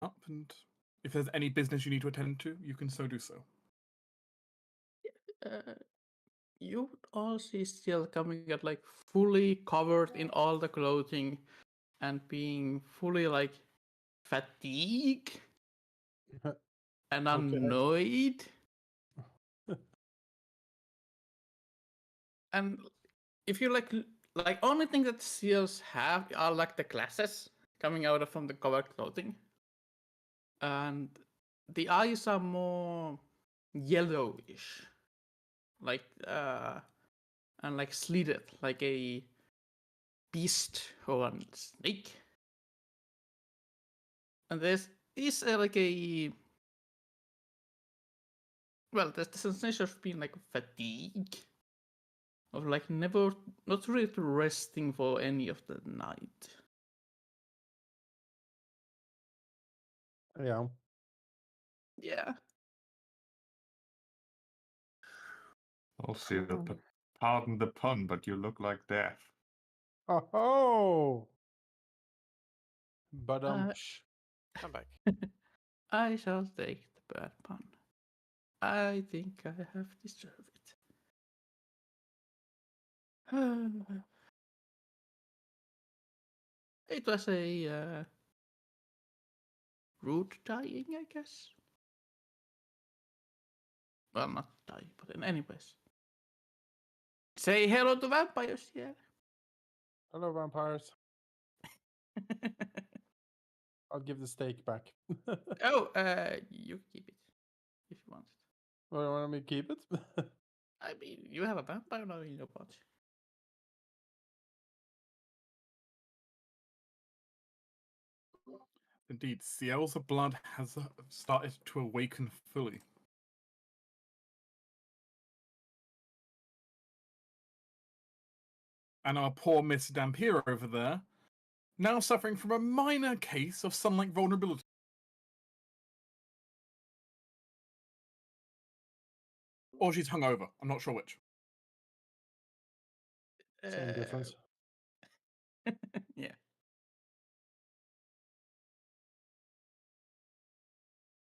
up, and if there's any business you need to attend to, you can so do so. You would all see still coming at like fully covered in all the clothing and being fully like fatigued and annoyed. And if you like only thing that seals have are like the glasses coming out from the covered clothing, and the eyes are more yellowish, like and like slitted, like a beast or a snake. And there's like a there's the sensation of being like fatigue, of like not really resting for any of the night. Yeah. Yeah. I'll see. Pardon the pun, but you look like death. Oh. But I'm back. I shall take the bad pun. I think I have deserved it. It was a rude dying, I guess. Well, not dying, but anyways. Say hello to vampires, yeah. hello, vampires. I'll give the steak back. Oh, you keep it if you want it. Well, you want me to keep it? I mean, you have a vampire now in your body. Indeed, Ciel's blood has started to awaken fully. And our poor Miss Dampier over there, now suffering from a minor case of sunlight vulnerability. Or she's hungover. I'm not sure which. Same difference. Yeah.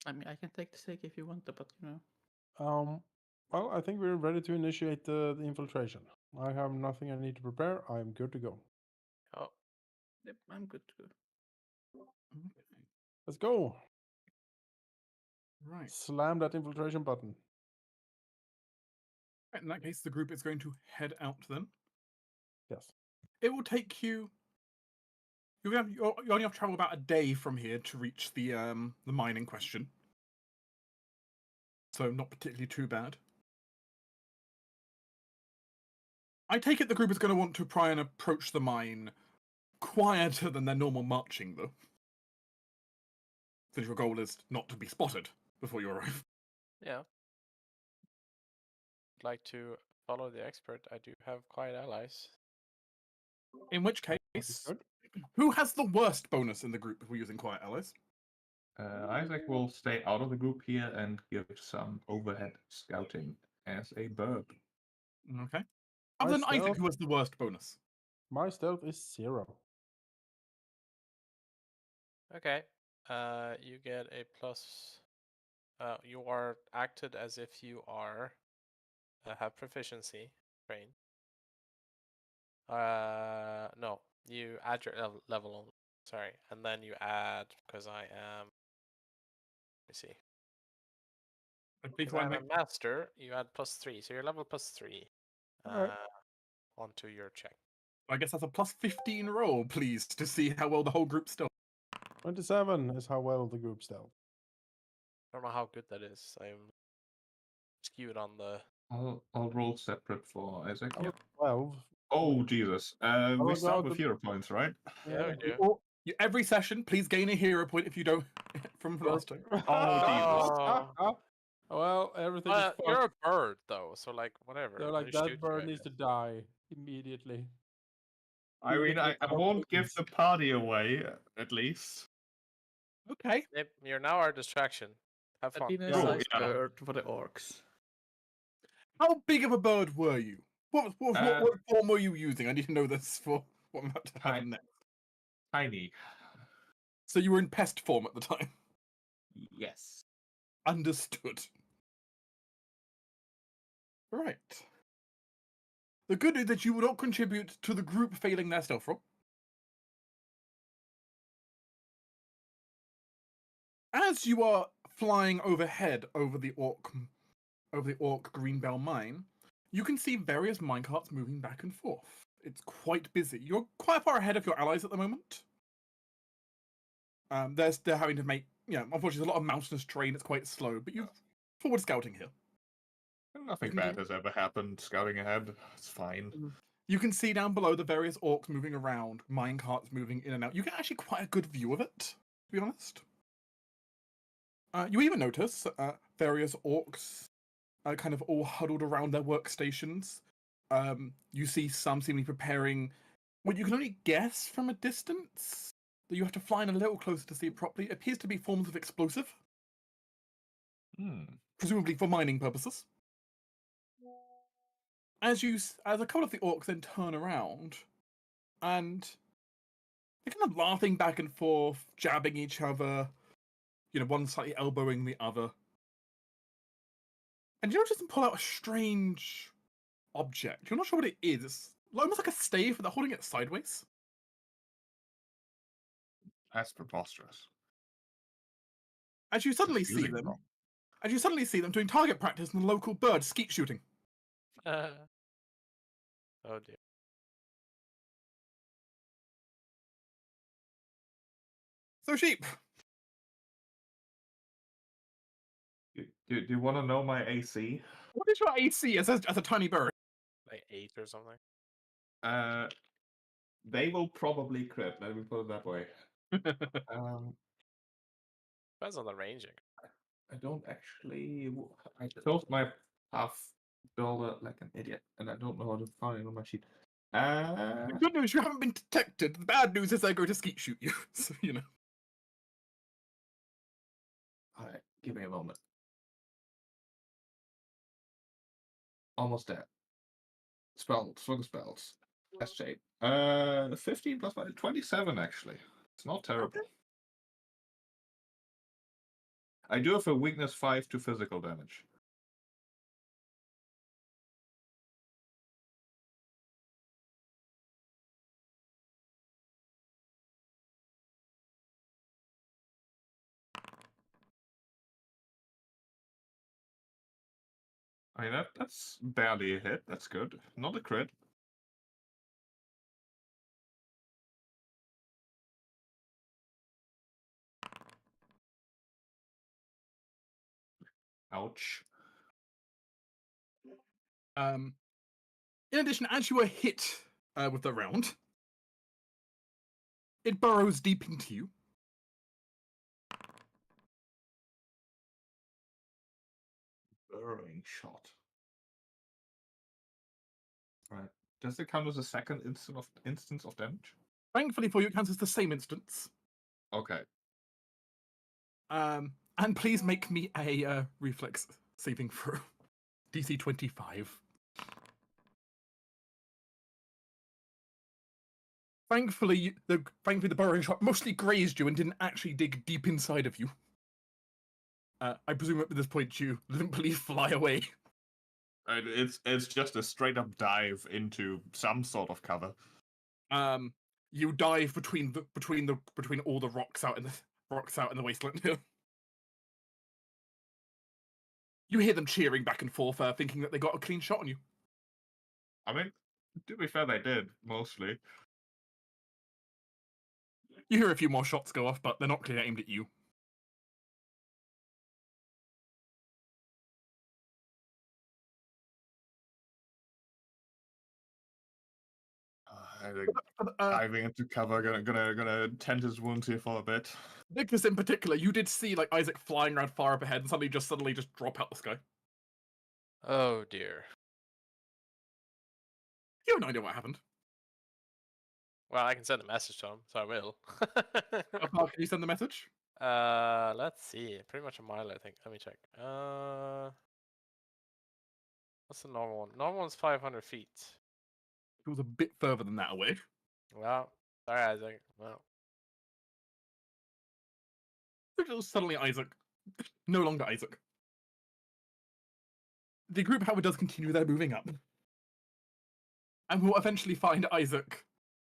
I mean, I can take the steak if you want to, but you know. Well, I think we're ready to initiate the infiltration. I have nothing I need to prepare. I'm good to go. Oh, Yep, I'm good to go. Okay. Let's go. Right. Slam that infiltration button. In that case, the group is going to head out then. Yes. It will take you. You only have to travel about a day from here to reach the mine in question. So not particularly too bad. I take it the group is going to want to try and approach the mine quieter than their normal marching, though. Since your goal is not to be spotted before you arrive. yeah. I'd like to follow the expert. I do have quiet allies. In which case, Good. who has the worst bonus in the group if we're using quiet allies? Isaac will stay out of the group here and give some overhead scouting as a bird. Okay. Other than Isaac, stealth- who has the worst bonus? My stealth is 0. Okay. You get a plus. You are acted as if you are have proficiency train. No, you add your level on. Sorry, and then you add because I am. Let me see. Because I'm a master, you add +3, so you're level +3 Alright. onto your check. I guess that's a plus 15 roll, please, to see how well the whole group still. 27 is how well the group stealth. I don't know how good that is. I'm skewed on the. I'll roll separate for Isaac. Oh, 12. Oh, Jesus. We start with hero points, right? Yeah, we do. Oh, every session, please gain a hero point if you don't from last time. Oh, Well, everything is fucked. you're a bird though, so like whatever. They're they like, shoot that you, bird I needs to guess. die immediately. I mean, I won't give the party away, at least. Okay. Yep, you're now our distraction. Have fun. A Oh, nice yeah. bird for the orcs. How big of a bird were you? What form were you using? I need to know this for what I'm about to happen next. Tiny. So you were in pest form at the time? Yes. Understood. Right. The good news is that you will not contribute to the group failing their stealth roll. As you are flying overhead over the Orc Greenbell mine, you can see various minecarts moving back and forth. It's quite busy. You're quite far ahead of your allies at the moment. They're having to make, unfortunately, there's a lot of mountainous terrain. It's quite slow, but you're forward scouting here. Nothing bad has ever happened. Scouting ahead, it's fine. You can see down below the various orcs moving around, minecarts moving in and out. You get actually quite a good view of it, to be honest. You even notice various orcs kind of all huddled around their workstations. You see some seemingly preparing what you can only guess from a distance, that you have to fly in a little closer to see it properly. It appears to be forms of explosive. Presumably for mining purposes. As a couple of the orcs then turn around, and they're kind of laughing back and forth, jabbing each other, one slightly elbowing the other. And you notice them pull out a strange object. You're not sure what it is. It's almost like a stave, but they're holding it sideways. That's preposterous. As you suddenly see them doing target practice in the local bird skeet shooting. Oh dear. So sheep. Do you want to know my AC? What is your AC as a tiny bird? Like 8 or something. They will probably crit. Let me put it that way. Depends on the ranging. I don't actually. I closed my half builder like an idiot, and I don't know how to find it on my sheet. The good news, you haven't been detected. The bad news is they're going to skeet shoot you. So, Alright, give me a moment. Almost there. Spells, swing spells. Test shape. 15 plus 5, 27 actually. It's not terrible. Okay. I do have a weakness 5 to physical damage. I mean, that's barely a hit. That's good. Not a crit. Ouch. In addition, as you are hit with the round, it burrows deep into you. Burrowing shot. Right. Does it count as a second instance of damage? Thankfully for you, it counts as the same instance. Okay. And please make me a reflex saving throw. DC 25. Thankfully, the burrowing shot mostly grazed you and didn't actually dig deep inside of you. I presume at this point you limply fly away. It's just a straight up dive into some sort of cover. You dive between all the rocks out in the wasteland here. You hear them cheering back and forth, thinking that they got a clean shot on you. I mean, to be fair, they did mostly. You hear a few more shots go off, but they're not clearly aimed at you. I think diving into cover, gonna tend his wounds here for a bit. Nicholas in particular, you did see like Isaac flying around far up ahead and suddenly just drop out the sky. Oh dear. You have no idea what happened. Well, I can send a message to him, so I will. How far can you send the message? Let's see. Pretty much a mile, I think. Let me check. What's the normal one? Normal one's 500 feet. It was a bit further than that away. Well, sorry, Isaac. Well, Suddenly Isaac No longer Isaac. The group, however, does continue their moving up. And will eventually find Isaac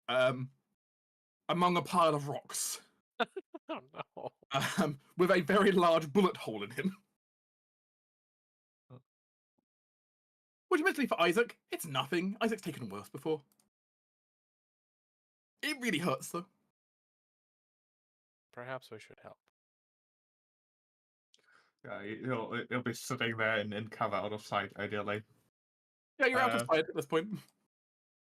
among a pile of rocks. Oh no. With a very large bullet hole in him. Which, admittedly, for Isaac, it's nothing. Isaac's taken worse before. It really hurts, though. Perhaps we should help. Yeah, he'll be sitting there in cover out of sight, ideally. Yeah, you're out of sight at this point.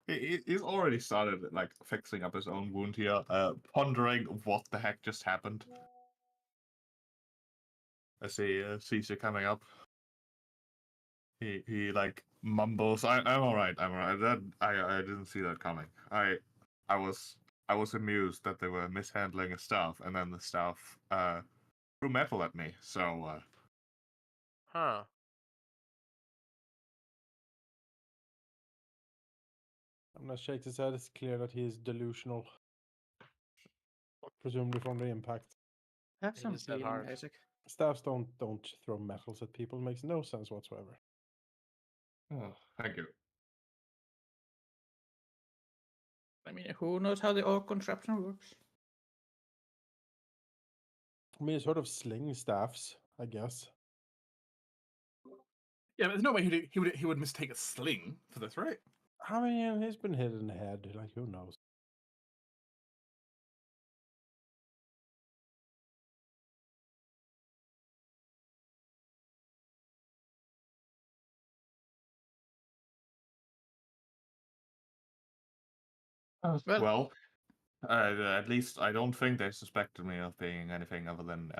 He's already started like fixing up his own wound here, pondering what the heck just happened. As he sees you coming up, he like mumbles, I'm alright, I'm alright. I didn't see that coming. I was amused that they were mishandling a staff, and then the staff threw metal at me. So Huh. I'm not shake his head. It's clear that he is delusional, presumably from the impact. Have It some is that feeling, hard. Isaac. Staffs don't throw metals at people. It makes no sense whatsoever. thank you. I mean, who knows how the orc contraption works? I mean, sort of sling staffs, I guess. Yeah, but there's no way he would mistake a sling for this, right? I mean, he's been hit in the head. Like, who knows? Well, at least I don't think they suspected me of being anything other than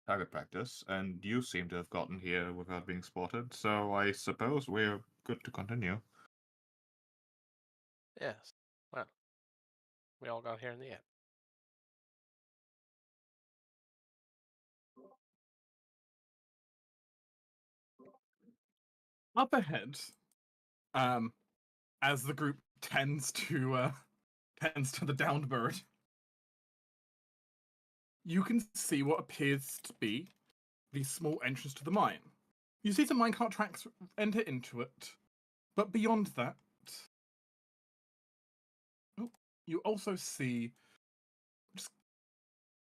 target practice, and you seem to have gotten here without being spotted, so I suppose we're good to continue. Yes. Well, we all got here in the end. Up ahead, as the group tends to the downed bird, you can see what appears to be the small entrance to the mine. You see some minecart tracks enter into it, but beyond that, you also see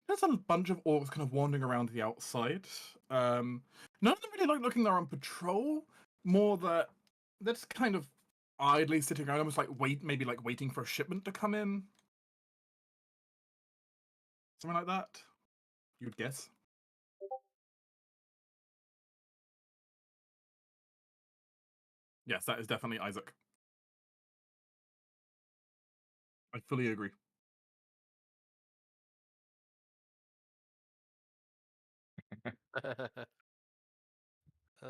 there's a bunch of orcs kind of wandering around the outside. None of them really like looking they're on patrol. More that they're just kind of idly sitting around, almost like waiting for a shipment to come in. Something like that. You'd guess. Yes, that is definitely Isaac. I fully agree. uh,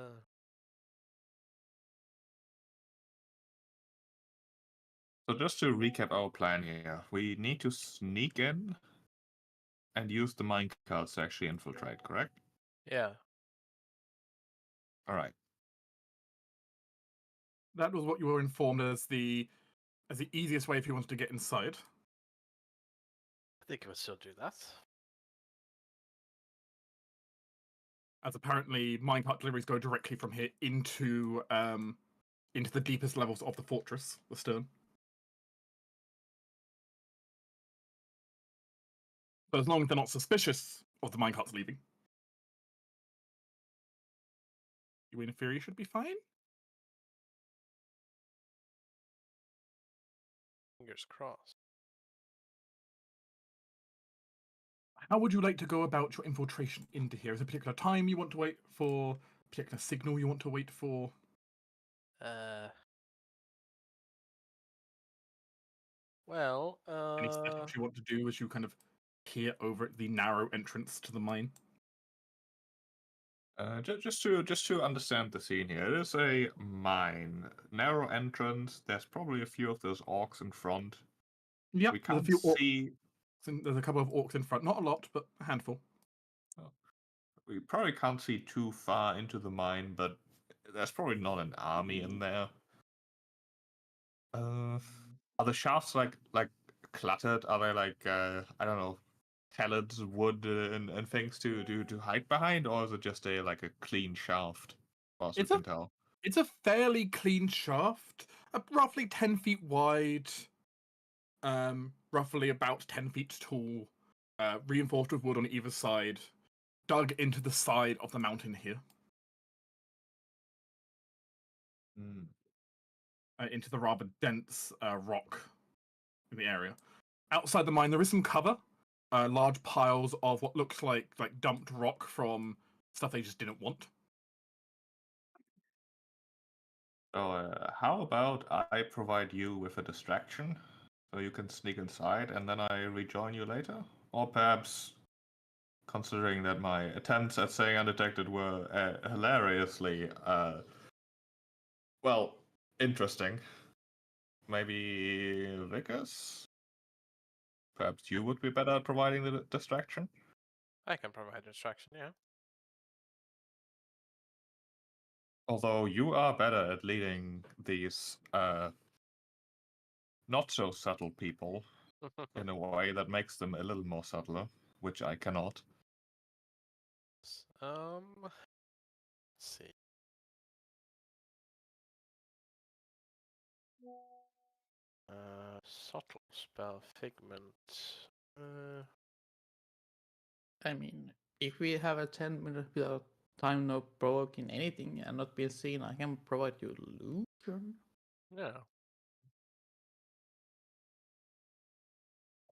So just to recap our plan here, we need to sneak in and use the minecarts to actually infiltrate, correct? yeah. All right. That was what you were informed as the easiest way if you wanted to get inside. I think we'll still do that. As apparently minecart deliveries go directly from here into the deepest levels of the fortress, the stern. But as long as they're not suspicious of the minecarts leaving, you in theory should be fine. Fingers crossed. How would you like to go about your infiltration into here? Is there a particular time you want to wait for? A particular signal you want to wait for? Well, Any setups you want to do as you kind of peer over the narrow entrance to the mine? Just to understand the scene here, it is a mine, narrow entrance. There's probably a few of those orcs in front. Yeah, We there's a can't few orcs. see. There's a couple of orcs in front. Not a lot, but a handful. We probably can't see too far into the mine, but there's probably not an army in there. Are the shafts like cluttered? Are they like I don't know, pellets, wood, and things to hide behind, or is it just a clean shaft? As we can tell. It's a fairly clean shaft, roughly 10 feet wide, roughly about 10 feet tall, reinforced with wood on either side, dug into the side of the mountain here. Into the rather dense rock in the area. Outside the mine, there is some cover, large piles of what looks like dumped rock from stuff they just didn't want. So, how about I provide you with a distraction so you can sneak inside and then I rejoin you later? Or perhaps, considering that my attempts at staying undetected were hilariously, well, interesting, maybe Vickers? Perhaps you would be better at providing the distraction? I can provide distraction, yeah. Although you are better at leading these not so subtle people in a way that makes them a little more subtler, which I cannot. Let's see. Subtle spell figment. I mean, if we have a 10-minute without time no provoking anything and not being seen, I can provide you illusion. Yeah.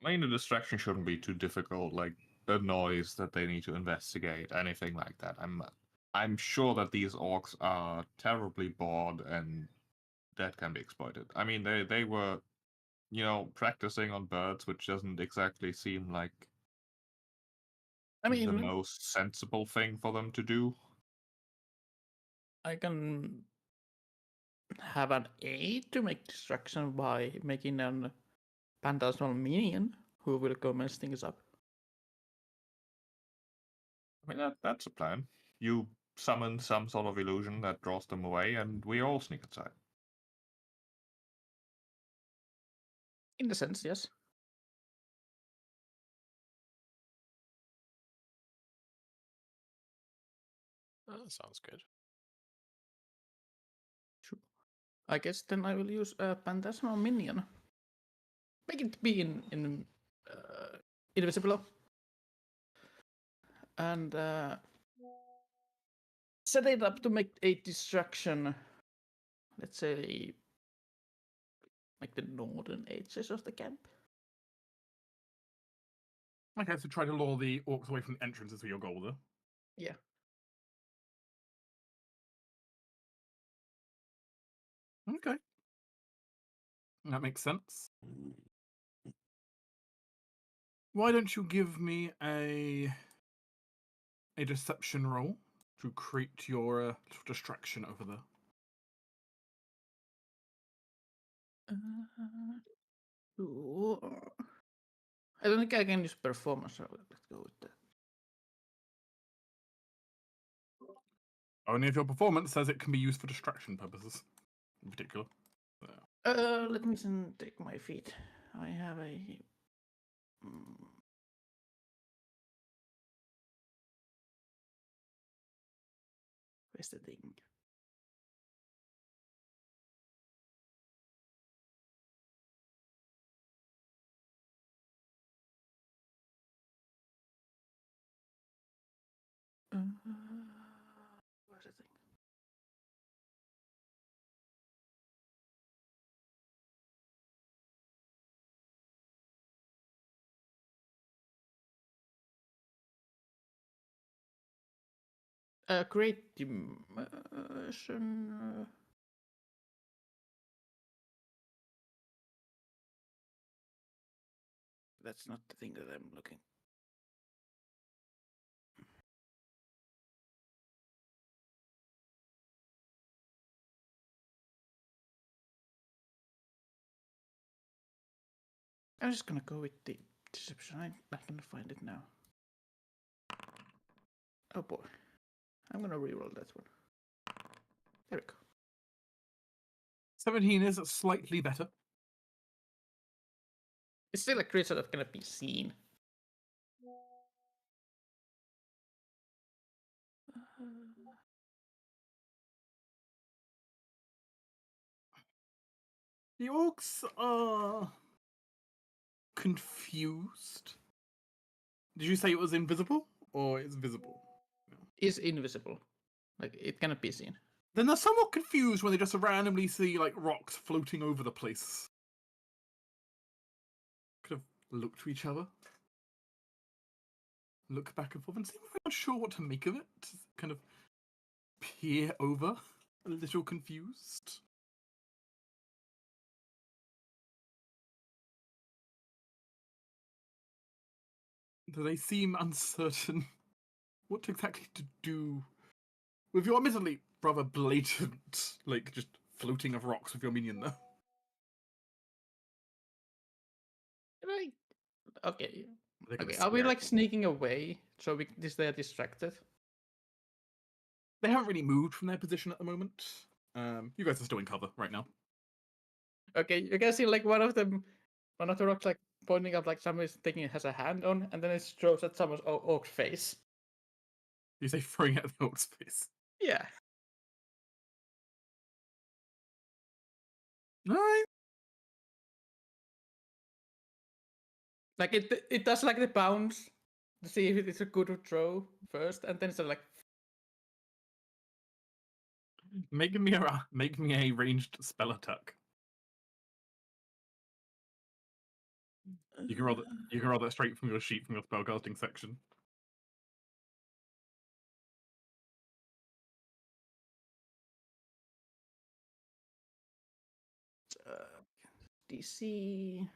I mean, the distraction shouldn't be too difficult, like a noise that they need to investigate, anything like that. I'm sure that these orcs are terribly bored and that can be exploited. I mean, they were, practicing on birds, which doesn't exactly seem like the most sensible thing for them to do. I can have an aid to make distraction by making an phantasmal minion who will go mess things up. I mean, that's a plan. You summon some sort of illusion that draws them away, and we all sneak inside. In a sense, yes. That sounds good. Sure. I guess then I will use a phantasmal minion. Make it be invisible. And set it up to make a distraction. Let's say, like the northern edges of the camp. Okay, so try to lure the orcs away from the entrance is your goal, though. Yeah. Okay. That makes sense. Why don't you give me a deception roll to create your distraction over there? I don't think I can use performance, so let's go with that. Only if your performance says it can be used for distraction purposes, in particular. Let me take my feet. I have a. Where's the thing? Where's the thing? Create immersion. That's not the thing that I'm looking. I'm just gonna go with the deception. I can find it now. Oh boy. I'm gonna reroll that one. There we go. 17 is slightly better. It's still a creature that cannot be seen. The orcs are confused. Did you say it was invisible or it's visible? Is invisible. Like it cannot be seen. Then they're somewhat confused when they just randomly see like rocks floating over the place. Could have looked to each other, look back and forth, and seem very unsure what to make of it. Kind of peer over, a little confused. Do they seem uncertain what exactly to do with your admittedly rather blatant, like, just floating of rocks with your minion there? Right. Okay. They're gonna Okay. Are we scare like you. sneaking away so they are distracted? They haven't really moved from their position at the moment. You guys are still in cover right now. Okay, you can see like one of the rocks like pointing up like somebody's thinking it has a hand on, and then it throws at someone's orc face. You say throwing at the orc's face. Yeah. Alright. Like it does like the bounce to see if it is a good throw first, and then it's like Make me a ranged spell attack. You can roll that straight from your sheet from your spellcasting section. DC.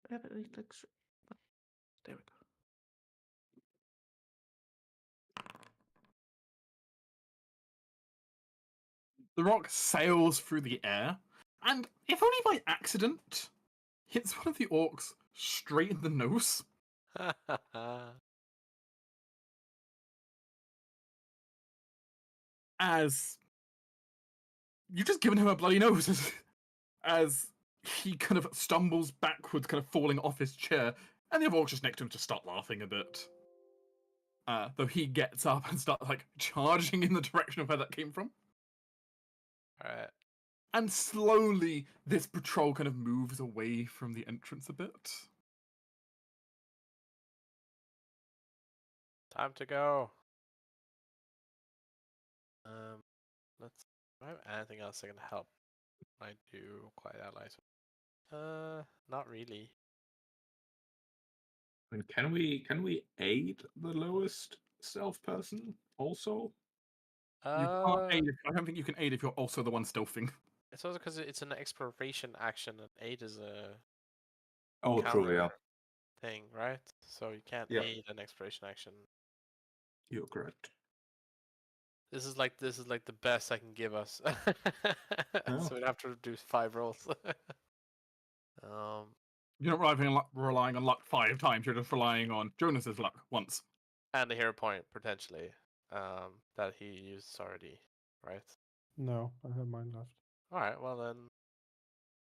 Whatever it looks. There we go. The rock sails through the air, and if only by accident, hits one of the orcs straight in the nose. As you've just given him a bloody nose, as he kind of stumbles backwards, kind of falling off his chair, and the other orcs just next to him just start laughing a bit. Though he gets up and starts like charging in the direction of where that came from. Alright. And slowly, this patrol kind of moves away from the entrance a bit. Time to go. Let's. Do I have anything else that can help? I do quite allies. Not really. And can we aid the lowest stealth person also? You can't aid. I don't think you can aid if you're also the one stealthing. It's also because it's an exploration action, and aid is a Oh, true, yeah. thing, right? So you can't Yeah. aid an exploration action. You're correct. This is like the best I can give us. Oh. So we'd have to do 5 rolls. You're not relying on luck 5 times. You're just relying on Jonas's luck once. And a hero point potentially that he used already, right? No, I have mine left. All right, well then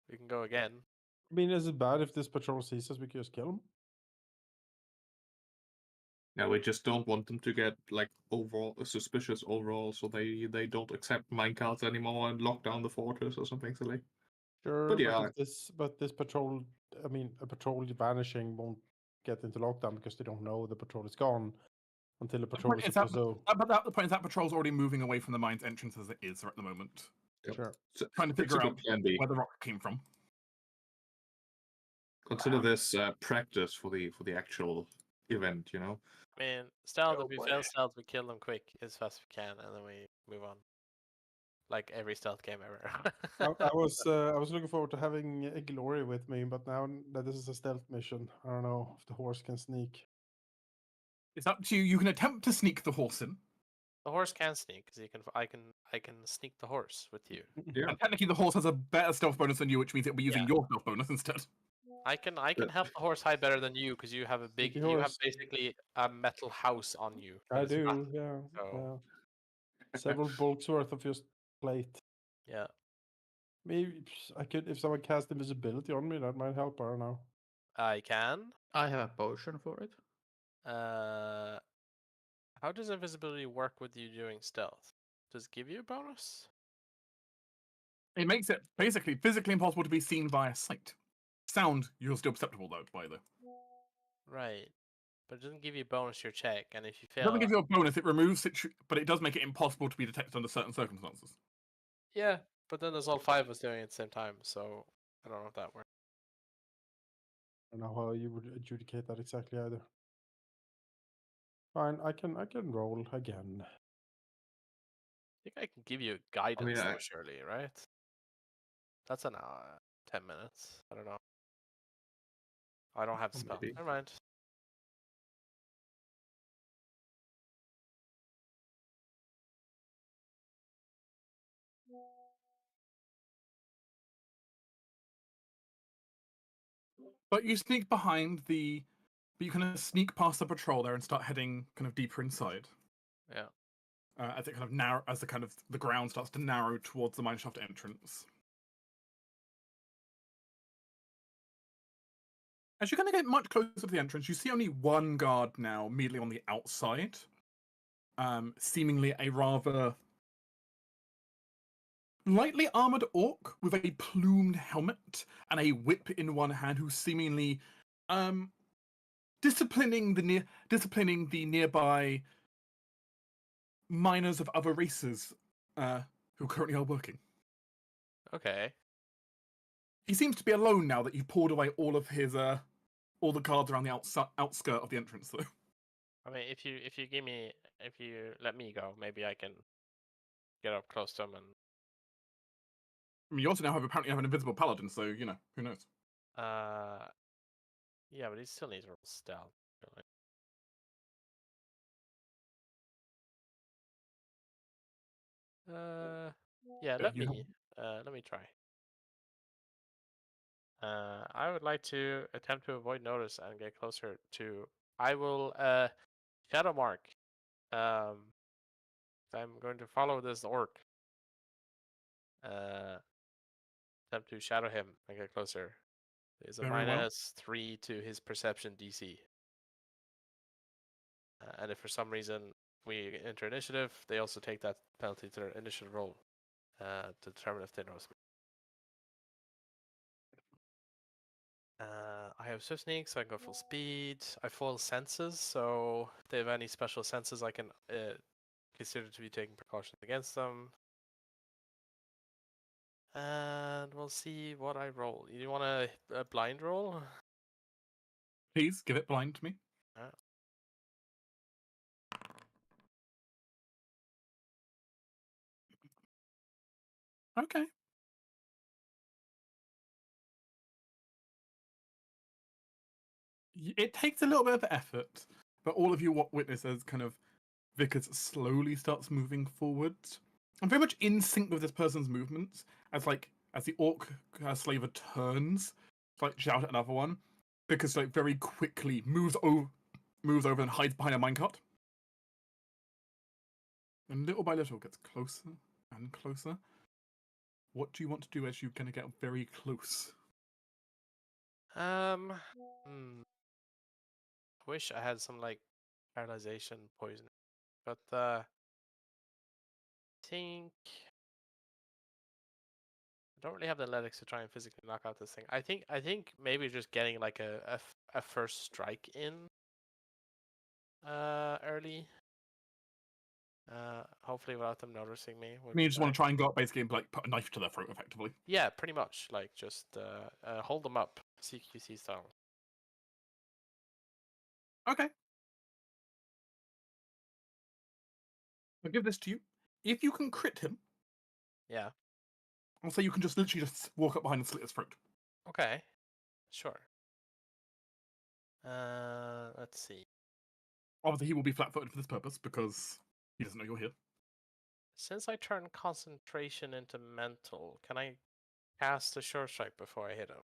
we can go again. I mean, is it bad if this patrol sees us? We can just kill him. Yeah, we just don't want them to get like overall suspicious overall, so they don't accept minecarts anymore and lock down the fortress or something silly. Sure, But yeah, but this patrol, I mean, a patrol vanishing won't get into lockdown because they don't know the patrol is gone until the patrol is supposed to. But the point is that patrol's already moving away from the mine's entrance as it is at the moment. yep. Sure. So, Trying to figure out plan B. where the rock came from. Consider this practice for the actual event, you know. I mean, stealth. Oh If we boy. fail stealth, we kill them quick as fast as we can, and then we move on. Like every stealth game ever. I was looking forward to having a glory with me, but now that this is a stealth mission, I don't know if the horse can sneak. It's up to you. You can attempt to sneak the horse in. The horse can sneak because I can sneak the horse with you. Yeah. And technically, the horse has a better stealth bonus than you, which means it'll be using Yeah. your stealth bonus instead. I can help the horse hide better than you because you have a big Sneaky you have horse. basically a metal house on you. I It's do, massive, yeah, so- yeah. Several bolts worth of just plate. Yeah. Maybe I could, if someone cast invisibility on me, that might help. I don't know. I can. I have a potion for it. How does invisibility work with you doing stealth? Does it give you a bonus? It makes it basically physically impossible to be seen via sight. Sound, you're still perceptible though, by the. Right. But it doesn't give you a bonus to your check, and if you It doesn't fail, give you a bonus, it removes but it does make it impossible to be detected under certain circumstances. yeah. But then there's all 5 of us doing it at the same time, so I don't know if that works. I don't know how you would adjudicate that exactly either. Fine, I can roll again. I think I can give you guidance, though, surely, right? That's an hour, 10 minutes. I don't know. I don't have the spell. Maybe. Never mind. But you sneak behind the. But you kind of sneak past the patrol there and start heading kind of deeper inside. Yeah. As it kind of narrow, as the ground starts to narrow towards the mineshaft entrance. As you kind of get much closer to the entrance, you see only one guard now, immediately on the outside. Seemingly a rather lightly armored orc with a plumed helmet and a whip in one hand, who's seemingly disciplining the nearby miners of other races who currently are working. Okay. He seems to be alone now that you've pulled away all of his all the guards around the outskirt of the entrance, though. I mean, if you let me go, maybe I can get up close to him and. I mean, you also now apparently have an invisible paladin, so you know who knows. Yeah, but he still needs to roll stealth. Really. Yeah, let me try. I would like to attempt to avoid notice and get closer to. I will shadow mark. I'm going to follow this orc. Attempt to shadow him and get closer. There's a Very well. -3 to his perception DC. And if for some reason we enter initiative, they also take that penalty to their initiative roll to determine if they notice me. I have swift sneak, so I can go full speed. I full senses, so if they have any special senses, I can consider to be taking precautions against them. And we'll see what I roll. You want a blind roll? Please give it blind to me. Okay. It takes a little bit of effort, but all of you witness as kind of Vickers slowly starts moving forwards. I'm very much in sync with this person's movements, as the orc slaver turns, to shout at another one. Vickers very quickly moves over and hides behind a minecart. And little by little gets closer and closer. What do you want to do as you're gonna get very close? I wish I had some paralyzation poison, but I think I don't really have the athletics to try and physically knock out this thing. I think maybe just getting a first strike in early. Hopefully without them noticing me. I mean, you just want to try and go up basically and put a knife to their throat, effectively. Yeah, pretty much. Just hold them up. CQC style. Okay. I'll give this to you. If you can crit him, yeah, I'll say you can just literally just walk up behind and slit his throat. Okay, sure. Let's see. Obviously, he will be flat-footed for this purpose because he doesn't know you're here. Since I turn concentration into mental, can I cast a short strike before I hit him?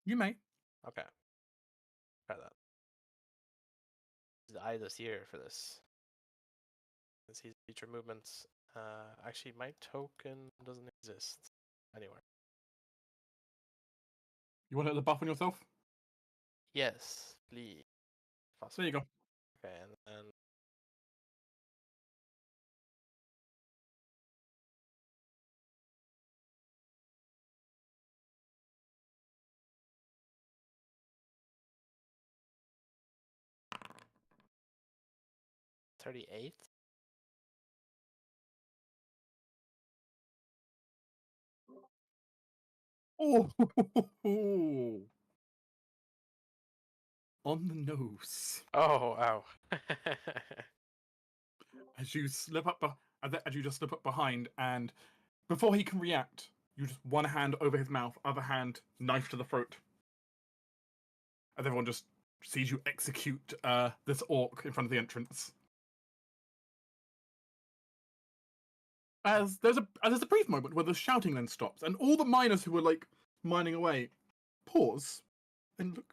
You may. Okay. Try that. The eye this year for this. Since he's feature movements. Actually, my token doesn't exist anywhere. You want the buff on yourself? Yes, please. There you go. Okay, and then 38. Oh, on the nose. Oh, ow. As you slip up, as you just slip up behind, and before he can react, you just one hand over his mouth, other hand knife to the throat, as everyone just sees you execute this orc in front of the entrance. As there's a brief moment where the shouting then stops, and all the miners who were like mining away pause and look.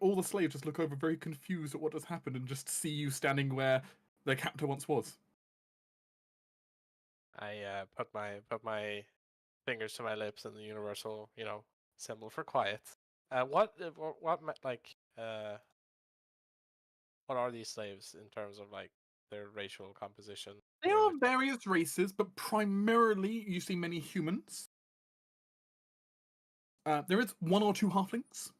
All the slaves just look over, very confused at what has happened, and just see you standing where their captor once was. I put my fingers to my lips and the universal, symbol for quiet. What are these slaves in terms of like their racial composition? There are various races, but primarily you see many humans. There is one or two halflings.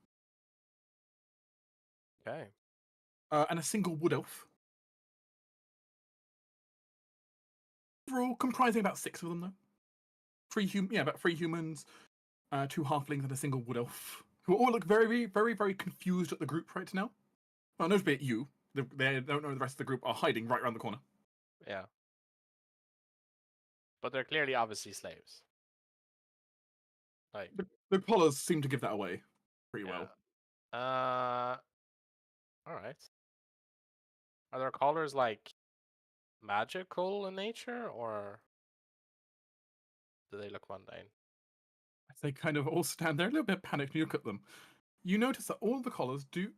Okay. And a single wood elf. Overall, comprising about 6 of them, though. About 3 humans, 2 halflings, and a single wood elf, who all look very, very, very confused at the group right now. Well, notably at you. They don't know the rest of the group are hiding right around the corner. Yeah. But they're clearly obviously slaves. Like the collars seem to give that away pretty well. All right. Are their collars like magical in nature, or do they look mundane? As they kind of all stand there, a little bit panicked, and you look at them. You notice that all of the collars do.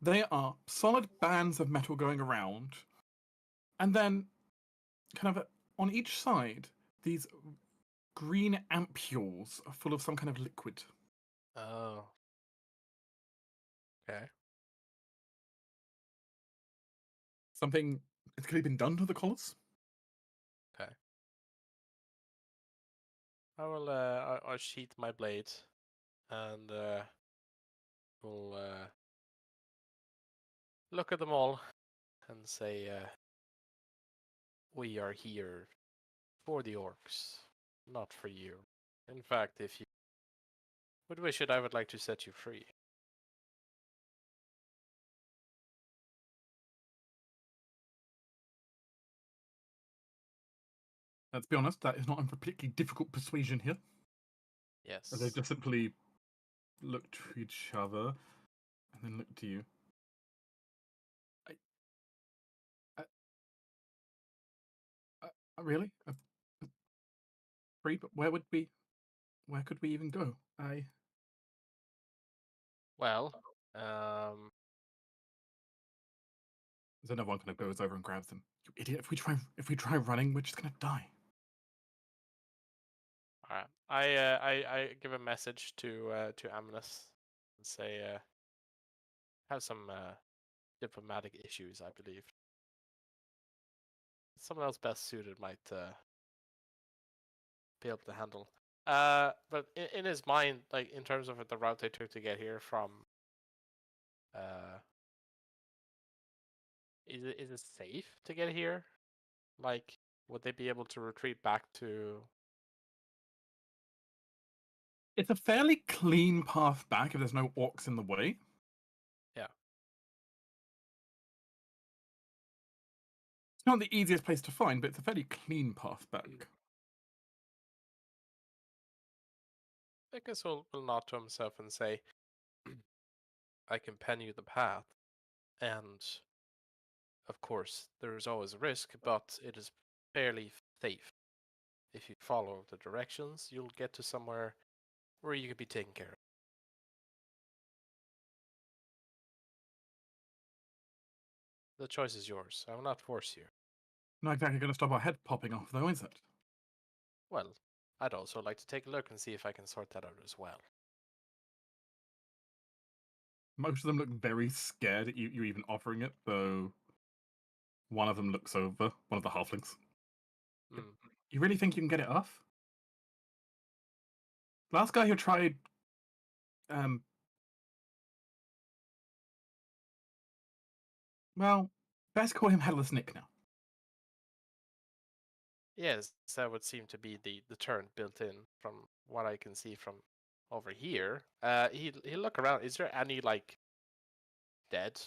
They are solid bands of metal going around, and then, kind of on each side, these green ampules are full of some kind of liquid. Oh. Okay. Something has clearly been done to the collars. Okay. I will. I'll sheath my blade, and we'll look at them all, and say, "We are here for the orcs, not for you. In fact, if you would wish it, I would like to set you free." Let's be honest, that is not a particularly difficult persuasion here. Yes. As they just simply look to each other and then look to you. Really? Free? But where could we even go? Well, There's another one kind of goes over and grabs them. You idiot! If we try running, we're just gonna die. all right. I give a message to Amnes and say, have some diplomatic issues, I believe. Someone else best suited might be able to handle. But in his mind, like in terms of the route they took to get here from, is it safe to get here? Like, would they be able to retreat back to? It's a fairly clean path back if there's no orcs in the way. Yeah. It's not the easiest place to find, but it's a fairly clean path back. I guess he'll nod to himself and say, I can pen you the path, and of course there is always a risk, but it is fairly safe. If you follow the directions, you'll get to somewhere where you can be taken care of. The choice is yours. I will not force you. Not exactly going to stop our head popping off, though, is it? Well, I'd also like to take a look and see if I can sort that out as well. Most of them look very scared at you even offering it, though one of them looks over, one of the halflings. You really think you can get it off? Last guy who tried, well, best call him Headless Nick now. Yes, that would seem to be the turn built in from what I can see from over here. He'll look around. Is there any like dead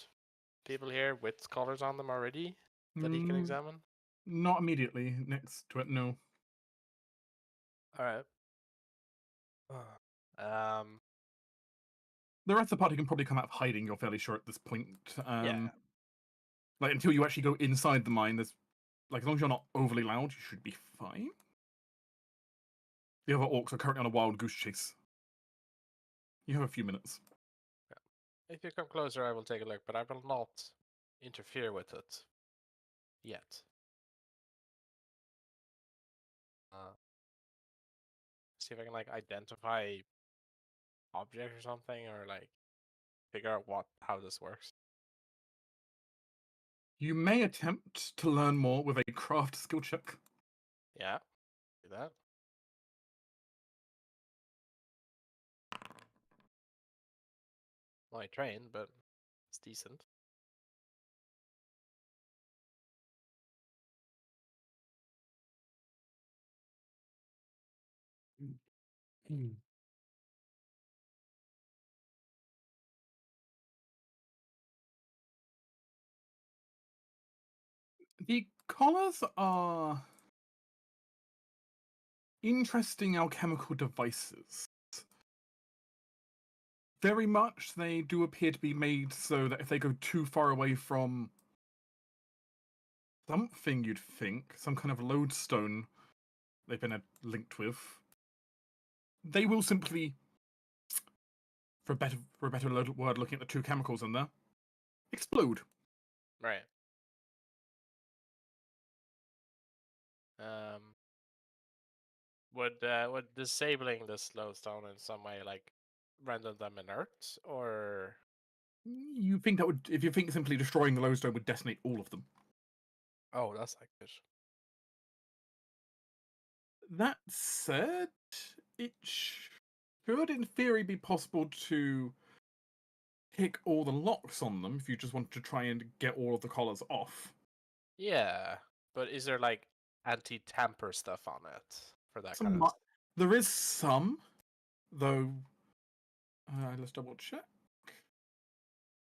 people here with collars on them already that he can examine? Not immediately next to it, no. All right. The rest of the party can probably come out of hiding, you're fairly sure at this point. Yeah. Like, until you actually go inside the mine, there's... Like, as long as you're not overly loud, you should be fine. The other orcs are currently on a wild goose chase. You have a few minutes. If you come closer, I will take a look, but I will not interfere with it yet. See if I can like identify object or something, or like figure out how this works. You may attempt to learn more with a craft skill check. Yeah, do that. Well, I train, but it's decent. The collars are interesting alchemical devices. Very much they do appear to be made so that if they go too far away from something you'd think, some kind of lodestone they've been linked with, they will simply, for a better word, looking at the two chemicals in there, explode. Right. Would disabling this lodestone in some way like render them inert, or You think that would, if you think simply destroying the lodestone would detonate all of them. oh, that's like good. That said, it should in theory be possible to pick all the locks on them if you just want to try and get all of the collars off. Yeah, but is there like anti-tamper stuff on it for that kind of? There is some, though. Let's double check.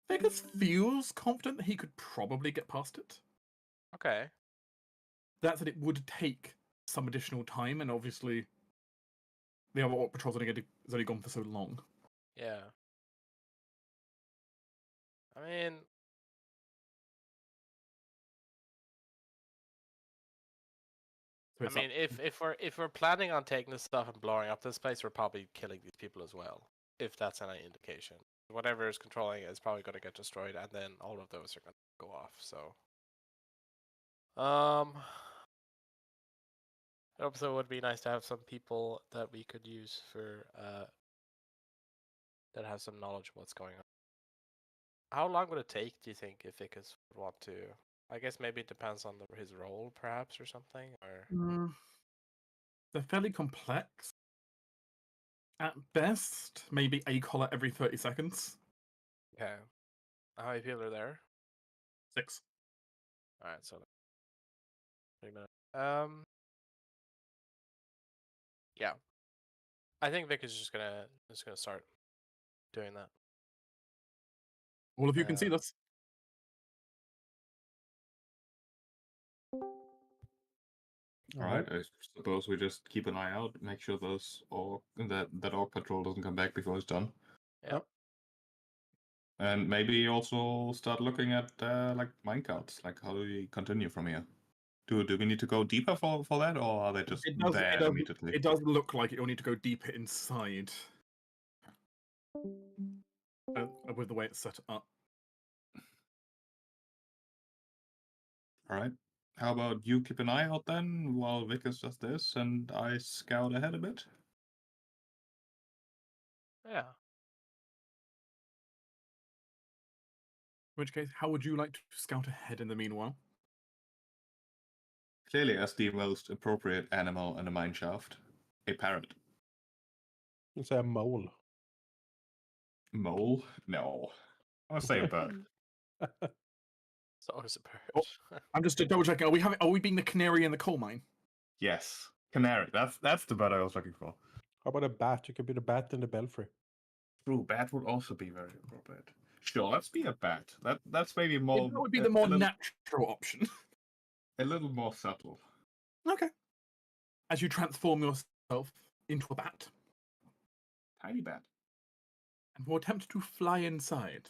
Vegas feels confident that he could probably get past it. Okay. That said, it would take some additional time, and obviously, the other orc patrol's only gone for so long. Yeah. I mean, if we're planning on taking this stuff and blowing up this place, we're probably killing these people as well. If that's any indication, whatever is controlling it is probably going to get destroyed, and then all of those are going to go off. So, it also would be nice to have some people that we could use for that have some knowledge of what's going on. How long would it take, do you think, if Vickers would want to? I guess maybe it depends on his role, perhaps, or something. Or they're fairly complex. At best, maybe a collar every 30 seconds. Okay. How many people are there? 6. All right, so 3 minutes. Yeah. I think Vic is just gonna start doing that. All of you can see this. All right. I suppose we just keep an eye out, make sure those that orc patrol doesn't come back before it's done. Yep. And maybe also start looking at like minecarts. Like, how do we continue from here? Do we need to go deeper for that, or are they just there immediately? It does look like you'll need to go deeper inside with the way it's set up. All right. How about you keep an eye out then, while Vickers does this, and I scout ahead a bit? Yeah. In which case, how would you like to scout ahead in the meanwhile? Clearly, as the most appropriate animal in a mine shaft, a parrot. It's a mole. Mole? No. I'll say a bird. It's always a bird. Oh, I'm just double checking. Are we being the canary in the coal mine? Yes. Canary. That's the bird I was looking for. How about a bat? You could be the bat in the belfry. True, bat would also be very appropriate. Sure, let's be a bat. That's maybe more. That would be the more natural option. A little more subtle. Okay. As you transform yourself into a bat. Tiny bat. And will attempt to fly inside.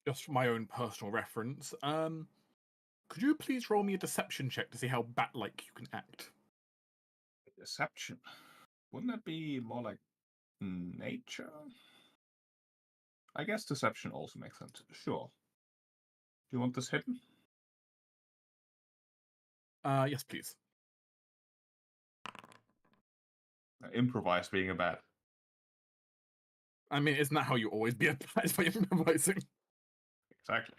Just for my own personal reference, could you please roll me a deception check to see how bat-like you can act? Deception. Wouldn't that be more like nature? I guess deception also makes sense. Sure. Do you want this hidden? Yes, please. Improvise being a bat. I mean, isn't that how you always be a bat by improvising? Exactly.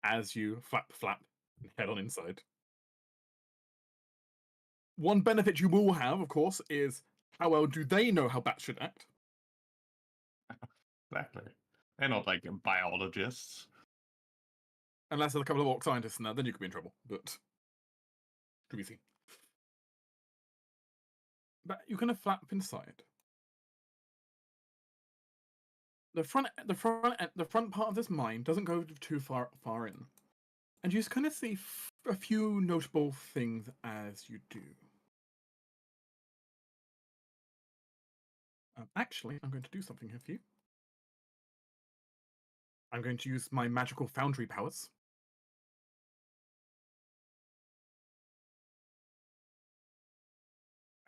As you flap, and head on inside. One benefit you will have, of course, is how well do they know how bats should act? Exactly. They're not like biologists. Unless there's a couple of orc scientists in there, then you could be in trouble. But to be seen. But you kind of flap inside. The front part of this mine doesn't go too far in, and you just kind of see a few notable things as you do. Actually, I'm going to do something here for you. I'm going to use my magical foundry powers.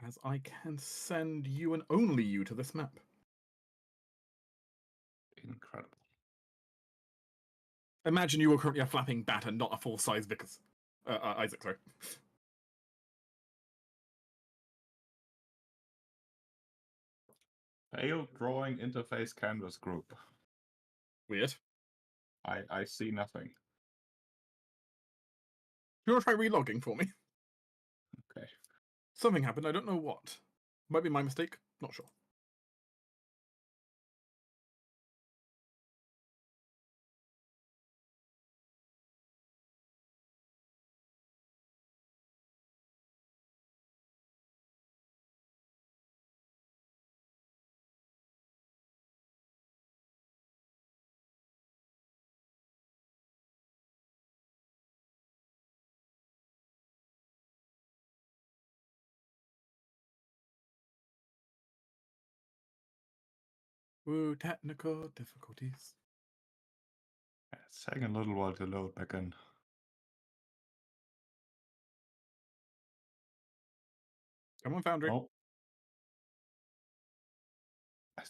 As I can send you and only you to this map. Incredible. Imagine you were currently a flapping bat and not a full-size Vickers. Isaac, sorry. Failed drawing interface canvas group. Weird. I see nothing. Do you want to try relogging for me? Okay. Something happened, I don't know what. Might be my mistake, not sure. Ooh, technical difficulties. It's taking a little while to load back in. Come on, Foundry. Oh. I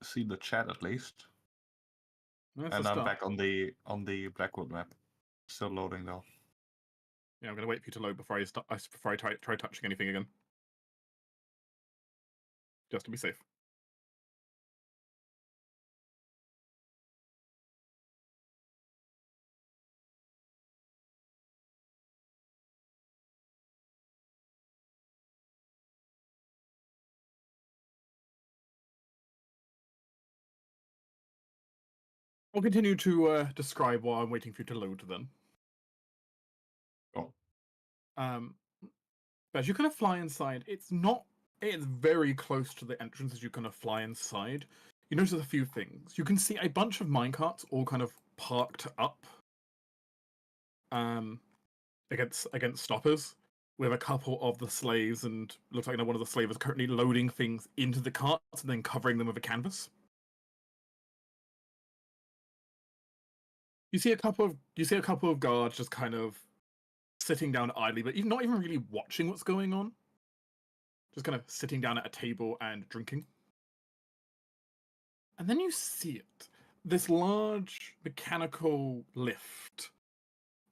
see the chat at least. That's And a I'm start. back on the Blackwood map. Still loading though. Yeah, I'm going to wait for you to load before I try touching anything again. Just to be safe. I'll continue to describe while I'm waiting for you to load then. Oh. But as you kind of fly inside, it's very close to the entrance as you kind of fly inside. You notice a few things. You can see a bunch of minecarts all kind of parked up against stoppers, with a couple of the slaves, and looks like one of the slaves is currently loading things into the carts and then covering them with a canvas. You see a couple of guards just kind of sitting down idly, but not even really watching what's going on. Just kind of sitting down at a table and drinking. And then you see it. this large mechanical lift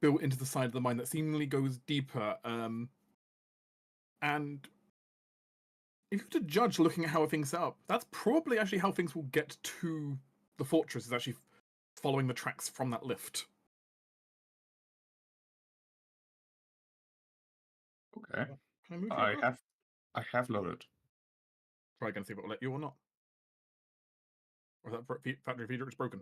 built into the side of the mine that seemingly goes deeper. And if you were to judge looking at how things set up, that's probably actually how things will get to the fortress, is actually following the tracks from that lift. Okay. Can I move I have loaded. Try again, see if it will let you or not. Or is that factory feeder is broken?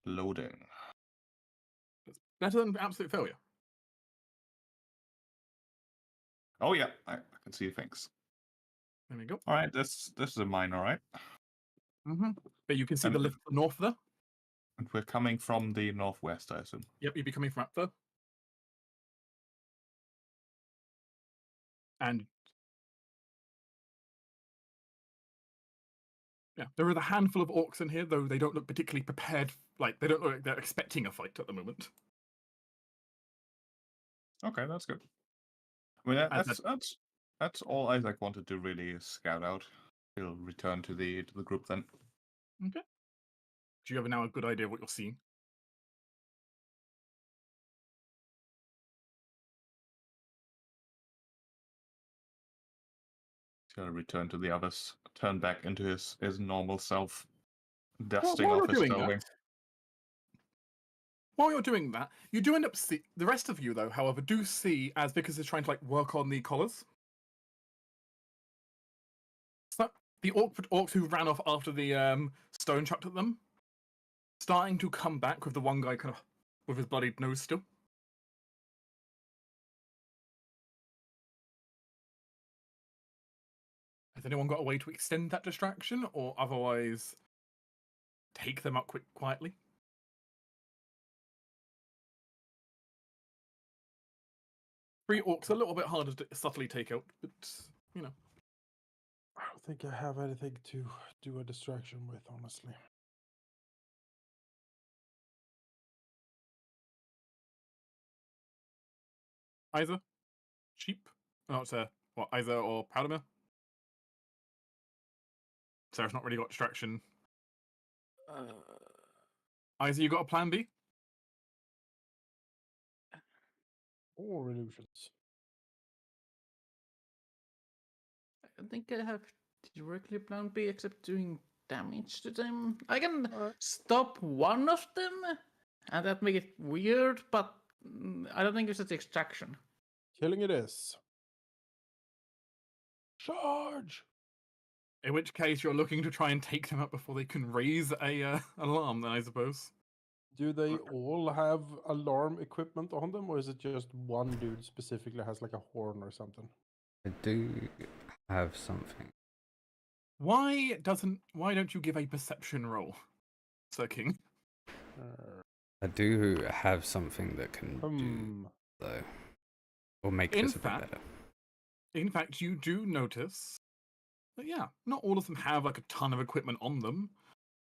Loading. It's better than absolute failure. Oh yeah, I can see things. There we go. All right, this is a mine, all right. Mm-hmm. But you can see And the lift to the north there. And we're coming from the northwest, I assume. Yep, you'd be coming from up there. And yeah, there is a handful of orcs in here, though they don't look particularly prepared. Like, they don't look like they're expecting a fight at the moment. Okay, that's good. I mean, that's all Isaac wanted to really scout out. He'll return to the group then. Okay. Do you have now a good idea of what you're seeing? He'll return to the others, turn back into his normal self, Well, dusting off his clothing. While you're doing that, you do end up see the rest of you, though. However, do see as Vickers is trying to work on the collars. So the orcs who ran off after the stone chucked at them, starting to come back with the one guy kind of with his bloodied nose still. Has anyone got a way to extend that distraction, or otherwise take them up quietly? Three orcs a little bit harder to subtly take out, but you know. I don't think I have anything to do a distraction with, honestly. Either sheep? No, it's either or Halldamir? Sarah's not really got distraction. Either you got a plan B? Or illusions. I don't think I have directly plan B except doing damage to them. I can stop one of them, and that make it weird, but I don't think it's a distraction. Killing it is. Charge! In which case, you're looking to try and take them up before they can raise a alarm, then I suppose. Do they all have alarm equipment on them, or is it just one dude specifically has like a horn or something? I do have something. Why don't you give a perception roll, Sir King? I do have something that can do, though. Or make this a bit better. In fact, you do notice that, yeah, not all of them have a ton of equipment on them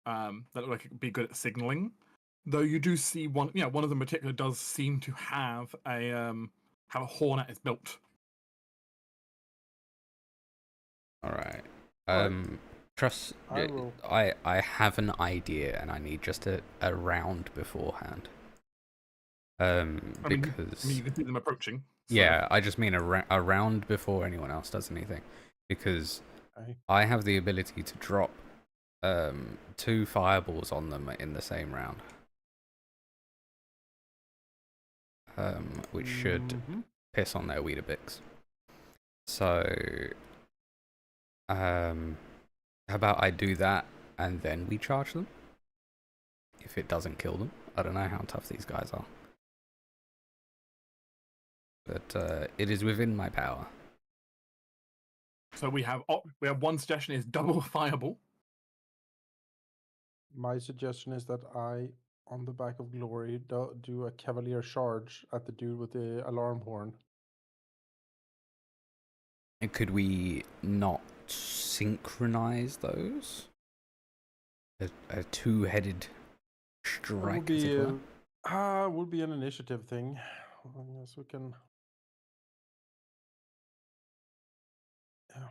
that look be good at signaling. Though you do see one of them in particular does seem to have a horn at its belt. All right. Trust. I have an idea, and I need just a round beforehand. Because you can see them approaching. So. Yeah, I just mean a round before anyone else does anything, because I have the ability to drop 2 fireballs on them in the same round, which should piss on their Weetabix. So, how about I do that and then we charge them? If it doesn't kill them, I don't know how tough these guys are. But it is within my power. So we have one suggestion is double fireball. My suggestion is that I, on the back of Glory, do a cavalier charge at the dude with the alarm horn. And could we not synchronize those? A two-headed strike, as it were? Would be an initiative thing. I guess we can. Yeah.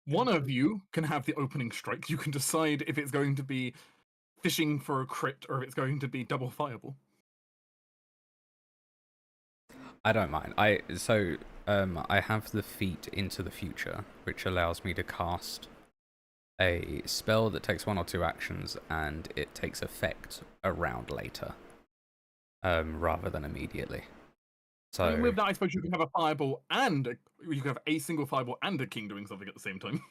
One of you can have the opening strike. You can decide if it's going to be fishing for a crit or if it's going to be double fireball. I don't mind. I have the feat into the future, which allows me to cast a spell that takes 1 or 2 actions and it takes effect a round later, rather than immediately. So I mean, with that, I suppose you can have a fireball and you can have a single fireball and a king doing something at the same time.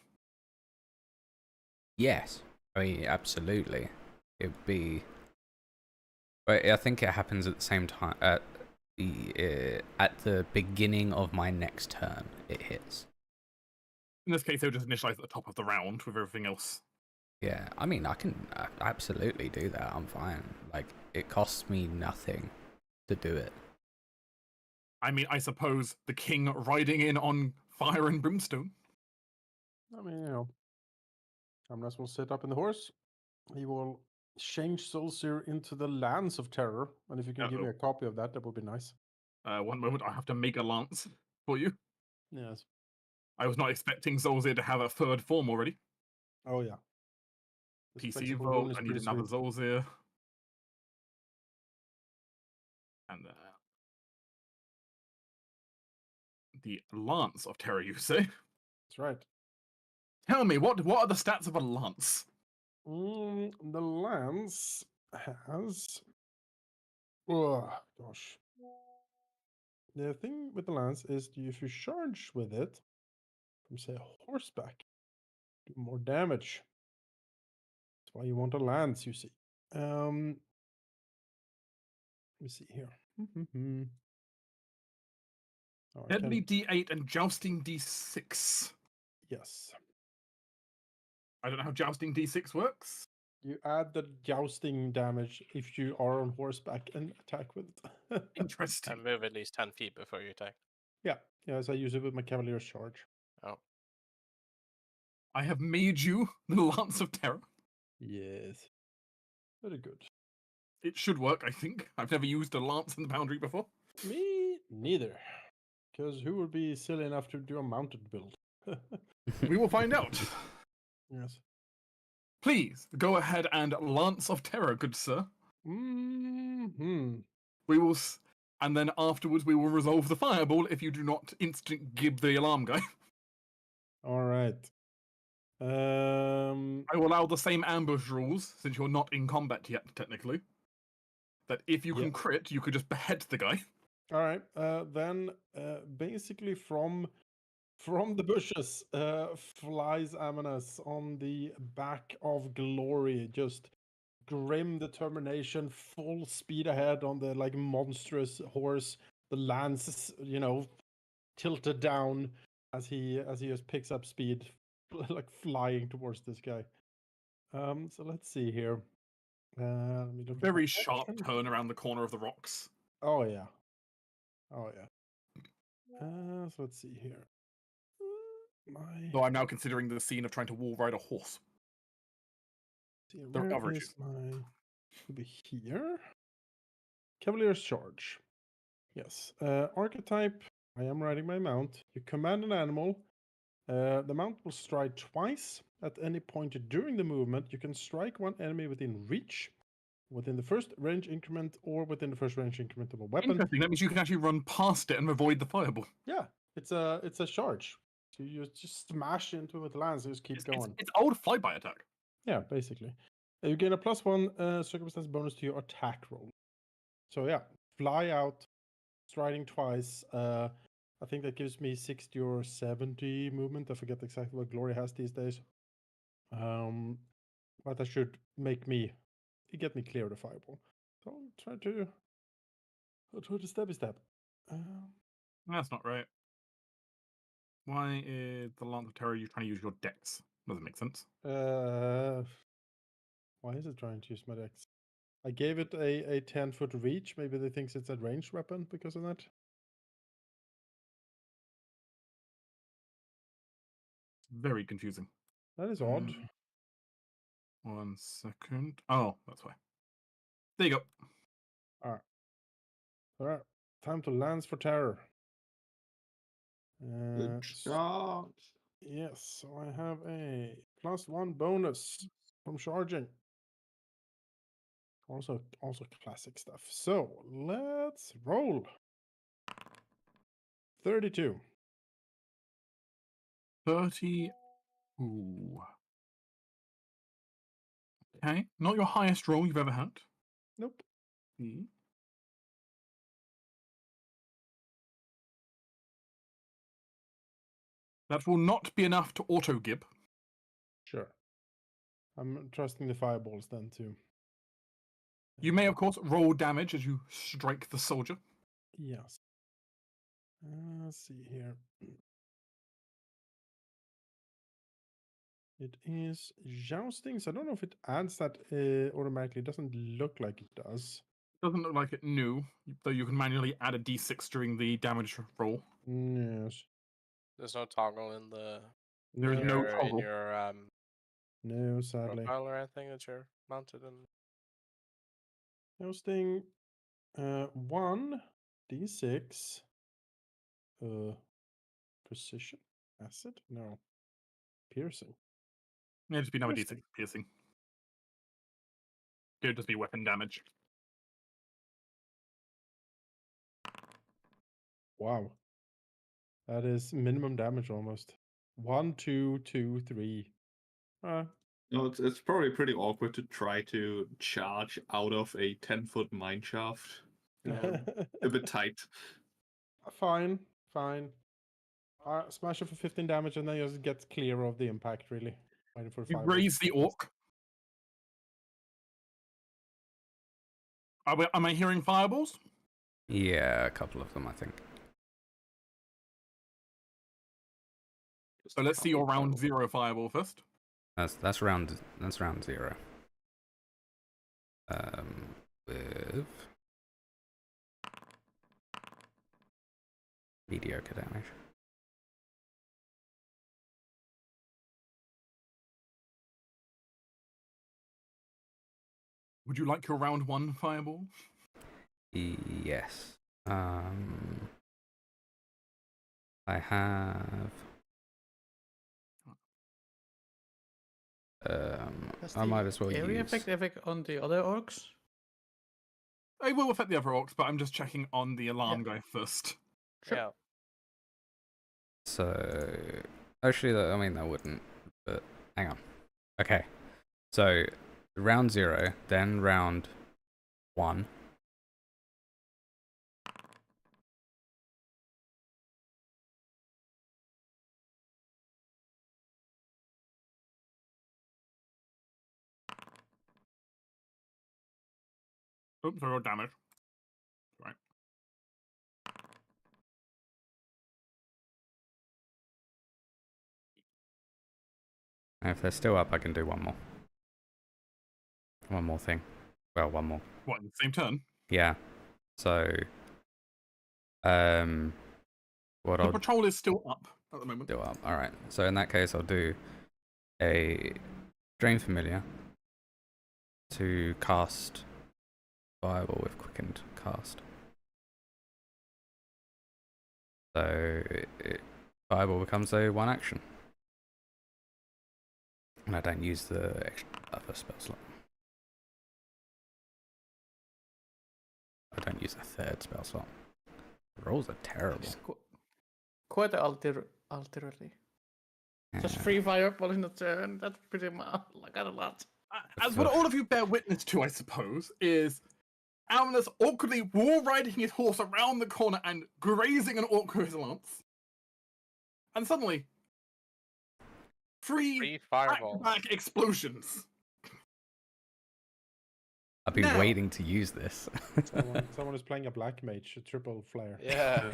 Yes, I mean absolutely. It'd be, but I think it happens at the same time at the beginning of my next turn. It hits. In this case, they'll just initialize at the top of the round with everything else. Yeah, I mean, I can absolutely do that. I'm fine. Like, it costs me nothing to do it. I mean, I suppose the king riding in on fire and brimstone. I mean, Amnas will sit up in the horse. He will change Solskjaer into the Lance of Terror. And if you can give me a copy of that, that would be nice. One moment, I have to make a lance for you. Yes. I was not expecting Zolzir to have a third form already. Oh, yeah. This PC vote, I need another sweet. Zolzir. And the Lance of Terror, you say? That's right. Tell me, what are the stats of a lance? The lance has... Oh, gosh. The thing with the lance is if you charge with it from, say, horseback, do more damage. That's why you want a lance, you see. Let me see here. Oh, Deadly D8 and Jousting D6. Yes. I don't know how Jousting D6 works. You add the jousting damage if you are on horseback and attack with it. Interesting. And move at least 10 feet before you attack. Yeah, yes, I use it with my Cavalier's Charge. Oh. I have made you the Lance of Terror. Yes. Very good. It should work, I think. I've never used a lance in the Boundary before. Me neither. Because who would be silly enough to do a mounted build? We will find out. Yes. Please, go ahead and Lance of Terror, good sir. Mm-hmm. We will... And then afterwards we will resolve the fireball if you do not instant gib the alarm guy. All right. I will allow the same ambush rules, since you're not in combat yet, technically. That if you can crit, you could just behead the guy. All right. Then, basically from the bushes, flies Amanas on the back of Glory, just grim determination, full speed ahead on the like monstrous horse. The lance, tilted down as he just picks up speed, like flying towards this guy. So let's see here. Let me look at Very my sharp action. turn around the corner of the rocks. Oh yeah. So let's see here. Though I'm now considering the scene of trying to wall ride a horse. Where is my... Could be here. Cavalier's Charge. Yes. Archetype. I am riding my mount. You command an animal. The mount will stride twice at any point during the movement. You can strike one enemy within reach, within the first range increment, or within the first range increment of a weapon. Interesting. That means you can actually run past it and avoid the fireball. Yeah, it's a charge. So you just smash into it with the lance and just keep going. It's old flyby attack. Yeah, basically. You gain a +1 circumstance bonus to your attack roll. So yeah, fly out, striding twice. I think that gives me 60 or 70 movement. I forget exactly what Glory has these days. But that should get me clear of the fireball. So I'll try to stabby stab. That's not right. Why is the Lance of Terror you trying to use your dex? Doesn't make sense. Why is it trying to use my dex? I gave it a 10-foot reach. Maybe they think it's a ranged weapon because of that. Very confusing. That is odd. 1 second. Oh, that's why. There you go. All right. Time to lance for terror. Good start. Yes, so I have a +1 bonus from charging. Also classic stuff. So let's roll. 32. 30. Ooh. Okay, not your highest roll you've ever had. Nope. That will not be enough to auto-gib. Sure. I'm trusting the fireballs then too. You may, of course, roll damage as you strike the soldier. Yes. Let's see here. It is jousting, so I don't know if it adds that automatically. It doesn't look like it does. Doesn't look like it new, though you can manually add a d6 during the damage roll. Yes. There's no toggle in the There is no in toggle. your No, sadly. profile or anything that you're mounted in. Jousting 1d6 precision acid? No. Piercing. Yeah, just be another Piercing. d6 piercing. It would just be weapon damage. Wow. That is minimum damage almost. 1, 2, 2, 3. No, it's probably pretty awkward to try to charge out of a 10-foot mine shaft. A bit tight. Fine. Smash it for 15 damage and then just get clear of the impact, really. Waiting for You five. raise the orc. Am I hearing fireballs? Yeah, a couple of them, I think. So let's see your round 0 fireball first. That's round 0. With mediocre damage. Would you like your round 1 fireball? Yes. I have. I might as well area use. effect on the other orcs? It will affect the other orcs, but I'm just checking on the alarm guy first. Sure. Yeah. So, actually, I mean, that wouldn't. But hang on. Okay. So, round 0, then round 1. Oops, I rolled damage. Right. And if they're still up, I can do one more. One more thing. Well, one more. What, in the same turn? Yeah. So, what The I'll patrol is still up at the moment. do up. All right. So in that case, I'll do a Drain Familiar to cast Fireball with Quickened Cast. So Fireball becomes a 1 action. And I don't use the extra other spell slot. I don't use a 3rd spell slot. The rolls are terrible. Quite alternatively. Just Yeah. free fireball in a turn. That's pretty much like a lot. As what all of you bear witness to, I suppose, is Almanus awkwardly wall riding his horse around the corner and grazing an orc with his lance. And suddenly, Free fireballs. back explosions. I've been Now- waiting to use this. Someone is playing a black mage, a triple flare. Yeah.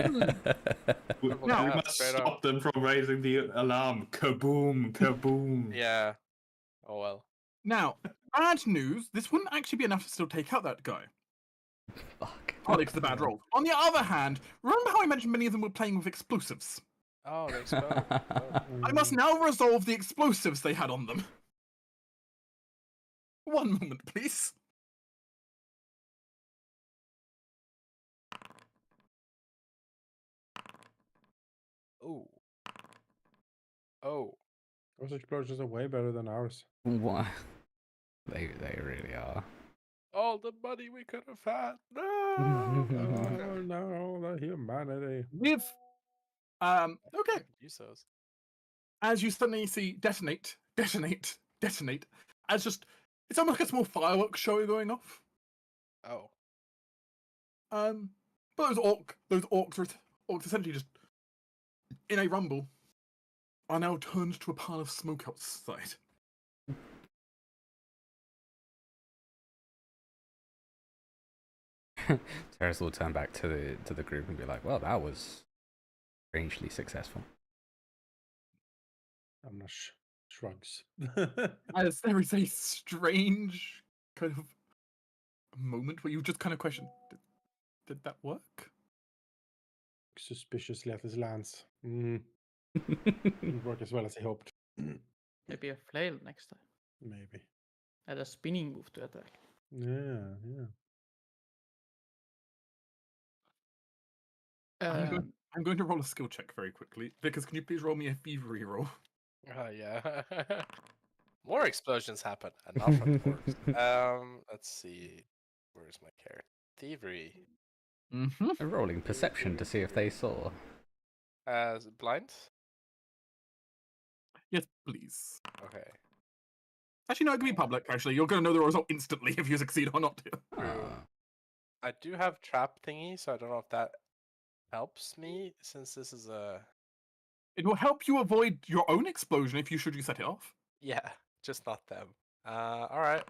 We No, must straight stop up. them from raising the alarm. Kaboom, kaboom. Yeah. Oh well. Now, bad news, this wouldn't actually be enough to still take out that guy. Fuck. Partly because of the bad rolls. On the other hand, remember how I mentioned many of them were playing with explosives? Oh, they explode. Oh. I must now resolve the explosives they had on them. One moment, please. Ooh. Oh. Those explosions are way better than ours. What? They really are. All the money we could have had. No. Oh no, the humanity. With I okay. could use those. As you suddenly see detonate, as just it's almost like a small fireworks show going off. Oh. But those orcs essentially just in a rumble are now turned to a pile of smoke outside. Terrace will turn back to the group and be like, "Well, that was strangely successful." I'm not shrugs. As there is a strange kind of moment where you just kind of question, did that work? Suspiciously at his lance. Didn't work as well as he hoped. Maybe a flail next time. Maybe. Add a spinning move to attack. Yeah. I'm going to roll a skill check very quickly. Because can you please roll me a thievery roll? Yeah. More explosions happen, and not from the orcs. Let's see. Where's my character? Thievery. Mm-hmm. I'm rolling perception to see if they saw. Blind? Yes, please. Okay. Actually, no, it can be public, actually. You're going to know the result instantly if you succeed or not. True. I do have trap thingy, so I don't know if that helps me, since this is a... It will help you avoid your own explosion if you set it off. Yeah, just not them. Alright.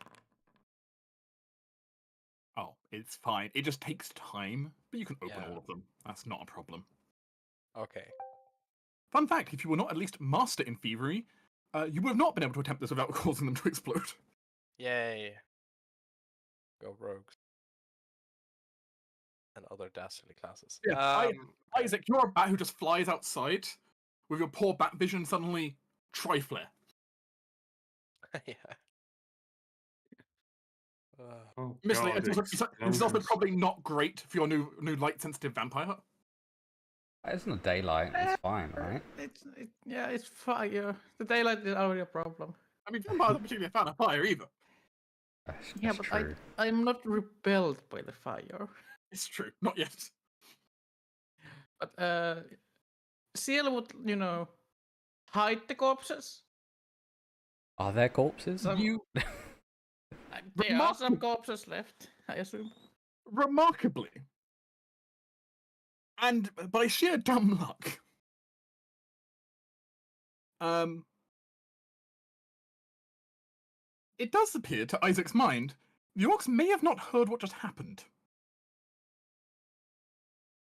Oh, it's fine. It just takes time, but you can open Yeah. all of them. That's not a problem. Okay. Fun fact, if you were not at least master in thievery, you would have not been able to attempt this without causing them to explode. Yay. Go rogues. And other dastardly classes. Yeah, Isaac, you're a bat who just flies outside with your poor bat vision suddenly tri-flare. Yeah. Oh, Admittedly, God, it's also probably not great for your new light-sensitive vampire. It's not daylight. It's fine, right? It's fire. The daylight is already a problem. I mean, vampires aren't particularly a fan of fire either. That's true. I'm not repelled by the fire. It's true, not yet. But Seal would, hide the corpses. Are there corpses? There are some corpses left, I assume. Remarkably, and by sheer dumb luck, it does appear to Isaac's mind, the orcs may have not heard what just happened.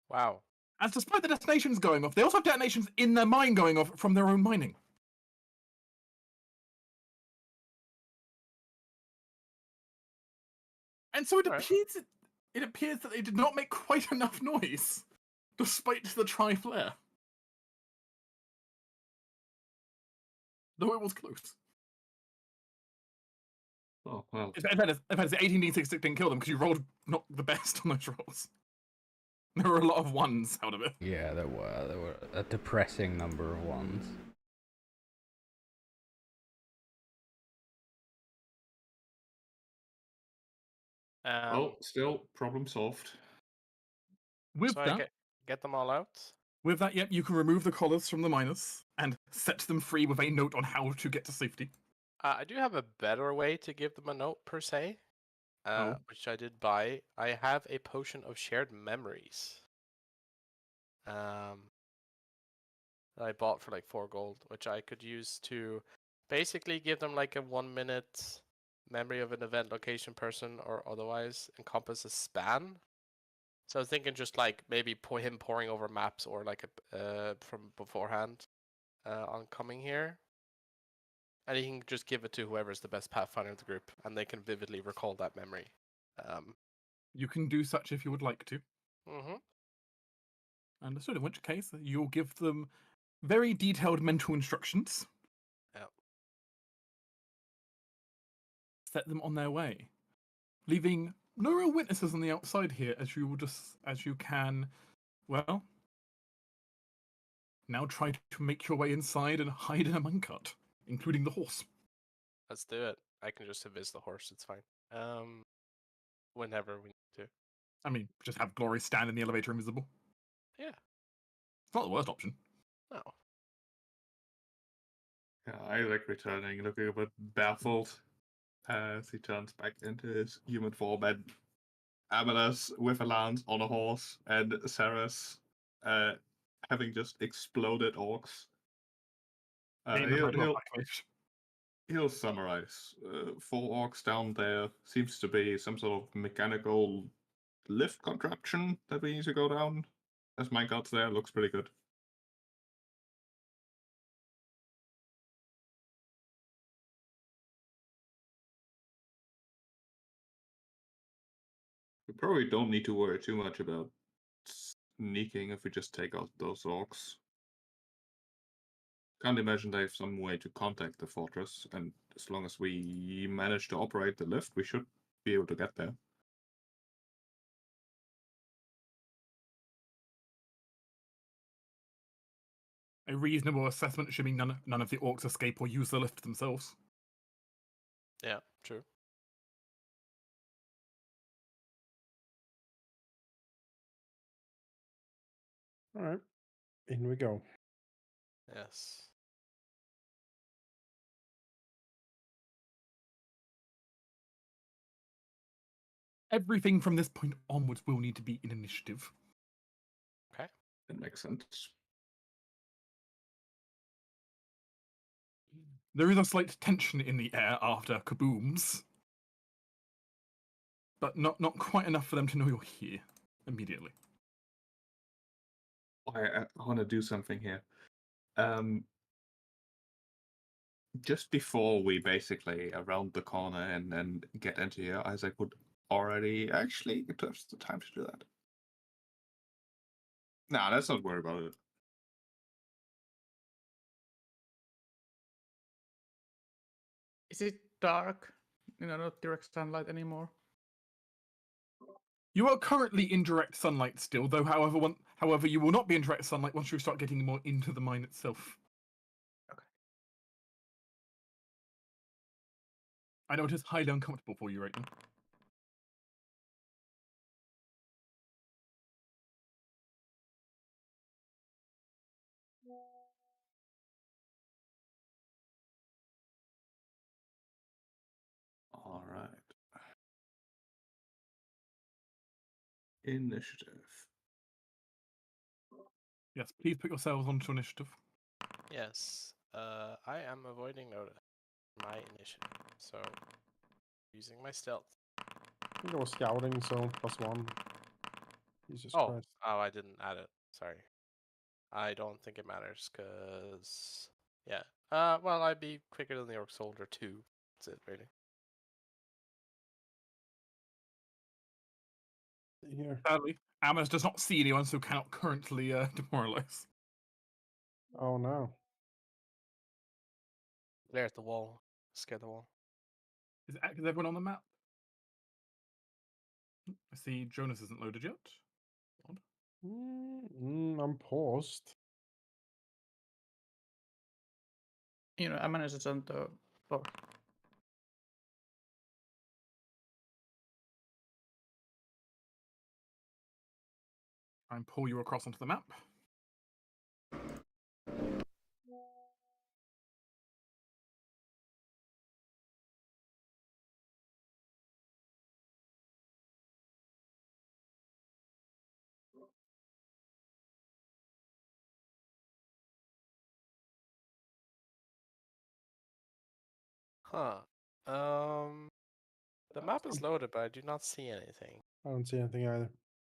Wow. As despite the detonations going off, they also have detonations in their mine going off from their own mining. And so it appears that they did not make quite enough noise, despite the tri-flare. Though it was close. Oh, well. In fact, 18d6 didn't kill them because you rolled not the best on those rolls. There were a lot of ones out of it. Yeah, there were a depressing number of ones. Well, still, problem solved. With So that, I get them all out? yep, you can remove the collars from the miners and set them free with a note on how to get to safety. I do have a better way to give them a note, per se. Which I did buy. I have a potion of shared memories. That I bought for like 4 gold, which I could use to basically give them like a 1-minute memory of an event, location, person, or otherwise encompass a span. So I was thinking just like maybe him poring over maps or like from beforehand on coming here. And he can just give it to whoever's the best Pathfinder of the group, and they can vividly recall that memory. You can do such if you would like to. Mm-hmm. Understood, in which case you'll give them very detailed mental instructions. Yep. Set them on their way, leaving no real witnesses on the outside here, as you can, well, Now try to make your way inside and hide in a minecart, including the horse. Let's do it. I can just invis the horse. It's fine. Whenever we need to. I mean, just have Glory stand in the elevator invisible. Yeah. It's not the worst option. No. Yeah, I like returning, looking a bit baffled as he turns back into his human form, and Amanus with a lance on a horse, and Saras having just exploded orcs. He'll summarize. 4 orcs down there. Seems to be some sort of mechanical lift contraption that we need to go down. As minecart's there, looks pretty good. We probably don't need to worry too much about sneaking if we just take out those orcs. Can't imagine they have some way to contact the fortress, and as long as we manage to operate the lift, we should be able to get there. A reasonable assessment assuming none of the orcs escape or use the lift themselves. Yeah, true. All right, in we go. Yes. Everything from this point onwards will need to be in initiative. Okay. That makes sense. There is a slight tension in the air after kabooms, but not quite enough for them to know you're here immediately. I want to do something here. Just before we basically around the corner and then get into here, Isaac would already actually it has the time to do that. Nah, let's not worry about it. Is it dark? Not direct sunlight anymore. You are currently in direct sunlight still, though. However, you will not be in direct sunlight once you start getting more into the mine itself. Okay. I know it is highly uncomfortable for you right now. All right. Initiative. Yes, please put yourselves onto initiative. Yes. I am avoiding notice. My initiative. So using my stealth. I think I was scouting, so +1. Jesus Oh, Christ. I didn't add it. Sorry. I don't think it matters because yeah. Well, I'd be quicker than the orc soldier too. That's it, really. Here. Sadly, Amos does not see anyone, so cannot currently demoralize. Oh no. Glare at the wall. Scare the wall. Is everyone on the map? I see Jonas isn't loaded yet. Odd. I'm paused. I managed to on the floor. Try and pull you across onto the map. Huh. The map is loaded, but I do not see anything. I don't see anything either.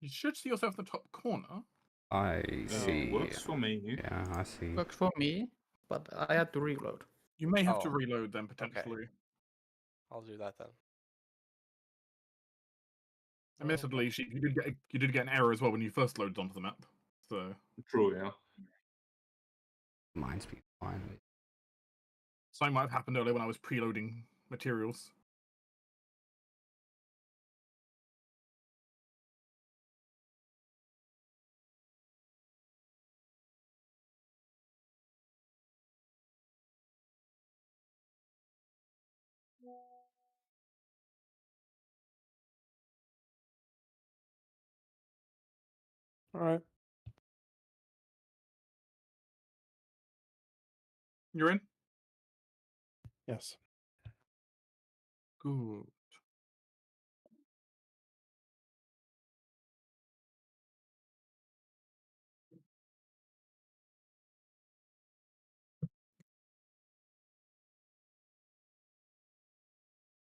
You should see yourself in the top corner. I see. Works for me. Yeah, I see. Works for me, but I had to reload. You may have to Oh. reload them potentially. I'll do that then. Admittedly, you did get an error as well when you first loaded onto the map. So True, yeah. Mine's been fine. something might have happened earlier when I was preloading materials. All right. You're in? Yes. Good.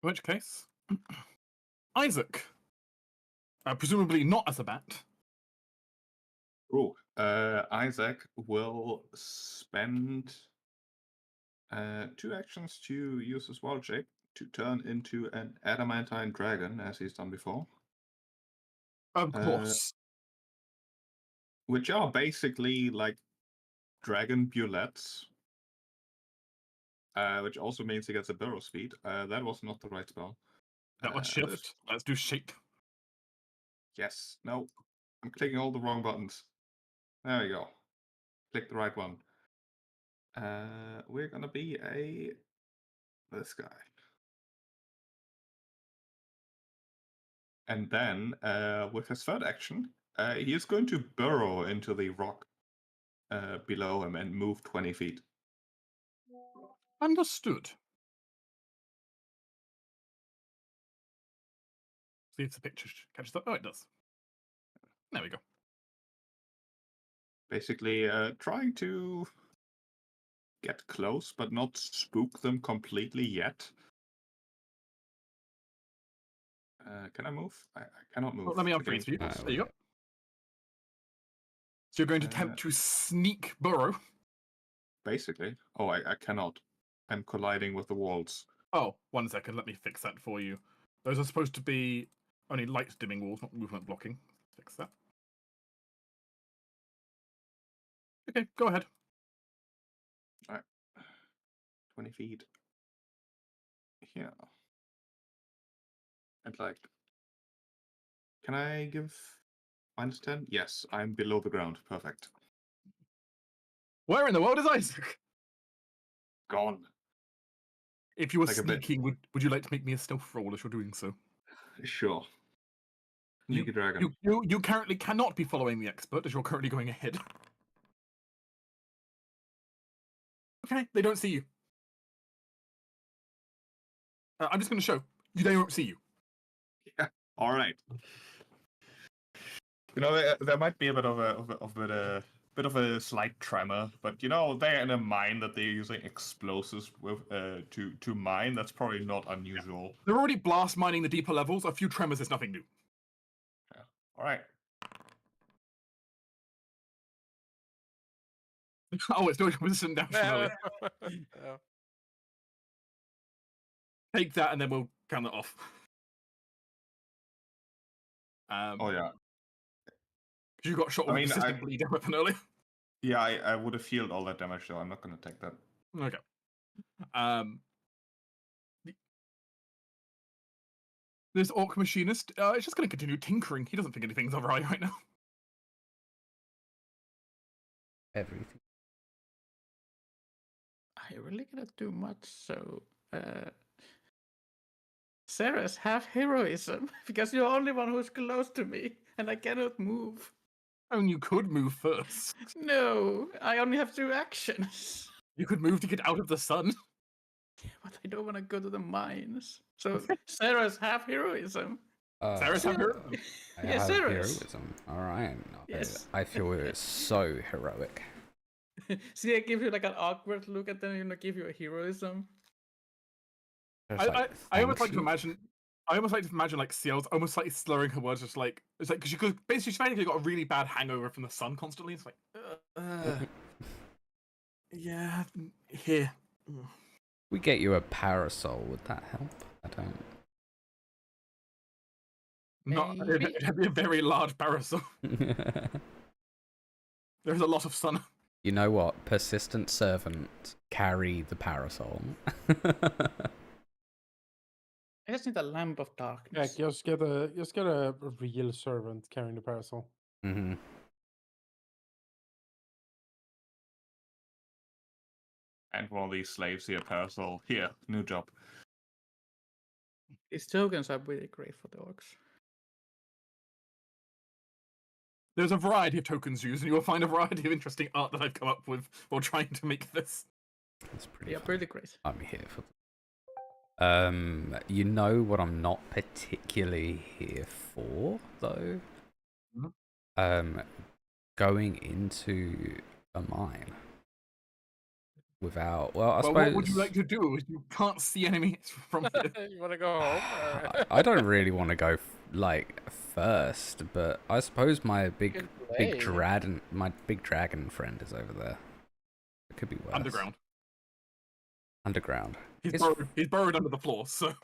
In which case, Isaac, presumably not as a bat. Ooh, Isaac will spend 2 actions to use his wild shape to turn into an adamantine dragon, as he's done before. Of course. Which are basically like dragon bullets. Which also means he gets a burrow speed. That was not the right spell. That was shift. Let's do shape. Yes. No. I'm clicking all the wrong buttons. There we go. Click the right one. We're gonna be this guy. And then, with his third action, he is going to burrow into the rock below him and move 20 feet. Understood. See if the picture catches up. Oh, it does. There we go. Basically, trying to get close, but not spook them completely yet. Can I move? I cannot move. Well, let me unfreeze for you. There you go. So you're going to attempt to sneak burrow. Basically. Oh, I cannot. I'm colliding with the walls. Oh, 1 second. Let me fix that for you. Those are supposed to be only light dimming walls, not movement blocking. Fix that. Okay, go ahead. All right. 20 feet. Yeah. And like, can I give -10? Yes, I'm below the ground. Perfect. Where in the world is Isaac? Gone. If you were Like sneaking, would you like to make me a stealth roll as you're doing so? Sure. Sneaky dragon. You currently cannot be following the expert as you're currently going ahead. Okay, they don't see you. I'm just going to show you. They don't see you. Yeah. All right. You know, there might be a bit of a slight tremor, but you know, they're in a mine that they're using explosives with to mine. That's probably not unusual. Yeah. They're already blast mining the deeper levels. A few tremors is nothing new. Yeah. All right. Oh, it's doing resistant down from earlier. Take that, and then we'll count it off. Oh yeah. Because you got shot with resistant bleeding weapon earlier. Yeah, I would have healed all that damage, so I'm not going to take that. Okay. This orc machinist is just going to continue tinkering. He doesn't think anything's alright right now. Everything. I really cannot do much, so Sarah's half heroism, because you're the only one who's close to me, and I cannot move. Oh, and you could move first. No, I only have 2 actions. You could move to get out of the sun. But I don't want to go to the mines. So Sarah's half heroism. Sarah's half heroism? Yes, Sarah's. Heroism. All right. Yes. I feel it's so heroic. See, I give you like an awkward look, and then give you a heroism. I almost like to imagine. I almost like to imagine like Ciel's almost like slurring her words, just like it's like because she could basically she's basically got a really bad hangover from the sun constantly. It's like, yeah, here. We get you a parasol. Would that help? I don't. Not. It'd be a very large parasol. There's a lot of sun. You know what? Persistent servant, carry the parasol. I just need a lamp of darkness. Yeah, just get a real servant carrying the parasol. Mm-hmm. And one of these slaves here, parasol. Here, new job. These tokens are really great for the orcs. There's a variety of tokens used, and you will find a variety of interesting art that I've come up with while trying to make this. That's pretty Yeah, fun. pretty crazy. I'm here for. You know what I'm not particularly here for, though. Mhm. Going into a mine without. Well, I suppose. What would you like to do? You can't see enemies from here. You want to go home? Or... I don't really want to go first, but I suppose my big dragon friend is over there. It could be worse. Underground. He's burrowed under the floor, so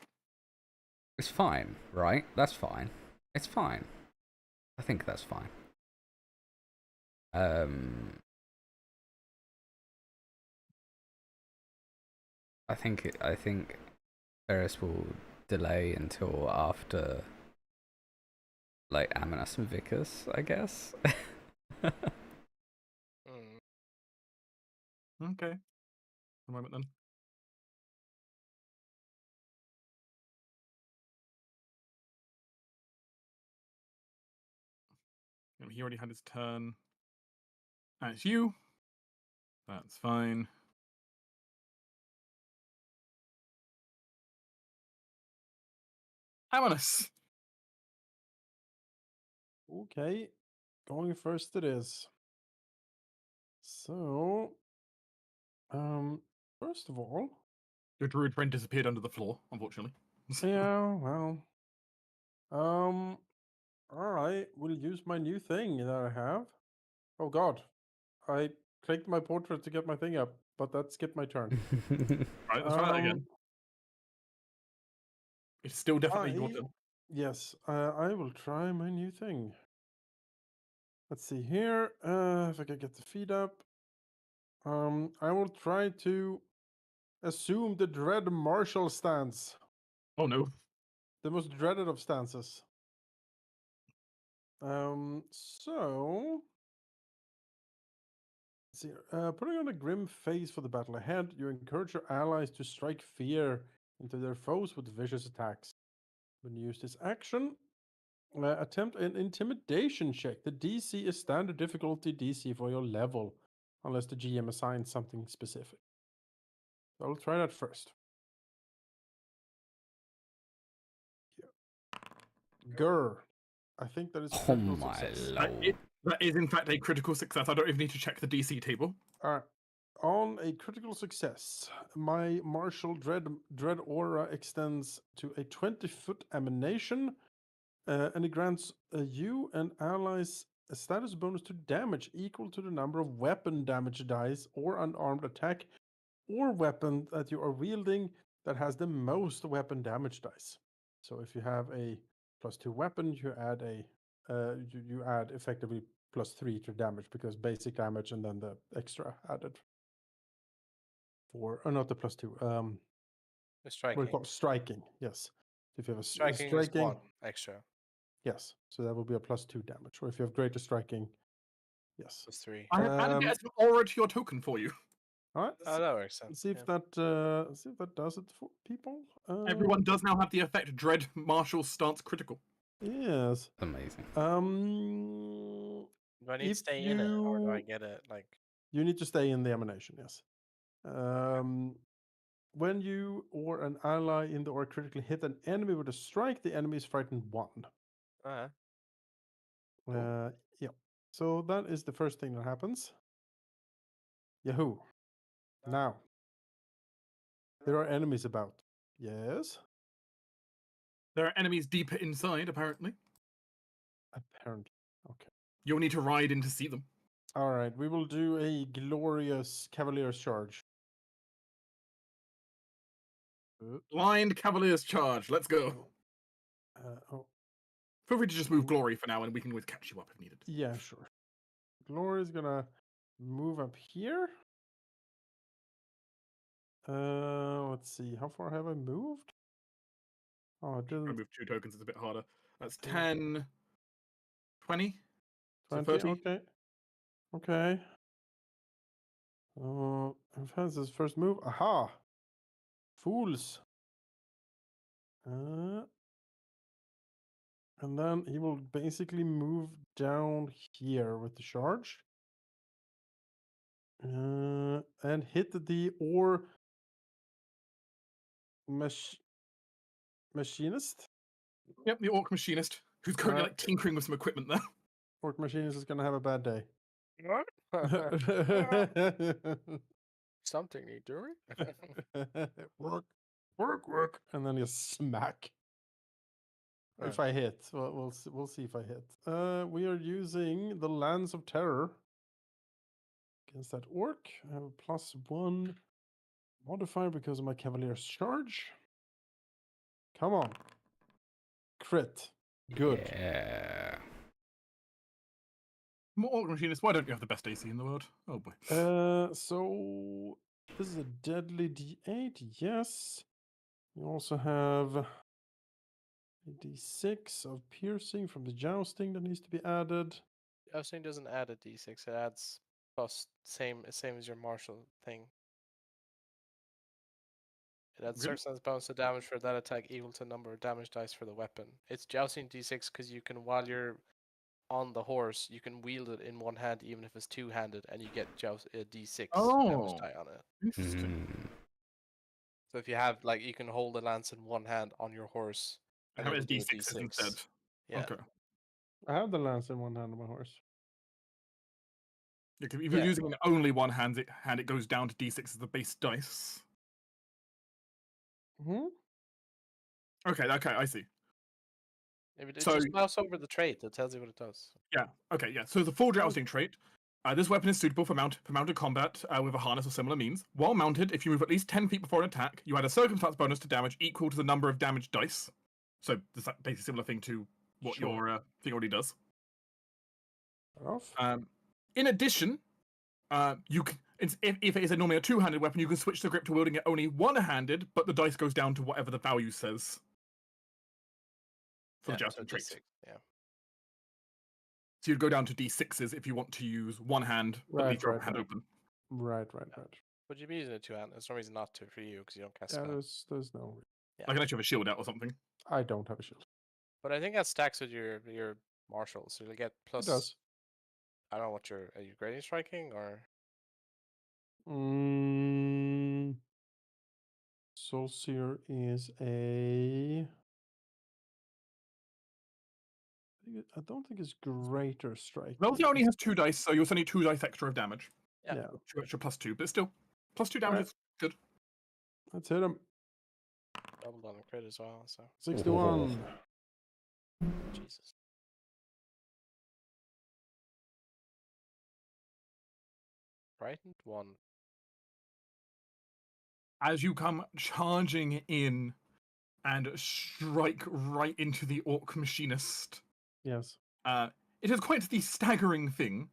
it's fine, right? That's fine. It's fine. I think that's fine. I think Ferris will delay until after like Aminus and Vicus, I guess. Okay. A moment then. He already had his turn. That's you. That's fine. Aminus. Okay, going first it is. So, first of all, Your druid friend disappeared under the floor, unfortunately. yeah, well, all right, we'll use my new thing that I have. Oh God, I clicked my portrait to get my thing up, but that skipped my turn. Right, let's try that again. It's still definitely your turn. Yes, I will try my new thing. Let's see here, if I can get the feed up. I will try to assume the dread martial stance. Oh no. The most dreaded of stances. So let's see. Putting on a grim face for the battle ahead, you encourage your allies to strike fear into their foes with vicious attacks. When you use this action, attempt an intimidation check. The DC is standard difficulty DC for your level, unless the GM assigns something specific. So I'll try that first. Grr. I think that is a critical success. That is in fact a critical success. I don't even need to check the DC table. Alright. On a critical success, my martial dread aura extends to a 20-foot emanation, and it grants you and allies a status bonus to damage equal to the number of weapon damage dice or unarmed attack or weapon that you are wielding that has the most weapon damage dice. So if you have a +2 weapon, you add you add effectively +3 to damage because basic damage and then the extra added. Not the +2. The striking. What do you call it? Striking? Yes. If you have a striking is 1 extra. Yes, so that will be a +2 damage. Or if you have greater striking, yes. +3. I have added it as an aura to your token for you. All right. Oh, that works sense. See if that does it for people. Everyone does now have the effect Dread Martial Stance Critical. Yes. Amazing. Do I need to stay in it, or do I get it like? You need to stay in the emanation. Yes. When you or an ally in the aura critically hit an enemy with a strike, the enemy is frightened 1. Cool. Yeah. So that is the first thing that happens. Yahoo! Now there are enemies about. Yes. There are enemies deeper inside, apparently. Apparently. Okay. You'll need to ride in to see them. All right. We will do a glorious Cavalier's Charge. Blind Cavalier's Charge. Let's go. Feel free to just move Glory for now, and we can always catch you up if needed. Yeah, sure. Glory's gonna move up here. Let's see. How far have I moved? Oh, I didn't. Move 2 tokens. It's a bit harder. That's 10, 20, 20. 30. Okay. Okay. Offense's first move. Aha! Fools. And then he will basically move down here with the charge. And hit the ore machinist. Yep, the orc machinist, who's currently like tinkering with some equipment there. Orc machinist is gonna have a bad day. Something need doing. work, and then you smack. If I hit, we'll see if I hit. We are using the Lands of Terror against that orc. I have a +1 modifier because of my Cavalier's charge. Come on, crit. Good. Yeah. More orc machinist, why don't you have the best AC in the world? Oh boy. So this is a deadly D8. Yes. You also have a D6 of piercing from the jousting that needs to be added. Jousting doesn't add a d6. It adds plus same as your martial thing. It adds Really? certain bonus to damage for that attack equal to number of damage dice for the weapon. It's jousting d6 because you can, while you're on the horse, you can wield it in one hand even if it's two-handed, and you get a d6 damage die on it. Interesting. So if you have like, you can hold the lance in one hand on your horse, I have it as it'll do a D6s instead. Yeah. Okay. I have the lance in one hand of my horse. Yeah, 'cause if you're using it in only one hand, it goes down to D6 as the base dice. Hmm? Okay, I see. If it So- just mouse over the trait, it tells you what it does. Yeah, okay, yeah. So the full jousting trait. This weapon is suitable for mounted combat with a harness or similar means. While mounted, if you move at least 10 feet before an attack, you add a circumstance bonus to damage equal to the number of damage dice. So it's like basically a similar thing to what your thing already does. Off. In addition, you can, if it is normally a two-handed weapon, you can switch the grip to wielding it only one-handed, but the dice goes down to whatever the value says for the jousting trait. D6, yeah. So you'd go down to D6s if you want to use one hand, but leave your hand open. Right. But you'd be using a two-hand. There's no reason not to for you because you don't cast Yeah, spells. there's no. Yeah. Like unless you have a shield out or something. I don't have a shield. But I think that stacks with your martials. So you'll get plus. It does. I don't know what are you grading striking or? Soulseer is a. I don't think it's greater strike. Melty only has 2 dice, so you'll send 2 dice extra of damage. Yeah. 2 extra +2, but still, +2 damage Right. is good. Let's hit him. Doubled on the crit as well. So 61. Jesus. Frightened 1. As you come charging in and strike right into the orc machinist, Yes. it is quite the staggering thing.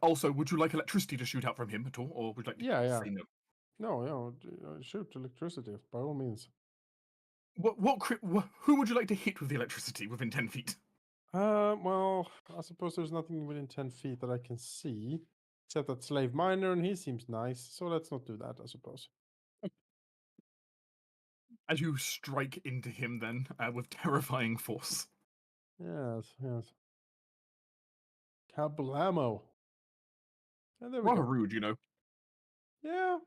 Also, would you like electricity to shoot out from him at all, or would you like to Yeah. say no? No, shoot electricity by all means. Who would you like to hit with the electricity within 10 feet? Well, I suppose there's nothing within 10 feet that I can see, except that slave miner, and he seems nice. So let's not do that, I suppose. As you strike into him, then with terrifying force. Yes. Kablamo. And there we Rather go. rude, you know. Yeah.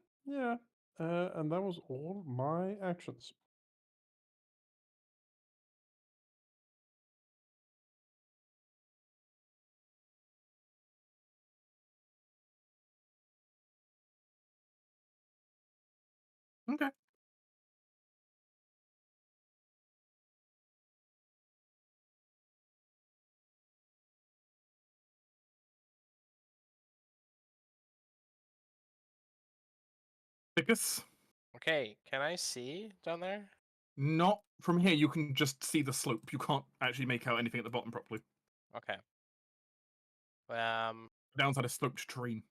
And that was all my actions. Okay. Ficus? Okay, can I see down there? Not from here. You can just see the slope. You can't actually make out anything at the bottom properly. Okay. Downside is sloped terrain.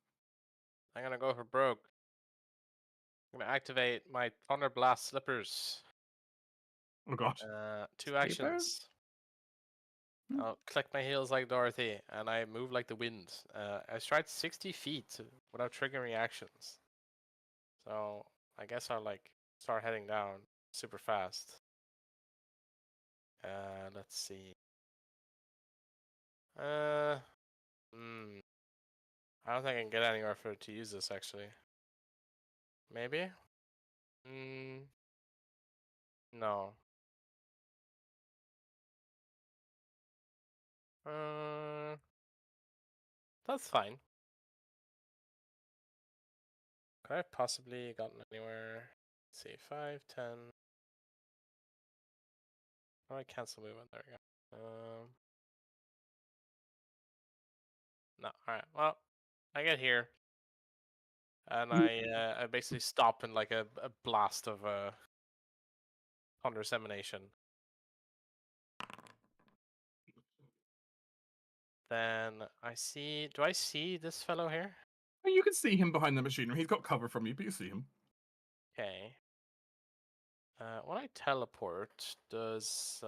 I'm gonna go for broke. I'm gonna activate my Thunder Blast Slippers. Oh god. 2 actions. I'll click my heels like Dorothy, and I move like the wind. I stride 60 feet without triggering actions. So I guess I'll like start heading down super fast. Let's see. I don't think I can get anywhere for it to use this, actually. Maybe? No. That's fine. Could I have possibly gotten anywhere? Let's see, 5, 10. How do I cancel movement? There we go. No, alright, well, I get here. And I basically stop in like a blast of Thunderous Emanation. Then I see. Do I see this fellow here? You can see him behind the machinery. He's got cover from you, but you see him. Okay. When I teleport, does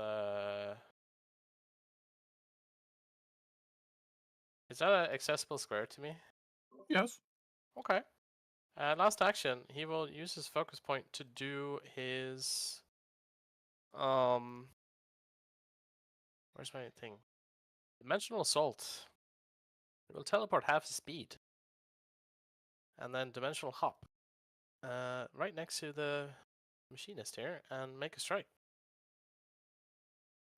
is that an accessible square to me? Yes. Okay. Last action, he will use his focus point to do his where's my thing? Dimensional Assault. It will teleport half his speed. And then Dimensional Hop. Right next to the machinist here and make a strike.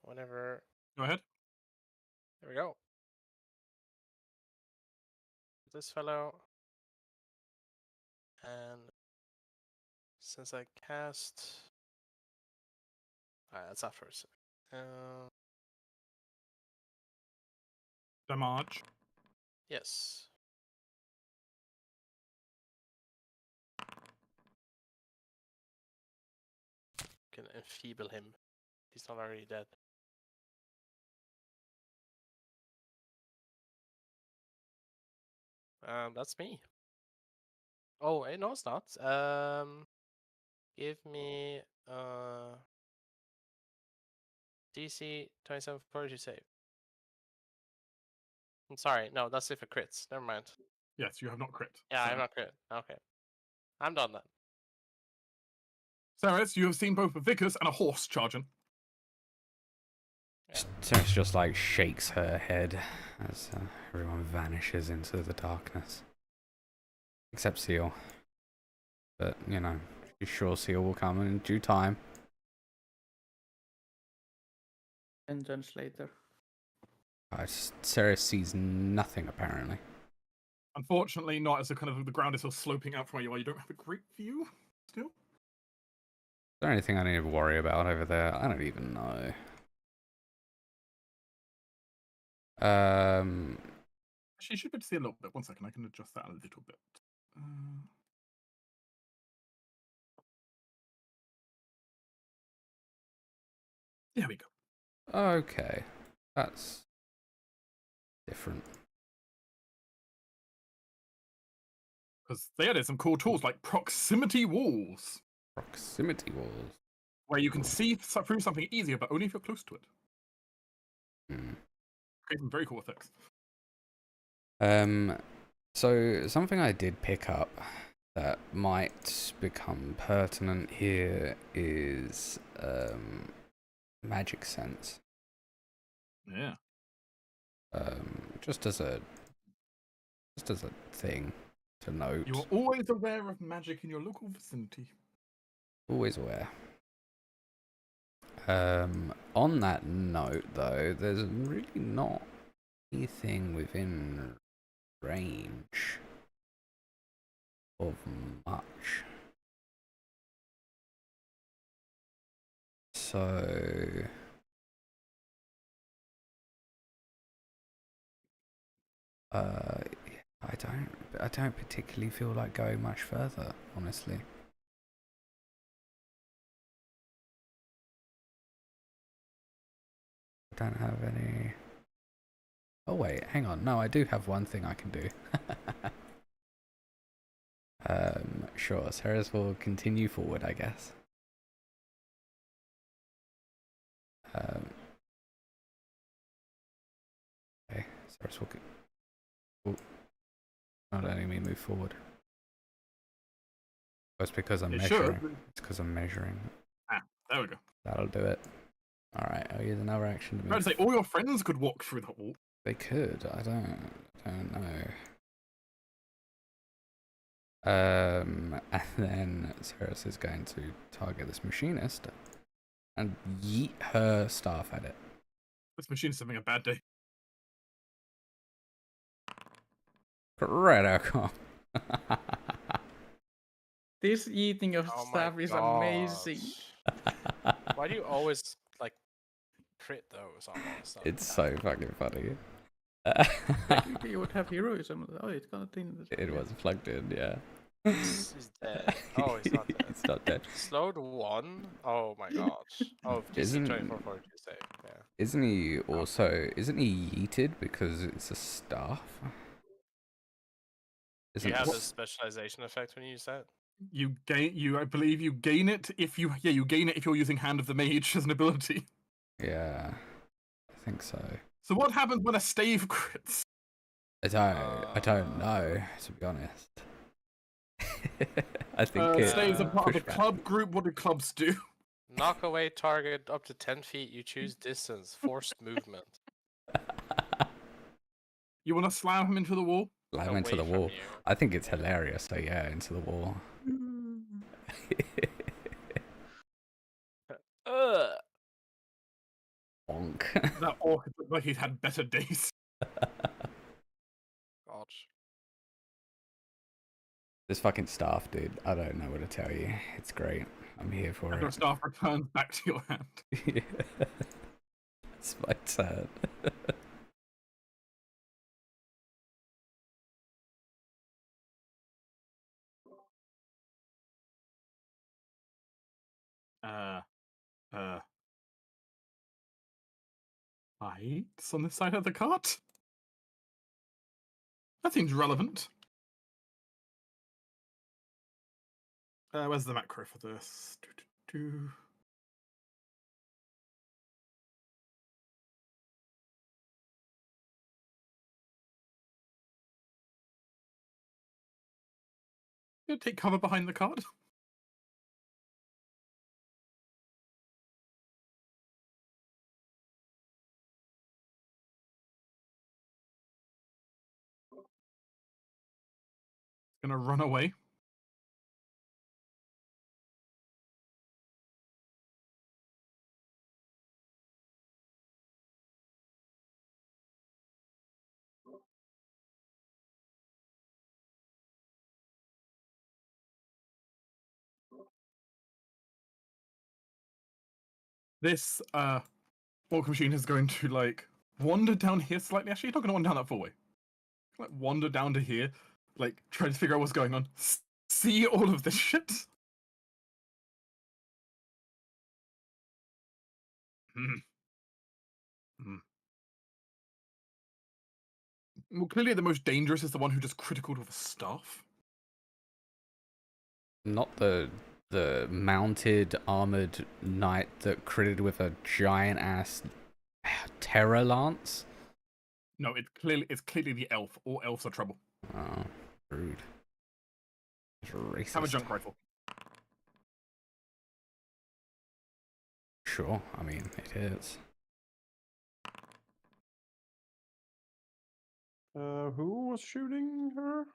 Whenever. Go ahead. There we go. This fellow. And since I cast. Alright, that's afterwards. Damage. Yes. Can enfeeble him. He's not already dead. That's me. Oh, no, it's not. Give me DC 27 fortitude save. I'm sorry, no, that's if it crits. Never mind. Yes, you have not crit. Yeah, so. I'm not crit. Okay. I'm done then. Ceres, you have seen both a Vickers and a horse charging. Ceres just like shakes her head as everyone vanishes into the darkness. Except Seal. But, you know, she's sure Seal will come in due time. 10 turns later. Ceres sees nothing, apparently. Unfortunately, not as the kind of the ground is still sloping out from where you are. You don't have a great view still. Is there anything I need to worry about over there? I don't even know. She should be able to see a little bit. 1 second, I can adjust that a little bit. There we go. Okay, that's different. Because they added some cool tools like proximity walls. Proximity walls. Where you can see through something easier, but only if you're close to it. Create some very cool effects. So something I did pick up that might become pertinent here is magic sense. Yeah. Just as a thing to note. You are always aware of magic in your local vicinity. Always aware. On that note, though, there's really not anything within range of much. So I don't particularly feel like going much further, honestly. I don't have any. Oh wait, hang on. No, I do have one thing I can do. Sure, Ceres will continue forward, I guess. Okay, Ceres will not letting me move forward. Oh, it's because I'm measuring. It's because I'm measuring. Ah, there we go. That'll do it. Alright, I'll use another action to move. I was about to say, all your friends could walk through that wall. They could. I don't know. And then Ceres is going to target this machinist and yeet her staff at it. This machine's having a bad day. Right outcome. This eating of Oh my stuff is amazing. gosh. Why do you always like crit those almost? It's so fucking funny. Technically, you would have heroism. Oh, it's gonna think that. It was plugged in, yeah. He's dead. Oh, he's not dead. It's not dead. Slowed 1? Oh my gosh. Oh, DC Isn't- 24 save. Yeah. Isn't he also? Isn't he yeeted because it's a staff? Do you Isn't have this- a specialization effect when you use that? I believe you gain it if you gain it if you're using Hand of the Mage as an ability. Yeah, I think so. So what happens when a stave crits? I don't know, to be honest. I think Staves are part of a pushback. club group. What do clubs do? Knock away target up to 10 feet. You choose distance. Forced movement. You want to slam him into the wall? Slam into Away the from wall. you. I think it's hilarious. So yeah, into the wall. Ugh. Bonk. That orc looked like he's had better days. Gosh. This fucking staff, dude. I don't know what to tell you. It's great. I'm here for And your it. staff returns back to your hand. It's my turn. Lights on this side of the cart? That seems relevant. Where's the macro for this? You take cover behind the cart. Gonna run away. This walk machine is going to like wander down here slightly. Actually, you're not gonna wander down that full way. Like wander down to here, like try to figure out what's going on. See all of this shit. Well, clearly the most dangerous is the one who just criticaled with a staff. Not the mounted armored knight that critted with a giant ass terror lance. No, it's clearly the elf. All elves are trouble. Oh, rude. It's racist. Have a junk rifle. Sure, I mean it is. Who was shooting her?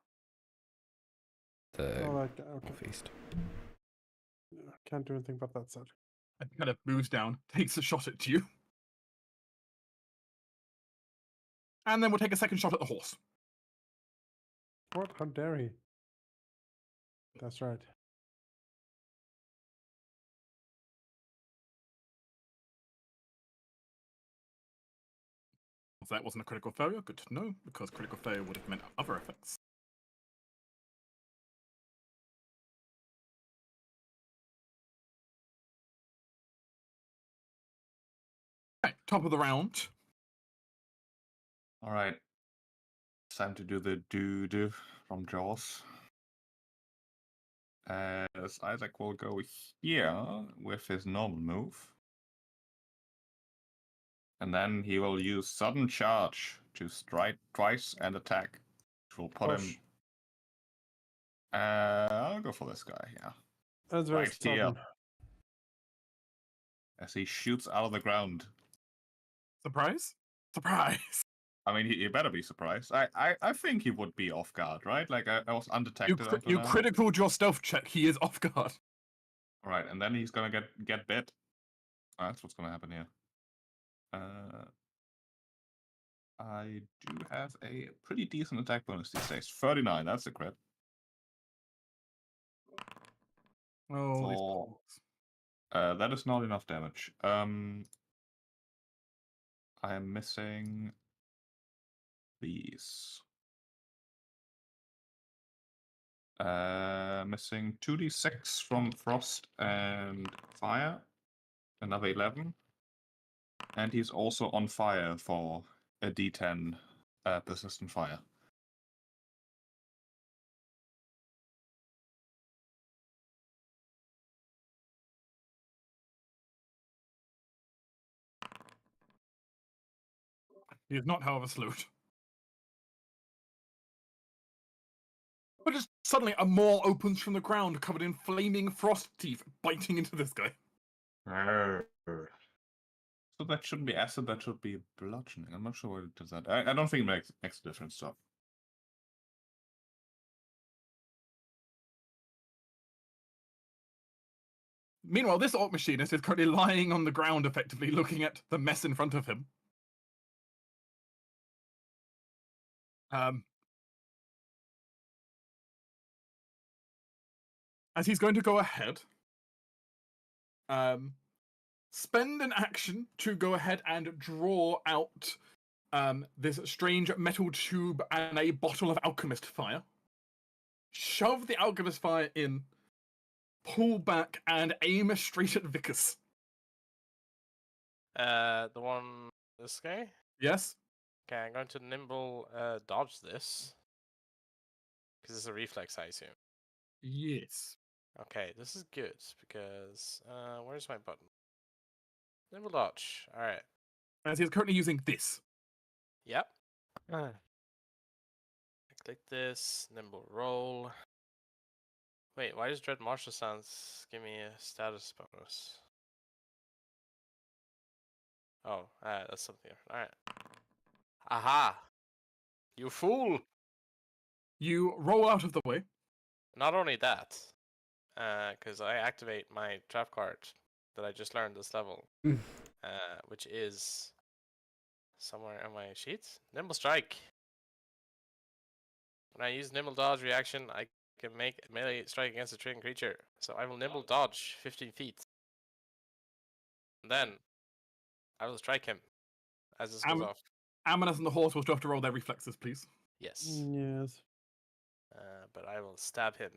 The Oh, okay. northeast. Can't do anything about that side. And kind of moves down, takes a shot at you. And then we'll take a second shot at the horse. What? How dare he? That's right. That wasn't a critical failure. Good to know, because critical failure would have meant other effects. Right, top of the round. All right. It's time to do the do from Jaws. As Isaac will go here with his normal move. And then he will use sudden charge to strike twice and attack. Which will put him. I'll go for this guy, yeah. That's very Right here. sudden. As he shoots out of the ground. Surprise? Surprise! I mean, he better be surprised. I think he would be off guard, right? Like, I was undetected. You criticaled your stealth check. He is off guard. All right, and then he's gonna get bit. That's what's gonna happen here. I do have a pretty decent attack bonus these days. 39, that's a crit. Oh, that is not enough damage. I am missing these. Missing 2d6 from frost and fire. Another 11. And he's also on fire for a d10 persistent fire. He is not, however, slowed. But just suddenly a maw opens from the ground, covered in flaming frost teeth, biting into this guy. So that shouldn't be acid, that should be bludgeoning. I'm not sure what it does that. I don't think it makes a difference, so. Meanwhile, this orc machinist is currently lying on the ground, effectively looking at the mess in front of him. As he's going to go ahead, spend an action to go ahead and draw out this strange metal tube and a bottle of alchemist fire. Shove the alchemist fire in, pull back, and aim straight at Vickers. The one, this guy? Yes? Okay, I'm going to nimble dodge this. Because it's a reflex, I assume. Yes. Okay, this is good, because, where's my button? Nimble dodge, alright. As he's currently using this. Yep. I click this, nimble roll. Wait, why does Dread Martial Stance give me a status bonus? Oh, that's something different. Alright. Aha! You fool! You roll out of the way. Not only that, because I activate my trap card that I just learned this level, which is somewhere on my sheets. Nimble Strike. When I use Nimble Dodge reaction, I can make a melee strike against a triggering creature. So I will Nimble Dodge 15 feet. And then I will strike him as this goes off. Amanus and the horse will still have to roll their reflexes, please. Yes. Yes. But I will stab him.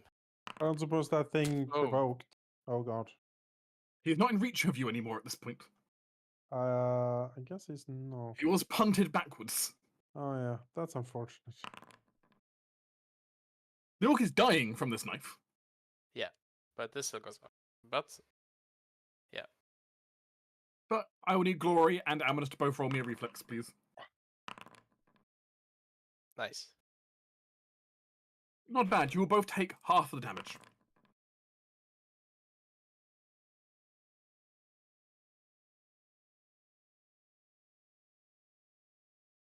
I don't suppose that thing provoked. Oh god. He's not in reach of you anymore at this point. I guess he's not. He was punted backwards. Oh yeah, that's unfortunate. The orc is dying from this knife. Yeah, but this still goes off. But, yeah. But I will need Glory and Amanus to both roll me a reflex, please. Nice. Not bad. You will both take half of the damage.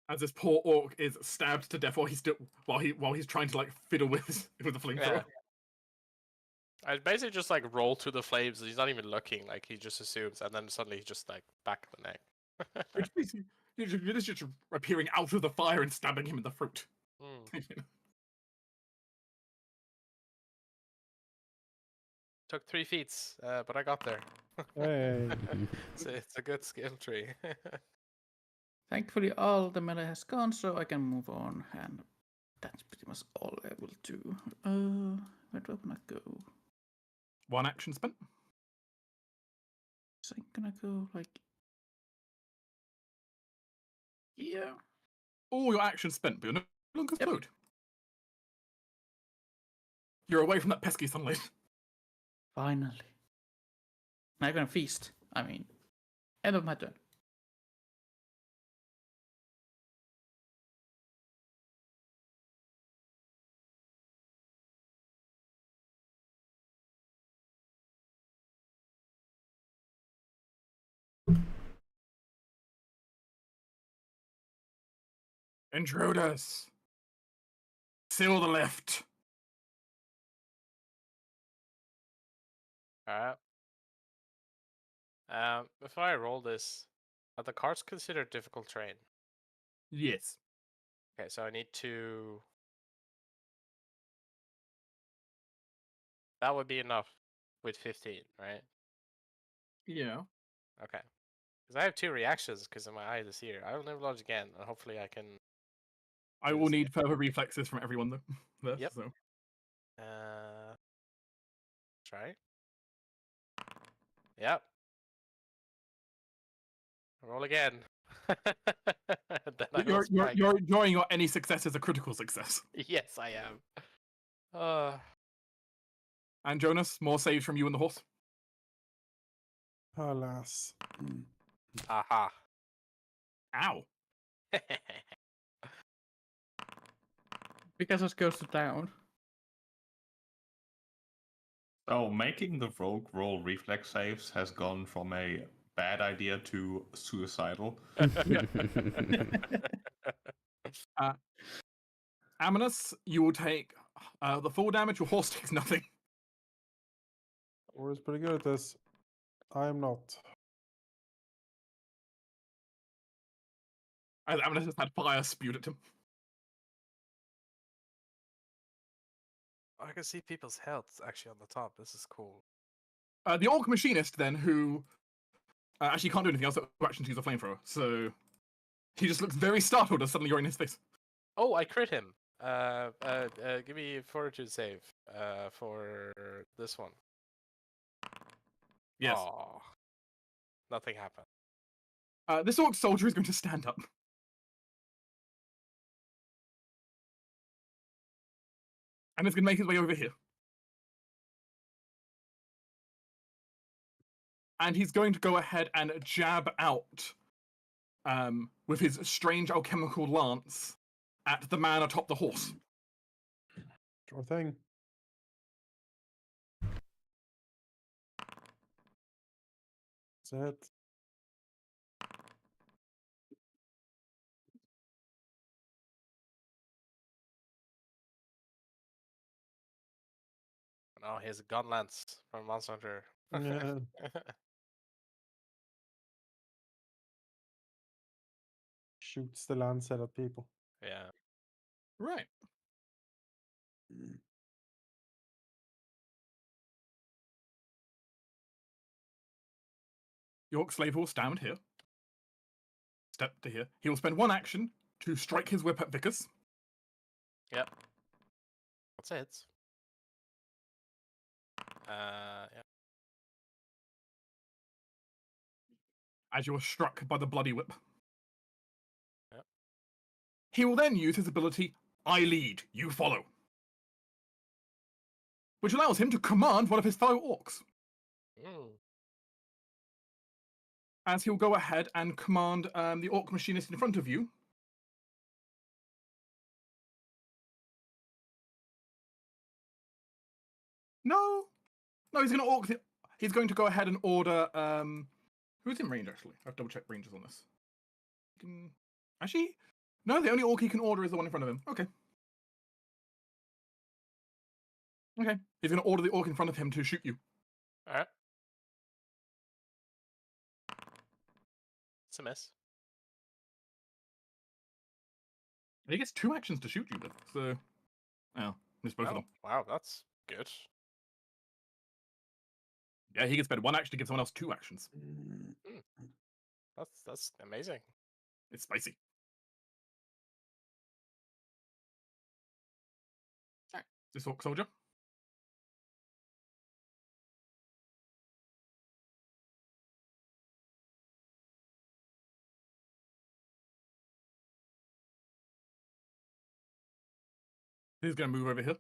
As this poor orc is stabbed to death while he's trying to like fiddle with the flamethrower. Yeah. I basically just like roll to the flames. He's not even looking. Like he just assumes, and then suddenly he's just like back of the neck. You're just appearing out of the fire and stabbing him in the throat. Took 3 feats, but I got there. Hey. It's a good skill tree. Thankfully, all the melee has gone, so I can move on, and that's pretty much all I will do. Where do I wanna go? One action spent. So I'm gonna go like here. All your action spent, but you're no longer slowed. You're away from that pesky sunlight. Finally. Now I'm gonna feast. I mean, end of my turn. Intruders! Seal the lift! Alright. Before I roll this, are the cards considered difficult terrain? Yes. Okay, so I need to. That would be enough with 15, right? Yeah. Okay. Because I have 2 reactions because of my eye this year. I will never lodge again, and hopefully I can. I do will this need further reflexes from everyone though. There, Yep. So. Try. Yep. Roll again. Then I will strike. You're enjoying your any success as a critical success. Yes, I am. And Jonas, more saves from you and the horse. Alas. Aha. Ow. Pegasus goes to town. So making the rogue roll reflex saves has gone from a bad idea to suicidal. Amanus, you will take the full damage. Your horse takes nothing. Or is pretty good at this. I am not. As Amanus has had fire spewed at him. I can see people's health actually on the top. This is cool. The orc machinist then, who actually can't do anything else, who actions use a flamethrower. So he just looks very startled as suddenly you're in his face. Oh, I crit him. Give me a fortitude save. For this one. Yes. Aw. Nothing happened. This orc soldier is going to stand up. And is going to make his way over here. And he's going to go ahead and jab out with his strange alchemical lance at the man atop the horse. Sure thing. That's it. Oh, he has a gun lance from Monster Hunter. Yeah. Shoots the lancet at people. Yeah. Right. The orc slave will stand here. Step to here. He will spend one action to strike his whip at Vickers. Yep. That's it. Yeah. As you are struck by the bloody whip. Yep. He will then use his ability, I lead, you follow. Which allows him to command one of his fellow orcs. As he'll go ahead and command the orc machinist in front of you. No, he's going to go ahead and order. Who's in range actually? I've double checked ranges on this. Actually, no. The only orc he can order is the one in front of him. Okay. Okay. He's going to order the orc in front of him to shoot you. All right. It's a miss. And he gets 2 actions to shoot you with. So, miss both of them. Wow, that's good. Yeah, he can spend 1 action to give someone else 2 actions. That's amazing. It's spicy. Alright, this orc soldier. He's going to move over here.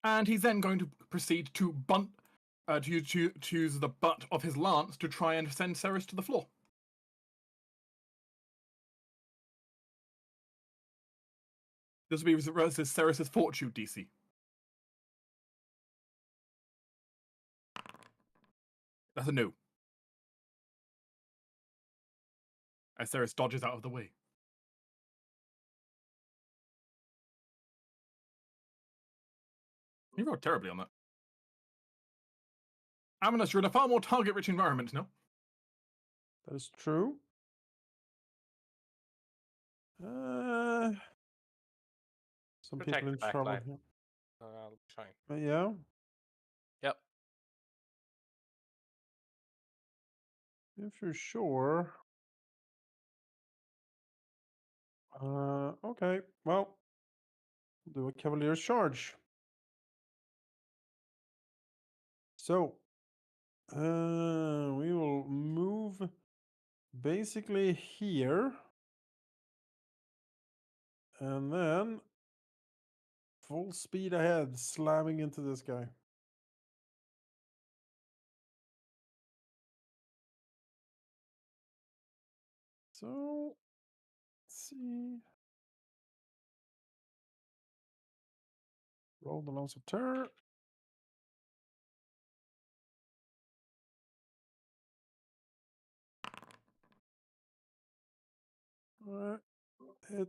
And he's then going to proceed to use the butt of his lance to try and send Ceres to the floor. This will be versus Ceres' Fortitude DC. That's a no. As Ceres dodges out of the way. You rolled terribly on that. Aminus, you're in a far more target-rich environment, no? That is true. Some Protect people in the trouble backline. here. I'll be fine. Yeah. Yep. If you're sure. Okay. Well, do a Cavalier's charge. So, we will move basically here. And then full speed ahead, slamming into this guy. So, let's see. Roll the Lance of Terror. Alright. Hit.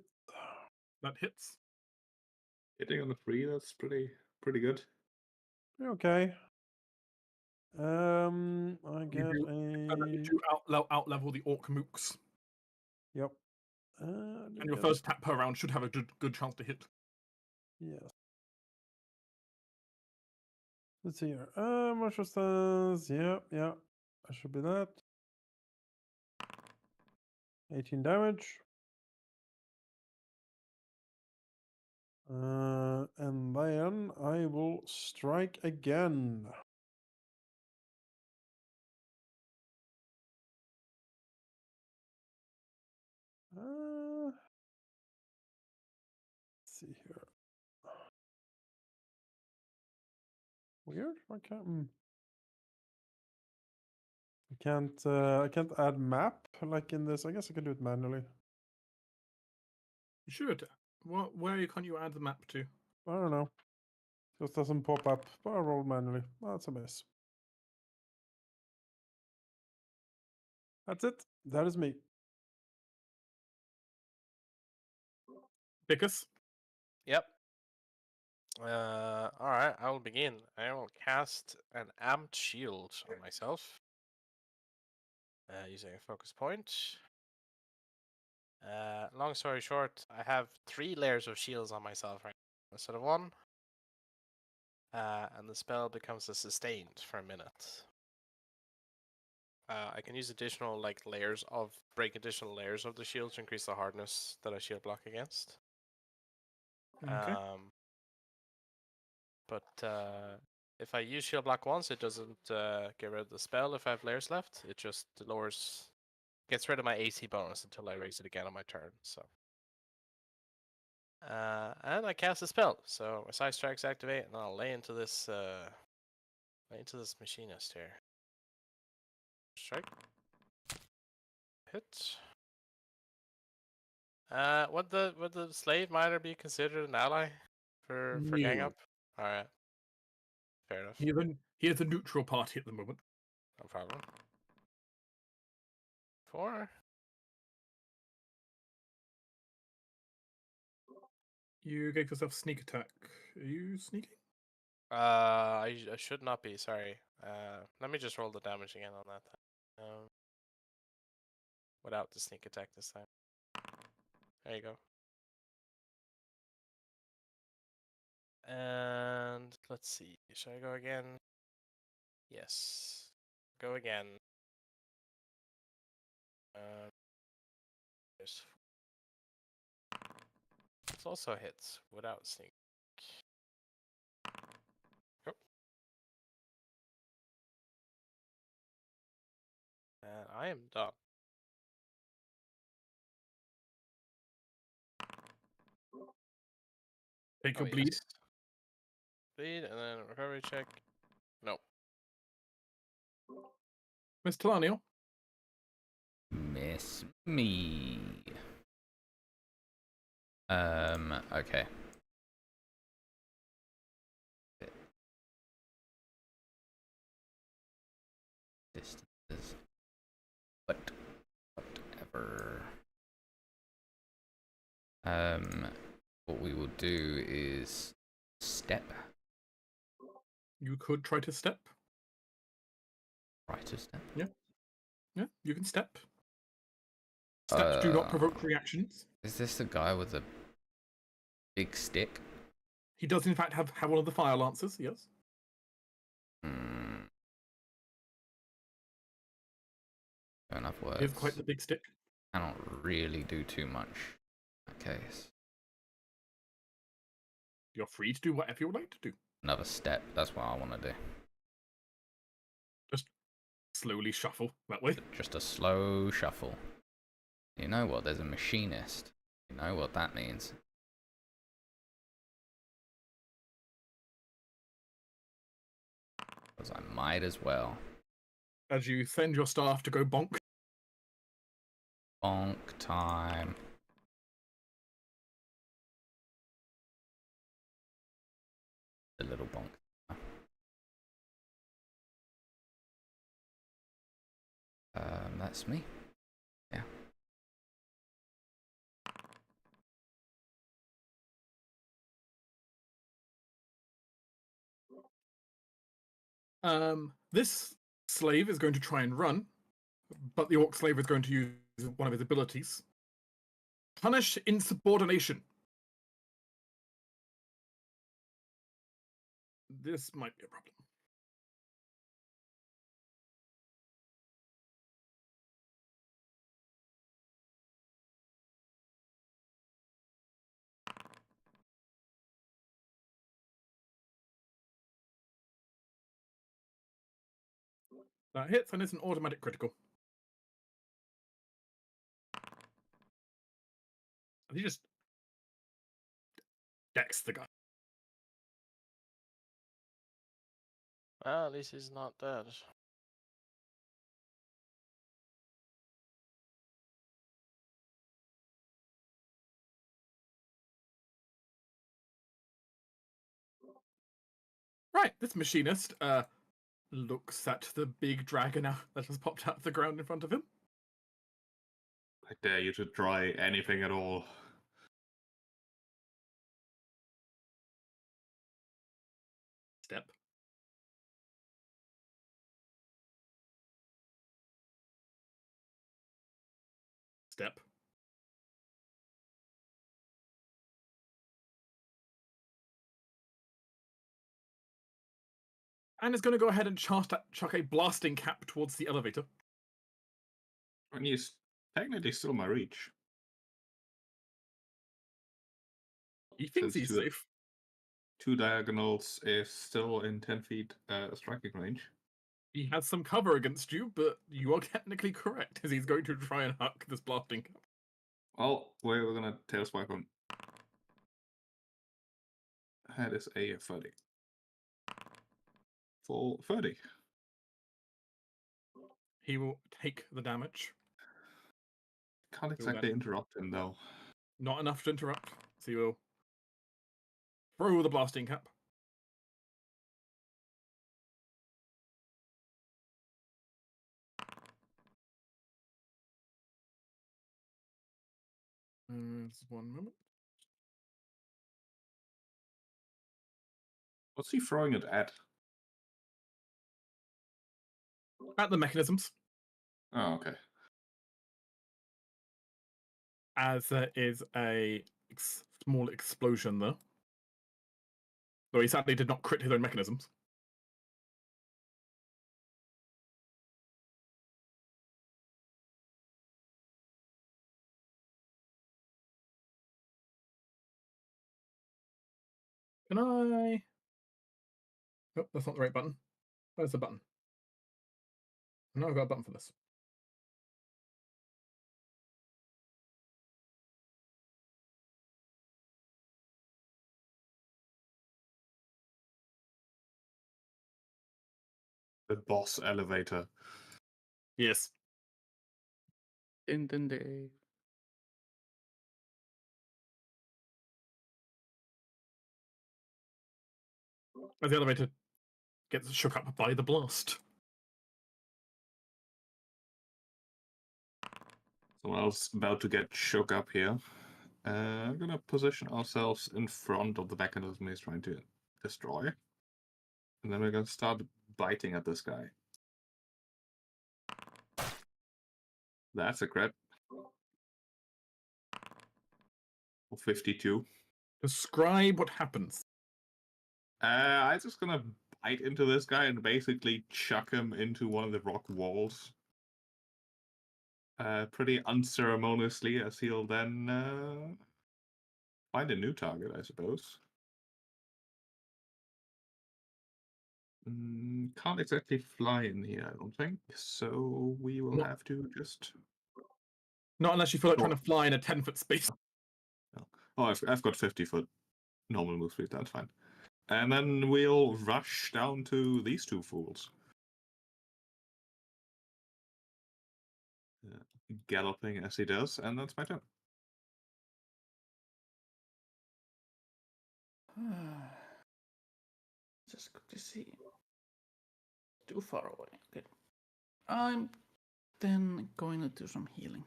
That hits. Hitting on a 3, that's pretty good. Okay. I get You a. do out level the orc mooks. Yep. And your first attack per round should have a good chance to hit. Yes. Let's see here. Martial stance. Yep. That should be that. 18 damage. And then I will strike again. Let's see here. Weird. I can't add map like in this. I guess I can do it manually. You should. Where can't you add the map to? I don't know. Just doesn't pop up. But I roll manually. Oh, that's a miss. That's it. That is me. Pickus? Yep. Alright, I will begin. I will cast an amped shield on myself. Using a focus point. Long story short, I have 3 layers of shields on myself right now instead of 1. And the spell becomes a sustained for a minute. I can use additional break additional layers of the shield to increase the hardness that I shield block against. Okay. But if I use shield block once, it doesn't get rid of the spell if I have layers left. It just gets rid of my AC bonus until I raise it again on my turn. So, and I cast a spell. So my side strikes activate, and I'll lay into this machinist here. Strike. Hit. Would the slave miner be considered an ally for gang No. up? All right. Fair enough. He is a neutral party at the moment. No problem. 4. You gave yourself sneak attack. Are you sneaking? I should not be. Sorry. Let me just roll the damage again on that. Without the sneak attack this time. There you go. And let's see. Should I go again? Yes. Go again. There's. It's also hits without sneak. Go. And I am done. Take your bleed. Yes. Bleed and then recovery check. No. Miss Talaniel? Miss me. Okay. distances. But whatever. What we will do is step. You could try to step. Try to step. Yeah, you can step. Steps do not provoke reactions. Is this the guy with the big stick? He does, in fact, have one of the fire lancers, yes. Enough words. He has quite the big stick. Cannot really do too much in that case. You're free to do whatever you would like to do. Another step, that's what I want to do. Just slowly shuffle that way. Just a slow shuffle. You know what? There's a machinist. You know what that means. Because I might as well. As you send your staff to go bonk. Bonk time. A little bonk. That's me. Yeah. This slave is going to try and run, but the orc slave is going to use one of his abilities. Punish insubordination. This might be a problem. That hits, and it's an automatic critical. He just decks the guy. Well, at least he's not dead. Right, this machinist looks at the big dragon that has popped out of the ground in front of him. I dare you to try anything at all. Step. Step. And is going to go ahead and chuck a blasting cap towards the elevator. And he's technically still my reach. He thinks Since he's safe. Two diagonals is still in 10 feet striking range. He has some cover against you, but you are technically correct, as he's going to try and huck this blasting cap. Well, we're gonna tail swipe him. That is a 30. Full 30. He will take the damage. Can't exactly interrupt him though. Not enough to interrupt, so you will throw the blasting cap. Just 1 moment. What's he throwing it at? At the mechanisms, Oh, okay. as there is a small explosion there. Though he sadly did not crit his own mechanisms. Can I... Oh, that's not the right button. Where's the button? No, I've got a button for this. The boss elevator. Yes. Entende. As the elevator gets shook up by the blast. Someone else about to get shook up here. I'm gonna position ourselves in front of the mechanism he's trying to destroy. And then we're gonna start biting at this guy. That's a crit. 52. Describe what happens. I'm just gonna bite into this guy and basically chuck him into one of the rock walls. Pretty unceremoniously, as he'll then find a new target, I suppose. Can't exactly fly in here, I don't think. So we will have to just... Not unless you feel like trying to fly in a 10-foot space. Oh, I've got 50-foot normal move speed, that's fine. And then we'll rush down to these two fools. Galloping as he does, and that's my turn. Just good to see. Too far away. Okay. I'm then going to do some healing.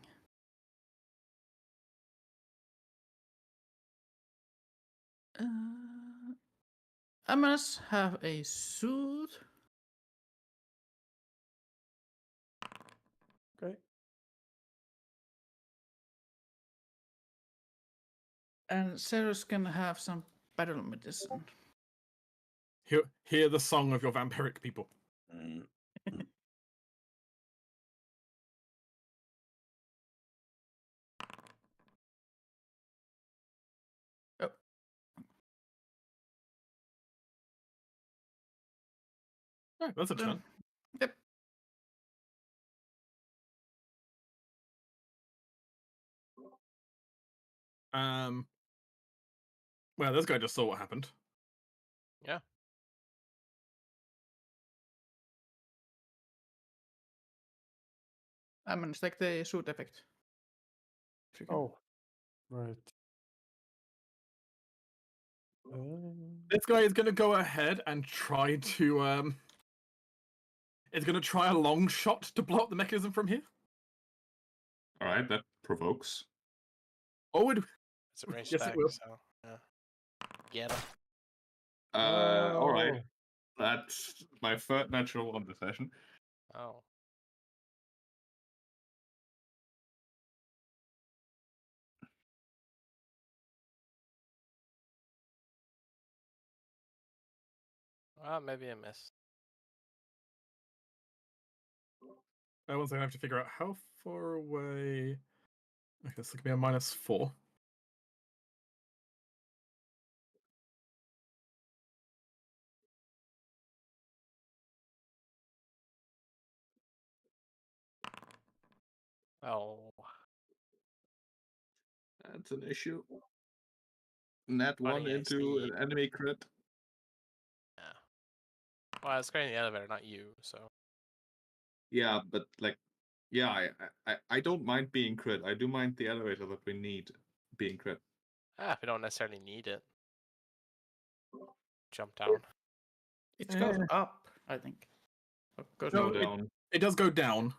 I must have a soothe. Okay. And Sarah's gonna have some battle medicine. Hear the song of your vampiric people. Oh. Right, that's a turn. Yep. Well, this guy just saw what happened. Yeah. I'm gonna take the suit effect. Oh, right. This guy is going to go ahead and try to is going to try a long shot to blow up the mechanism from here. All right, that provokes. Oh, It's a range Yes, it attack, will. so yeah. Get him. All right. Oh. That's my third natural on the session. Oh. Well, maybe a miss. One second, I have to figure out how far away. Okay, this could be a -4. Oh. That's an issue. Nat 1 Funny into AC. an enemy crit. Yeah. Well, it's going in the elevator, not you, so. Yeah, but like, yeah, I don't mind being crit. I do mind the elevator that we need being crit. If we don't necessarily need it. Jump down. It goes up, I think. Goes No, Go it- down. It does go down.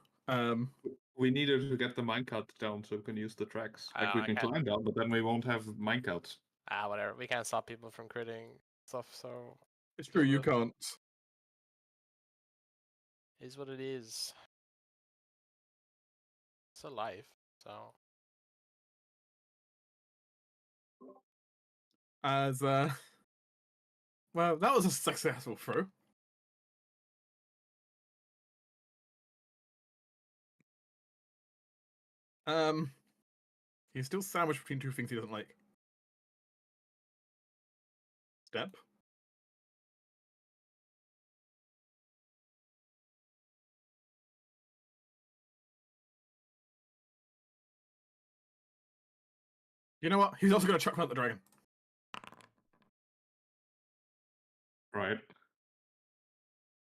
We needed to get the minecart down so we can use the tracks. Like we I can can't- climb down, but then we won't have minecarts. Whatever. We can't stop people from critting stuff, so It's true, you Good. can't. is what it is. It's a life, so. As well, that was a successful throw. He's still sandwiched between two things he doesn't like. Step. You know what? He's also going to chuck one at the dragon. Right.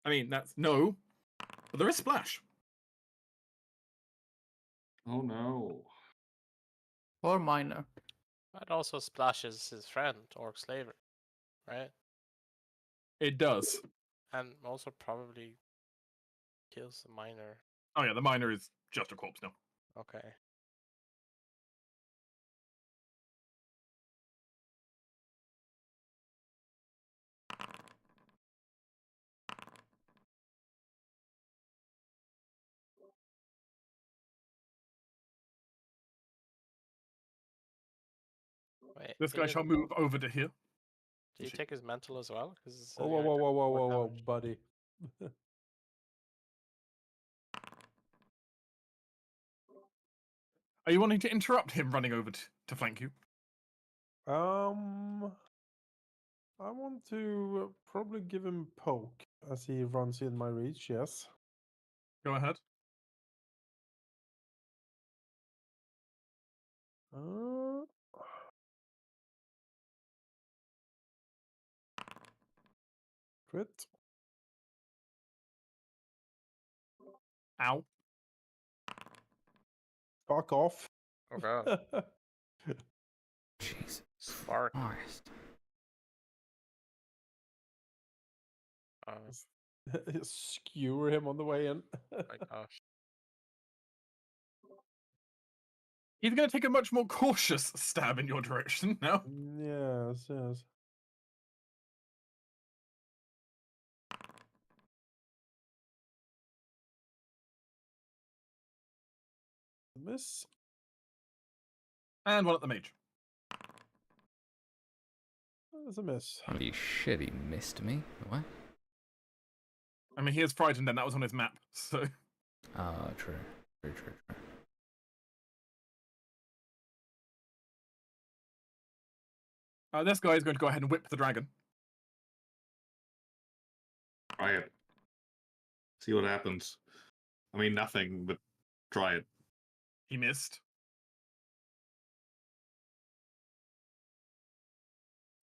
I mean, that's no, but there is splash. Oh no. Or minor. That also splashes his friend, Orc Slaver, right? It does. And also probably kills the miner. Oh yeah, the miner is just a corpse now. Okay. Wait, This he guy didn't- shall move over to here. Do you take his mental as well? Because Whoa, whoa, whoa, whoa, whoa, whoa, buddy. Are you wanting to interrupt him running over to flank you? I want to probably give him poke as he runs in my reach, yes. Go ahead. Uh, Crit. Ow. Fuck off. Oh god. Jesus Spark. Christ. Skewer him on the way in. My gosh. He's going to take a much more cautious stab in your direction now. Yes, yes. Miss. And one at the mage. That's a miss. Holy shit, he missed me. What? I mean, he is frightened, and that was on his map, so... Ah, true. True. This guy is going to go ahead and whip the dragon. Try it. See what happens. I mean, nothing, but try it. He missed.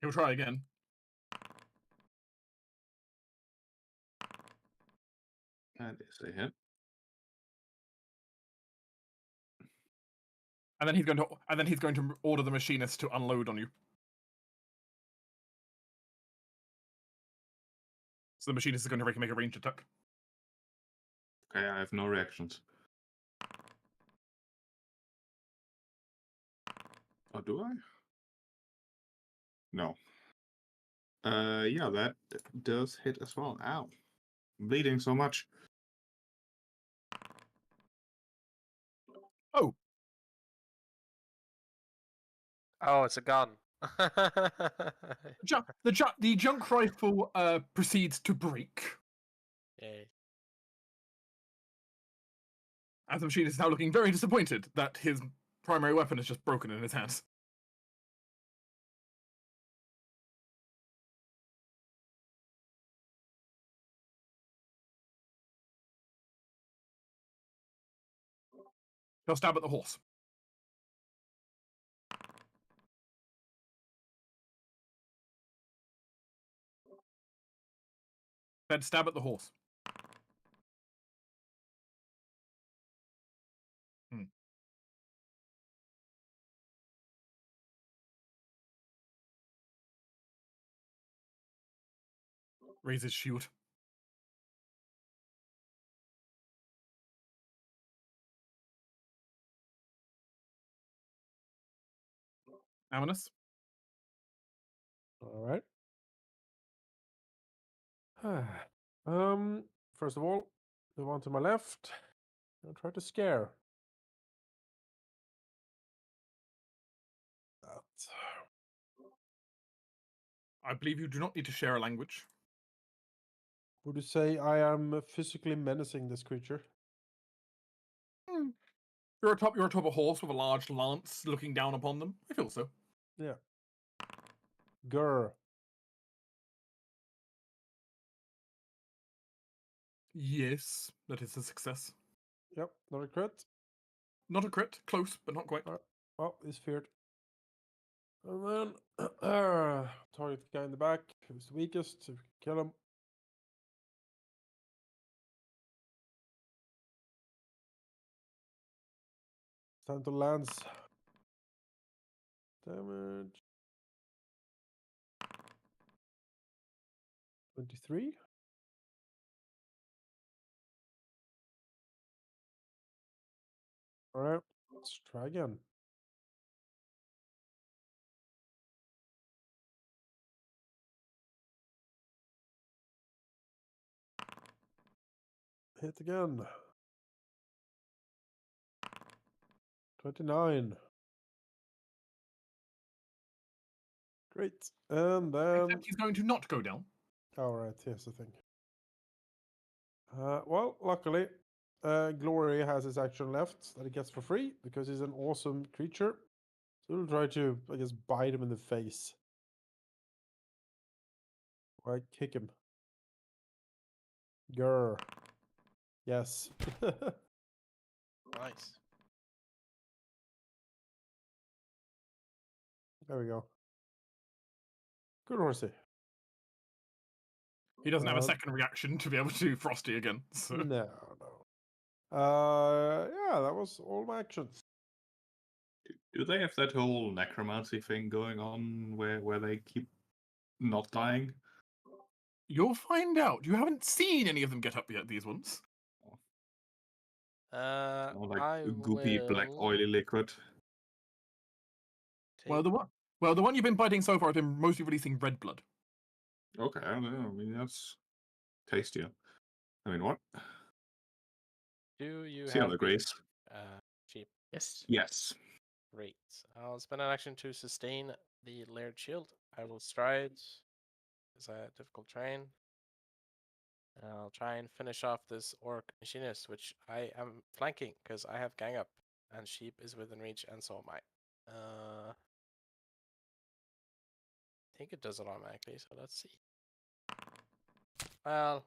He'll try again. That is a hit. And then he's going to order the machinist to unload on you. So the machinist is going to make a ranged attack. Okay, I have no reactions. Oh, do I? No. Yeah, that does hit as well. Ow. I'm bleeding so much. Oh, Oh, it's a gun. the junk rifle proceeds to break. Yay. As the machinist is now looking very disappointed that his primary weapon is just broken in his hands. He'll stab at the horse. Then stab at the horse. Raise his shield. Amanus? All right. First of all, the one to my left. I'll try to scare. That. I believe you do not need to share a language. Would you say I am physically menacing this creature? You're atop a horse with a large lance looking down upon them. I feel so. Yeah. Grr. Yes, that is a success. Yep, not a crit. Not a crit, close, but not quite. Oh, he's feared. And then target the guy in the back who's the weakest. So we can kill him. Time to lance. Damage. 23. All right, let's try again. Hit again. 29. Great. And then... Except he's going to not go down. Alright, here's the thing. Well, luckily, Glory has his action left that he gets for free because he's an awesome creature. So we'll try to, I guess, bite him in the face. Or I kick him. Grr. Yes. Nice. There we go. Good horsey. He doesn't have a second reaction to be able to do Frosty again. So. No. Yeah, that was all my actions. Do they have that whole necromancy thing going on where they keep not dying? You'll find out. You haven't seen any of them get up yet, these ones. Or like I goopy black will oily liquid. Well, the one you've been biting so far has been mostly releasing red blood. Okay, I don't know. I mean, that's tastier. I mean, what? Do you See have how Grace? sheep? Yes. Yes. Great. I'll spend an action to sustain the layered shield. I will stride. It's a difficult terrain. And I'll try and finish off this orc machinist, which I am flanking because I have gang up, and sheep is within reach, and so am I. I think it does it automatically, so let's see. Well,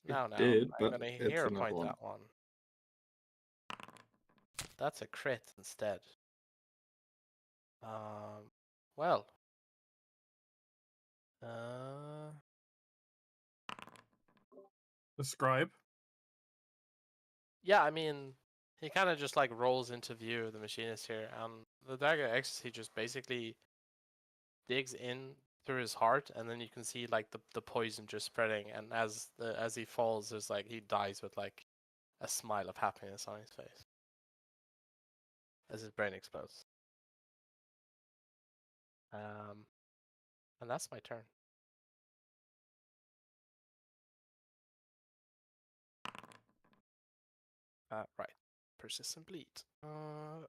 now, did, I'm but gonna it's hero another point one. that one. That's a crit instead. Well. The scribe. Yeah, I mean, he kind of just like rolls into view of the machinist here, and the dagger X, he just basically digs in through his heart, and then you can see like the poison just spreading, and as he falls, there's like he dies with like a smile of happiness on his face as his brain explodes. And that's my turn. Right. Persistent bleed. I'm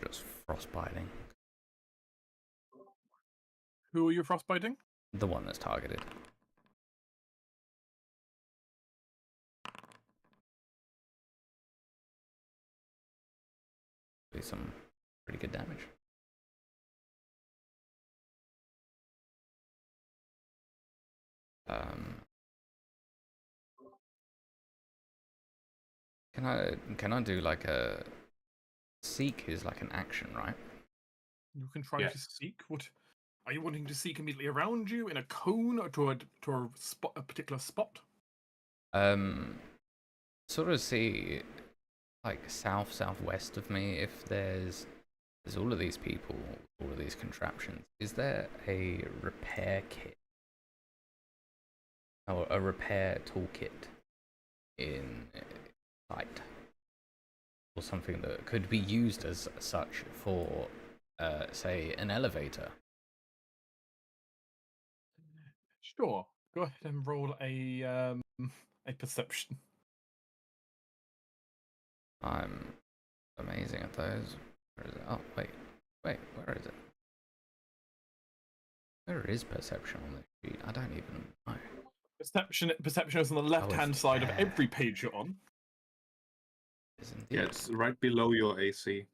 just frostbiting. Who are you frostbiting? The one that's targeted. Be some pretty good damage. Can I do like a seek is like an action, right? You can try to seek. What are you wanting to seek immediately around you in a cone or to a spot, a particular spot? Sort of see like southwest of me if there's all of these people, all of these contraptions. Is there a repair kit or a repair toolkit in sight, or something that could be used as such for, say, an elevator? Sure. Go ahead and roll a perception. I'm amazing at those. Where is it? Oh, wait, where is it? Where is perception on this sheet? I don't even know. Perception is on the left-hand side of every page you're on. Yeah, it's right below your AC.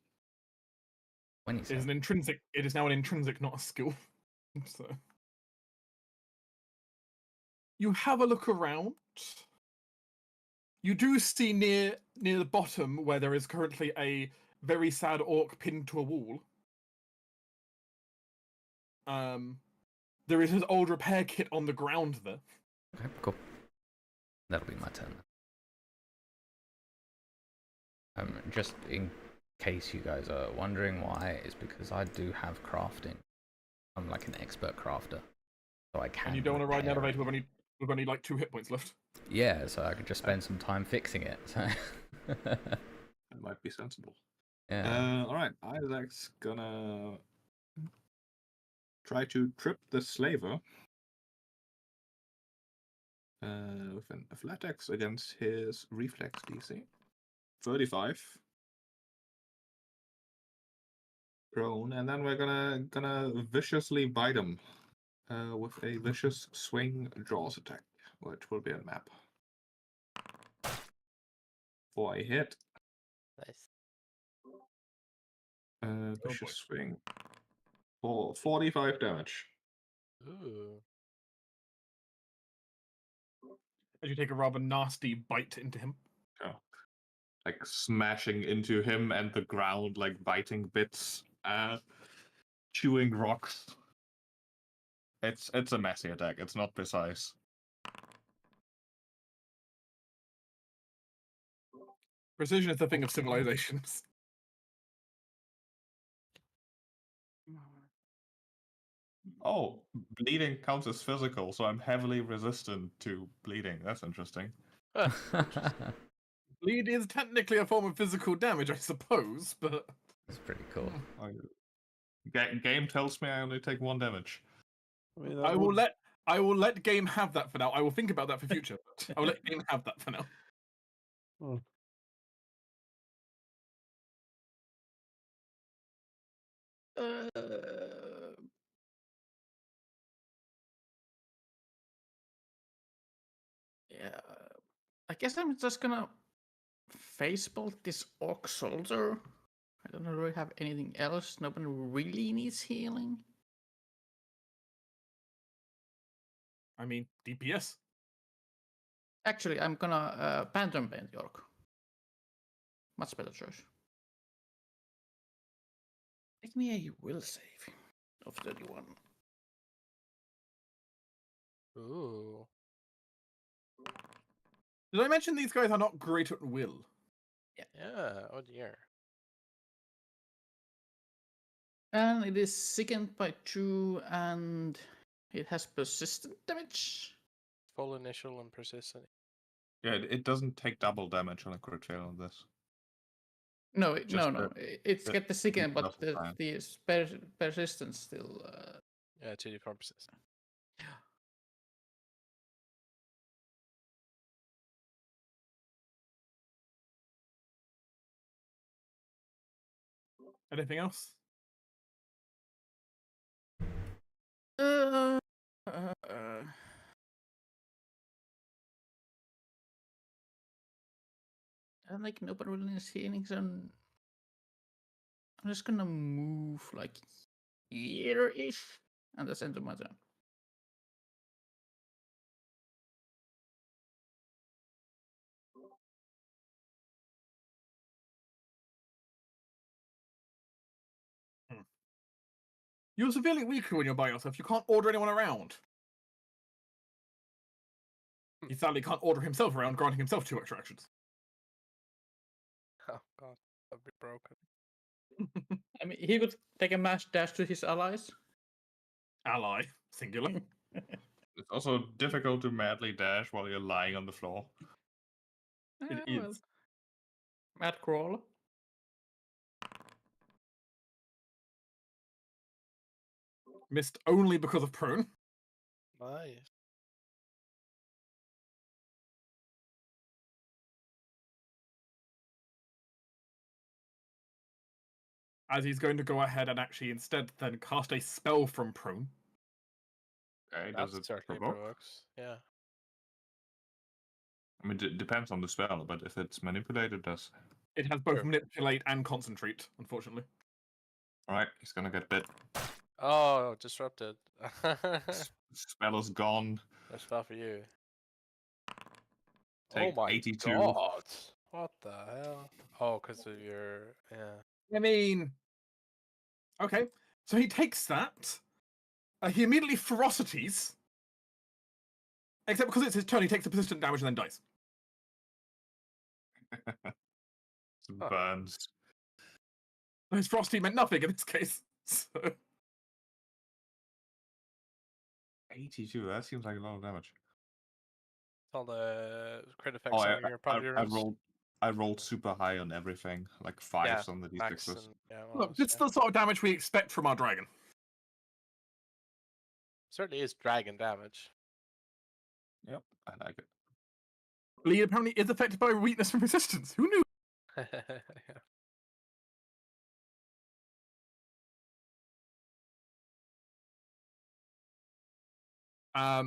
It is an intrinsic. It is now an intrinsic, not a skill. So you have a look around. You do see near the bottom where there is currently a very sad orc pinned to a wall. There is his old repair kit on the ground there. Okay, cool. That'll be my turn. Just in case you guys are wondering why, it's because I do have crafting. I'm like an expert crafter, so I can. And you don't want to ride an elevator with only like 2 hit points left. Yeah, so I could just spend some time fixing it. So. That might be sensible. Yeah. All right, Isaac's gonna try to trip the slaver with an athletics against his reflex DC. 35. Prone, and then we're gonna viciously bite him with a vicious swing jaws attack, which will be a map. For a hit. Nice. Vicious swing for 45 damage. Ooh. As you take a rather nasty bite into him. Oh. Like smashing into him and the ground, like biting bits, chewing rocks. It's a messy attack. It's not precise. Precision is the thing of civilizations. Oh, bleeding counts as physical, so I'm heavily resistant to bleeding. That's interesting. Bleed is technically a form of physical damage, I suppose, but That's pretty cool. Game tells me I only take 1 damage. I mean, I will let game have that for now. I will think about that for future, but I will let game have that for now. Hmm. Yeah, I guess I'm just gonna face bolt this orc soldier. I don't really have anything else. Nobody really needs healing. I mean, DPS. Actually, I'm gonna Phantom Paint the orc. Much better choice. Make me a will save of 31. Ooh. Did I mention these guys are not great at will? Yeah. Oh dear. And it is sickened by 2, and it has persistent damage. Full initial and persistent. Yeah, it doesn't take double damage on a crit fail on this. No, Just no. It's get the sickened, but buff the, time. the persistence still. Yeah, 2d4 persistent. Anything else? And like nobody really needs healing, so I'm just gonna move like here-ish, and that's end of my turn. You're severely weaker when you're by yourself. You can't order anyone around. He sadly can't order himself around, granting himself 2 extra actions. Oh god, I'd be broken. I mean, he could take a mass dash to his allies. Ally, singular. It's also difficult to madly dash while you're lying on the floor. It Well, is. mad crawl. Missed only because of prone. Nice. As he's going to go ahead and actually instead then cast a spell from prone. Okay, That does it certainly provoke? provokes. Yeah. I mean, it depends on the spell, but if it's manipulated, it does. It has both Sure. manipulate and concentrate, unfortunately. Alright, he's gonna get bit. Oh, disrupted. Spell is gone. That's bad for you. Take oh my 82. god! What the hell? Oh, because of your I mean, okay. So he takes that. He immediately ferocities. Except because it's his turn, he takes the persistent damage and then dies. Huh. Burns. His ferocity meant nothing in this case. So... 82, that seems like a lot of damage. all the crit effects Oh, on your probably I rolled super high on everything, like 5s on the max d6s. and, yeah, well, Look, this is the sort of damage we expect from our dragon. Certainly is dragon damage. Yep, I like it. Bleed apparently is affected by weakness and resistance. Who knew? Yeah.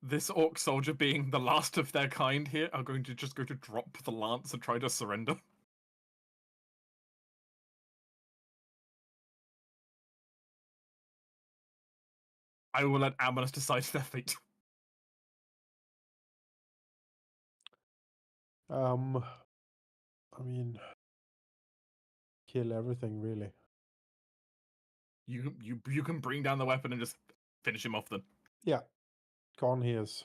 This orc soldier, being the last of their kind here, are going to just go to drop the lance and try to surrender. I will let Amanus decide their fate. I mean, kill everything really. You can bring down the weapon and just finish him off then. Yeah, gone he is.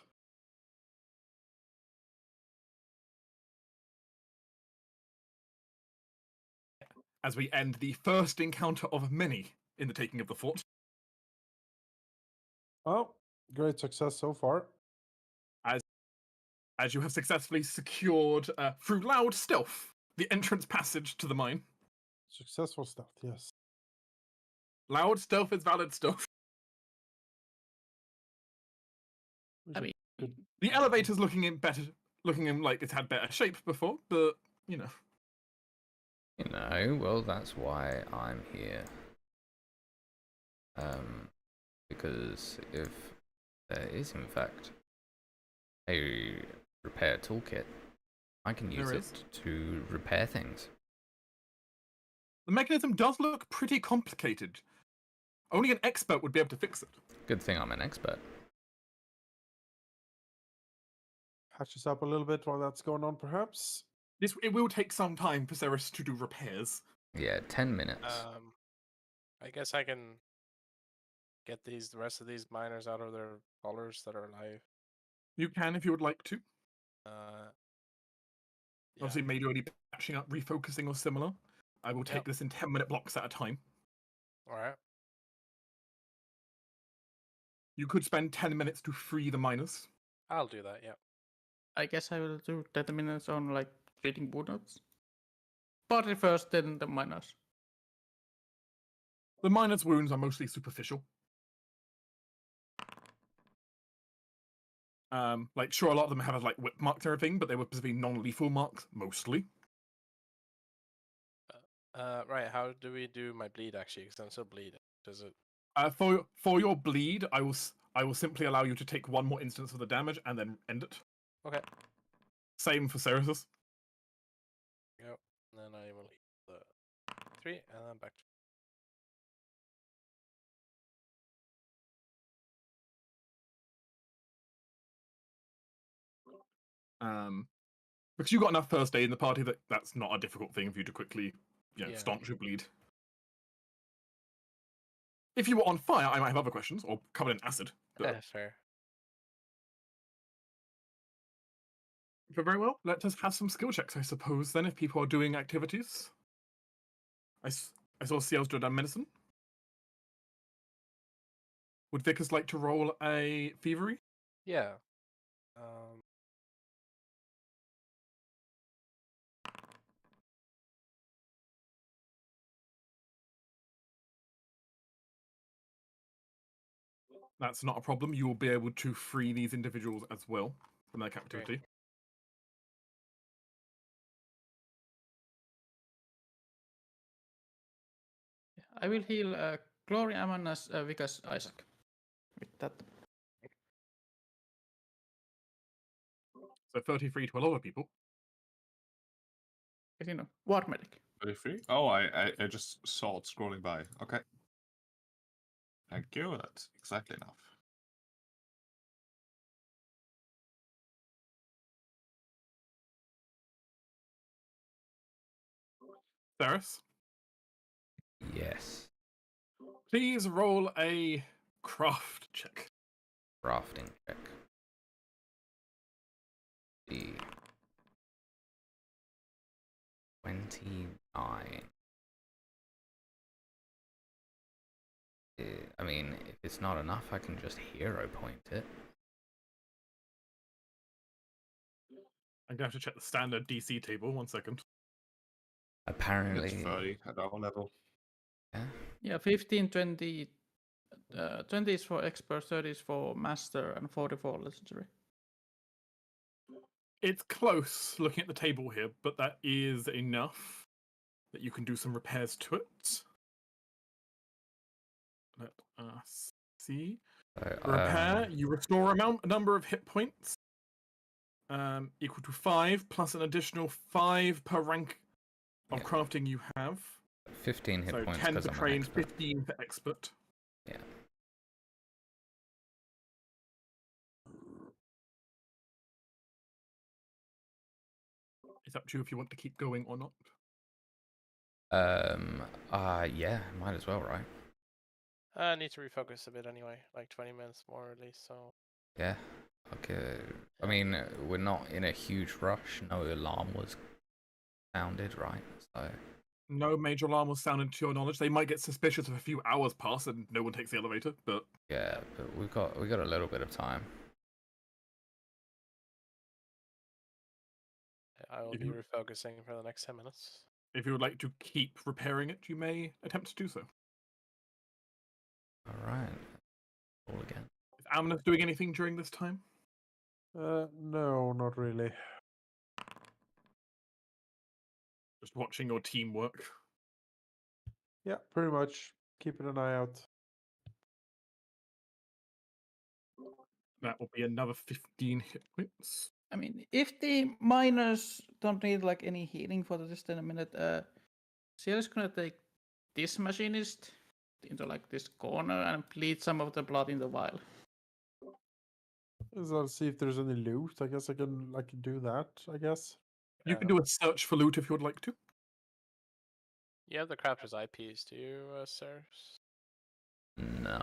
As we end the first encounter of many in the taking of the fort. Oh, great success so far. As you have successfully secured, through loud stealth, the entrance passage to the mine. Successful stealth, yes. Loud stealth is valid stealth. I mean, The elevator's looking in like it's had better shape before, but you know. You know, well, that's why I'm here. Because if there is, in fact, a repair toolkit, I can use it to repair things. The mechanism does look pretty complicated. Only an expert would be able to fix it. Good thing I'm an expert. Hatch us up a little bit while that's going on, perhaps. It will take some time for Ceres to do repairs. Yeah, 10 minutes. I guess I can get the rest of these miners out of their collars that are alive. You can if you would like to. Yeah. Obviously, maybe already patching up, refocusing, or similar. I will take this in 10-minute blocks at a time. All right. You could spend 10 minutes to free the miners. I'll do that. Yeah. I guess I will do 10 minutes on like treating wounds. Body first, then the miners. The miners' wounds are mostly superficial. Like, sure, a lot of them have like whip marks and everything, but they were specifically non-lethal marks, mostly. Right. How do we do my bleed actually? Because I'm still bleeding. Does it? For your bleed, I will simply allow you to take one more instance of the damage and then end it. Okay. Same for Ceres. Yep. And then I will eat the 3 and then back to. Because you got enough first aid in the party that's not a difficult thing for you to quickly, staunch your bleed. If you were on fire, I might have other questions, or covered in acid. But Fair. very well, let us have some skill checks, I suppose, then, if people are doing activities. I saw Ciel's do medicine. Would Vickers like to roll a thievery? Yeah. That's not a problem. You will be able to free these individuals as well from their captivity. Great. I will heal Glory, Amanas, Vikas, Isaac. With that. So 33 to a lot of people. You know, War Medic. 33? Oh, I just saw it scrolling by. Okay. Thank you. That's exactly enough. Ceres? Yes. Please roll a craft check. Crafting check. The 29. I mean, if it's not enough, I can just hero point it. I'm going to have to check the standard DC table. 1 second. Apparently. It's 30 at our level. Yeah. Yeah, 15, 20, 20 is for expert, 30 is for master, and 40 for legendary. It's close looking at the table here, but that is enough that you can do some repairs to it. Let us see. Repair, you restore a number of hit points equal to 5, plus an additional 5 per rank of crafting you have. 15 hit points. 10 for trained, 15 for expert. Yeah. It's up to you if you want to keep going or not. Yeah, might as well, right? I need to refocus a bit anyway, like 20 minutes more at least, so... Yeah, okay. I mean, we're not in a huge rush. No alarm was sounded, right? So... No major alarm was sounded to your knowledge. They might get suspicious if a few hours pass and no one takes the elevator, but... Yeah, but we got a little bit of time. I will be refocusing for the next 10 minutes. If you would like to keep repairing it, you may attempt to do so. Alright. All again. Is Amnus doing anything during this time? No, not really. Just watching your team work. Yeah, pretty much. Keeping an eye out. That will be another 15 hit points. I mean, if the miners don't need like any healing for just in a minute, Ciel's gonna take this machinist into like this corner and bleed some of the blood in the vial. I'll see if there's any loot. I guess I can do that, I guess. You can do a search for loot if you would like to. You have the crafter's IPs, do you, sirs? No.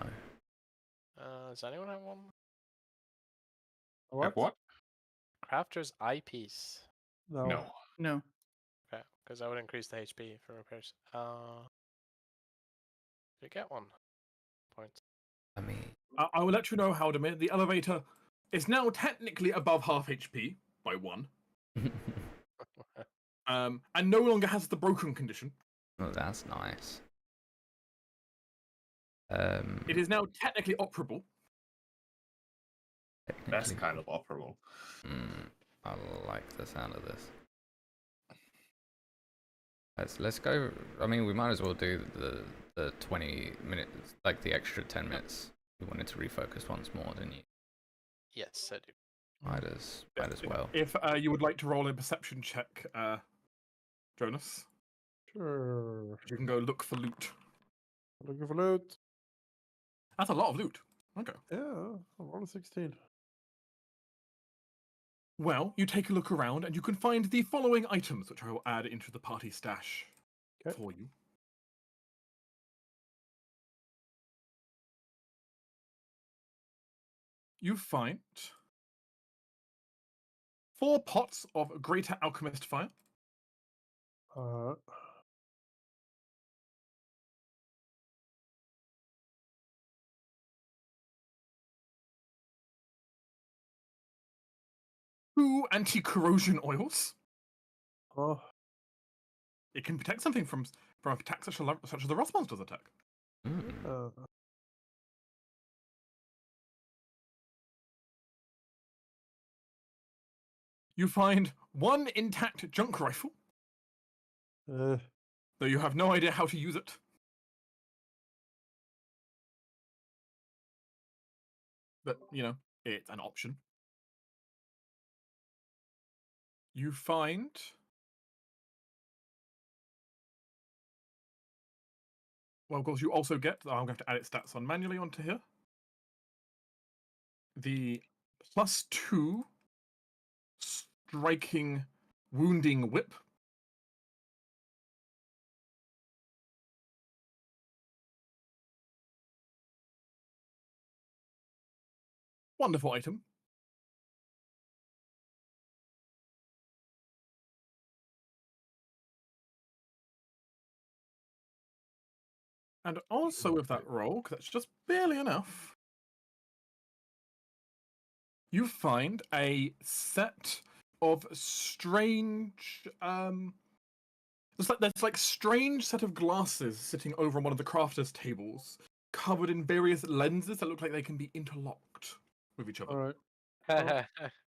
Does anyone have one? What? Crafter's eyepiece. No. No. Okay, because I would increase the HP for repairs. You get one. Points. I mean... I will let you know, Halldamir. The elevator is now technically above half HP by 1. And no longer has the broken condition. Oh, that's nice. It is now technically operable. That's kind of operable. I like the sound of this. Let's go. I mean, we might as well do the 20 minutes, like the extra 10 minutes. You wanted to refocus once more, didn't you? Yes, I do. Might as well. If you would like to roll a perception check, Jonas. Sure. You can go look for loot. Looking for loot. That's a lot of loot. Okay. Yeah, I'm on 16. Well, you take a look around and you can find the following items, which I will add into the party stash for you. You find 4 pots of Greater Alchemist Fire. Two anti-corrosion oils. Oh. It can protect something from attacks such as the Rust Monster's attack. You find 1 intact junk rifle. Though you have no idea how to use it. But, you know, it's an option. You find well, of course, you also get, I'm going to add its stats on manually onto here, the +2 striking wounding whip. Wonderful item. And also with that roll, because that's just barely enough, you find a set of strange, there's like strange set of glasses sitting over on one of the crafters' tables covered in various lenses that look like they can be interlocked with each other. All right. I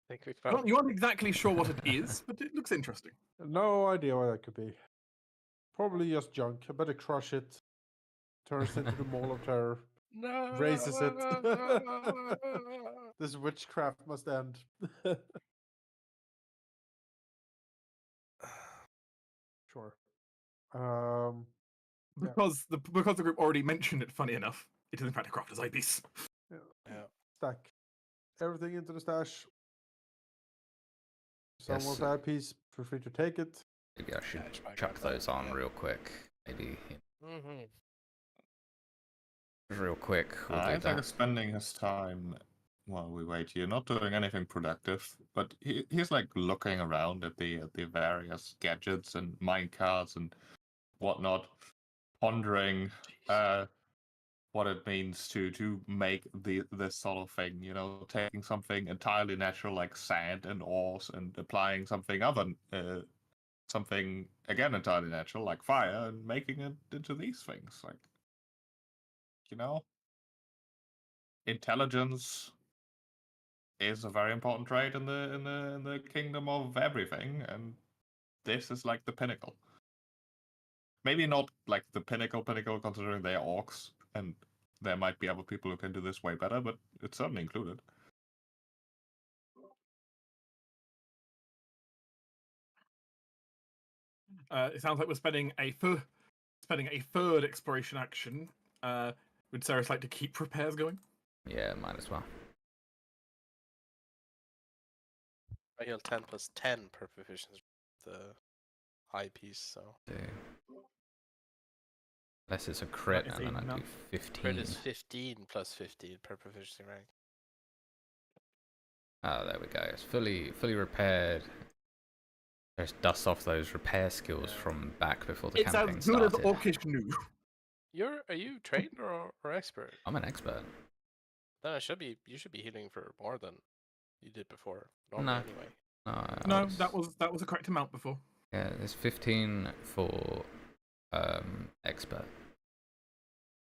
think we found. You aren't exactly sure what it is, but it looks interesting. No idea what that could be. Probably just junk. I better crush it. Turns into the Mall of Terror. No. Raises it. This witchcraft must end. Sure. Yeah. Because the group already mentioned it, funny enough, it is in fact a crafter's eyepiece. Yeah. Stack everything into the stash. Someone Yes. with that piece, feel free to take it. Maybe I should Yeah, I chuck got that, those on yeah. real quick. Maybe Mm-hmm. real quick. We'll do Isaac that. is spending his time while we wait here, not doing anything productive, but he's like looking around at the various gadgets and minecarts and whatnot, pondering what it means to make this sort of thing. You know, taking something entirely natural like sand and ores and applying something something again entirely natural like fire and making it into these things. Like, you know, intelligence is a very important trait in the kingdom of everything, and this is like the pinnacle. Maybe not like the pinnacle considering they're orcs, and there might be other people who can do this way better, but it's certainly included. It sounds like we're spending a third exploration action. Would Ceres like to keep repairs going? Yeah, might as well. I heal 10 plus 10 per proficiency. The eyepiece, so. Do. Unless it's a crit, is and then I do enough. 15. Crit is 15 plus 15 per proficiency rank. Oh, there we go. It's fully repaired. Just dust off those repair skills from back before the It's campaign as good as started. Orcish knew. Are you trained or expert? I'm an expert. Then you should be healing for more than you did before. No. Normally anyway. No, No, that was a correct amount before. Yeah, there's 15 for expert.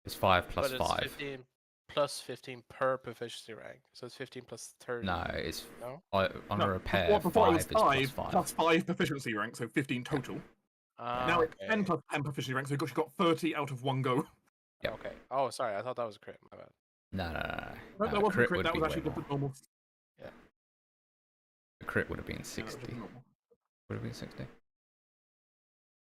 It's 5 plus but it's 5. 15 plus 15 per proficiency rank. So it's 15 plus 30. No, it's No? on No, a repair. before it was 5 is 5 plus 5. plus 5 proficiency rank, so 15 total. Now it's 10 okay. plus 10 proficiency rank, so you got 30 out of one go. Yep. Okay. Oh, sorry. I thought that was a crit. My bad. No. That No, wasn't crit crit, would that be was way actually just more. a normal. The crit would have been Yeah, that was 60. just normal. Would it have been 60?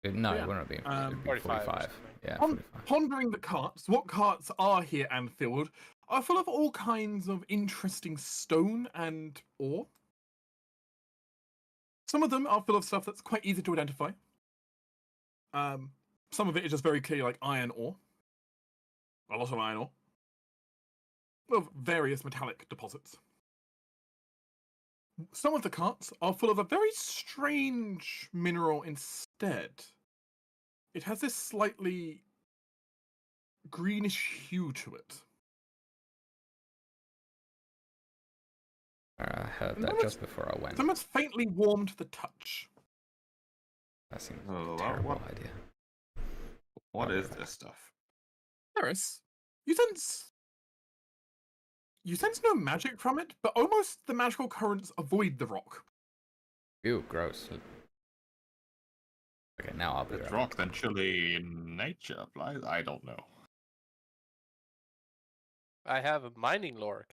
No, Yeah. it wouldn't have been. It would be 45 or 45. something. Yeah, 45. Pondering the carts, what carts are here Anfield are full of all kinds of interesting stone and ore. Some of them are full of stuff that's quite easy to identify. Some of it is just very clear, like iron ore. A lot of iron ore. Of various metallic deposits. Some of the carts are full of a very strange mineral instead. It has this slightly greenish hue to it. I heard And that that just before I went. It's almost faintly warm to the touch. That seems Oh, a terrible what- idea. What is this stuff? Harris, you sense no magic from it, but almost the magical currents avoid the rock. Ew, gross. Okay, now I'll be It's right. rock than chilly nature applies? I don't know. I have a mining lore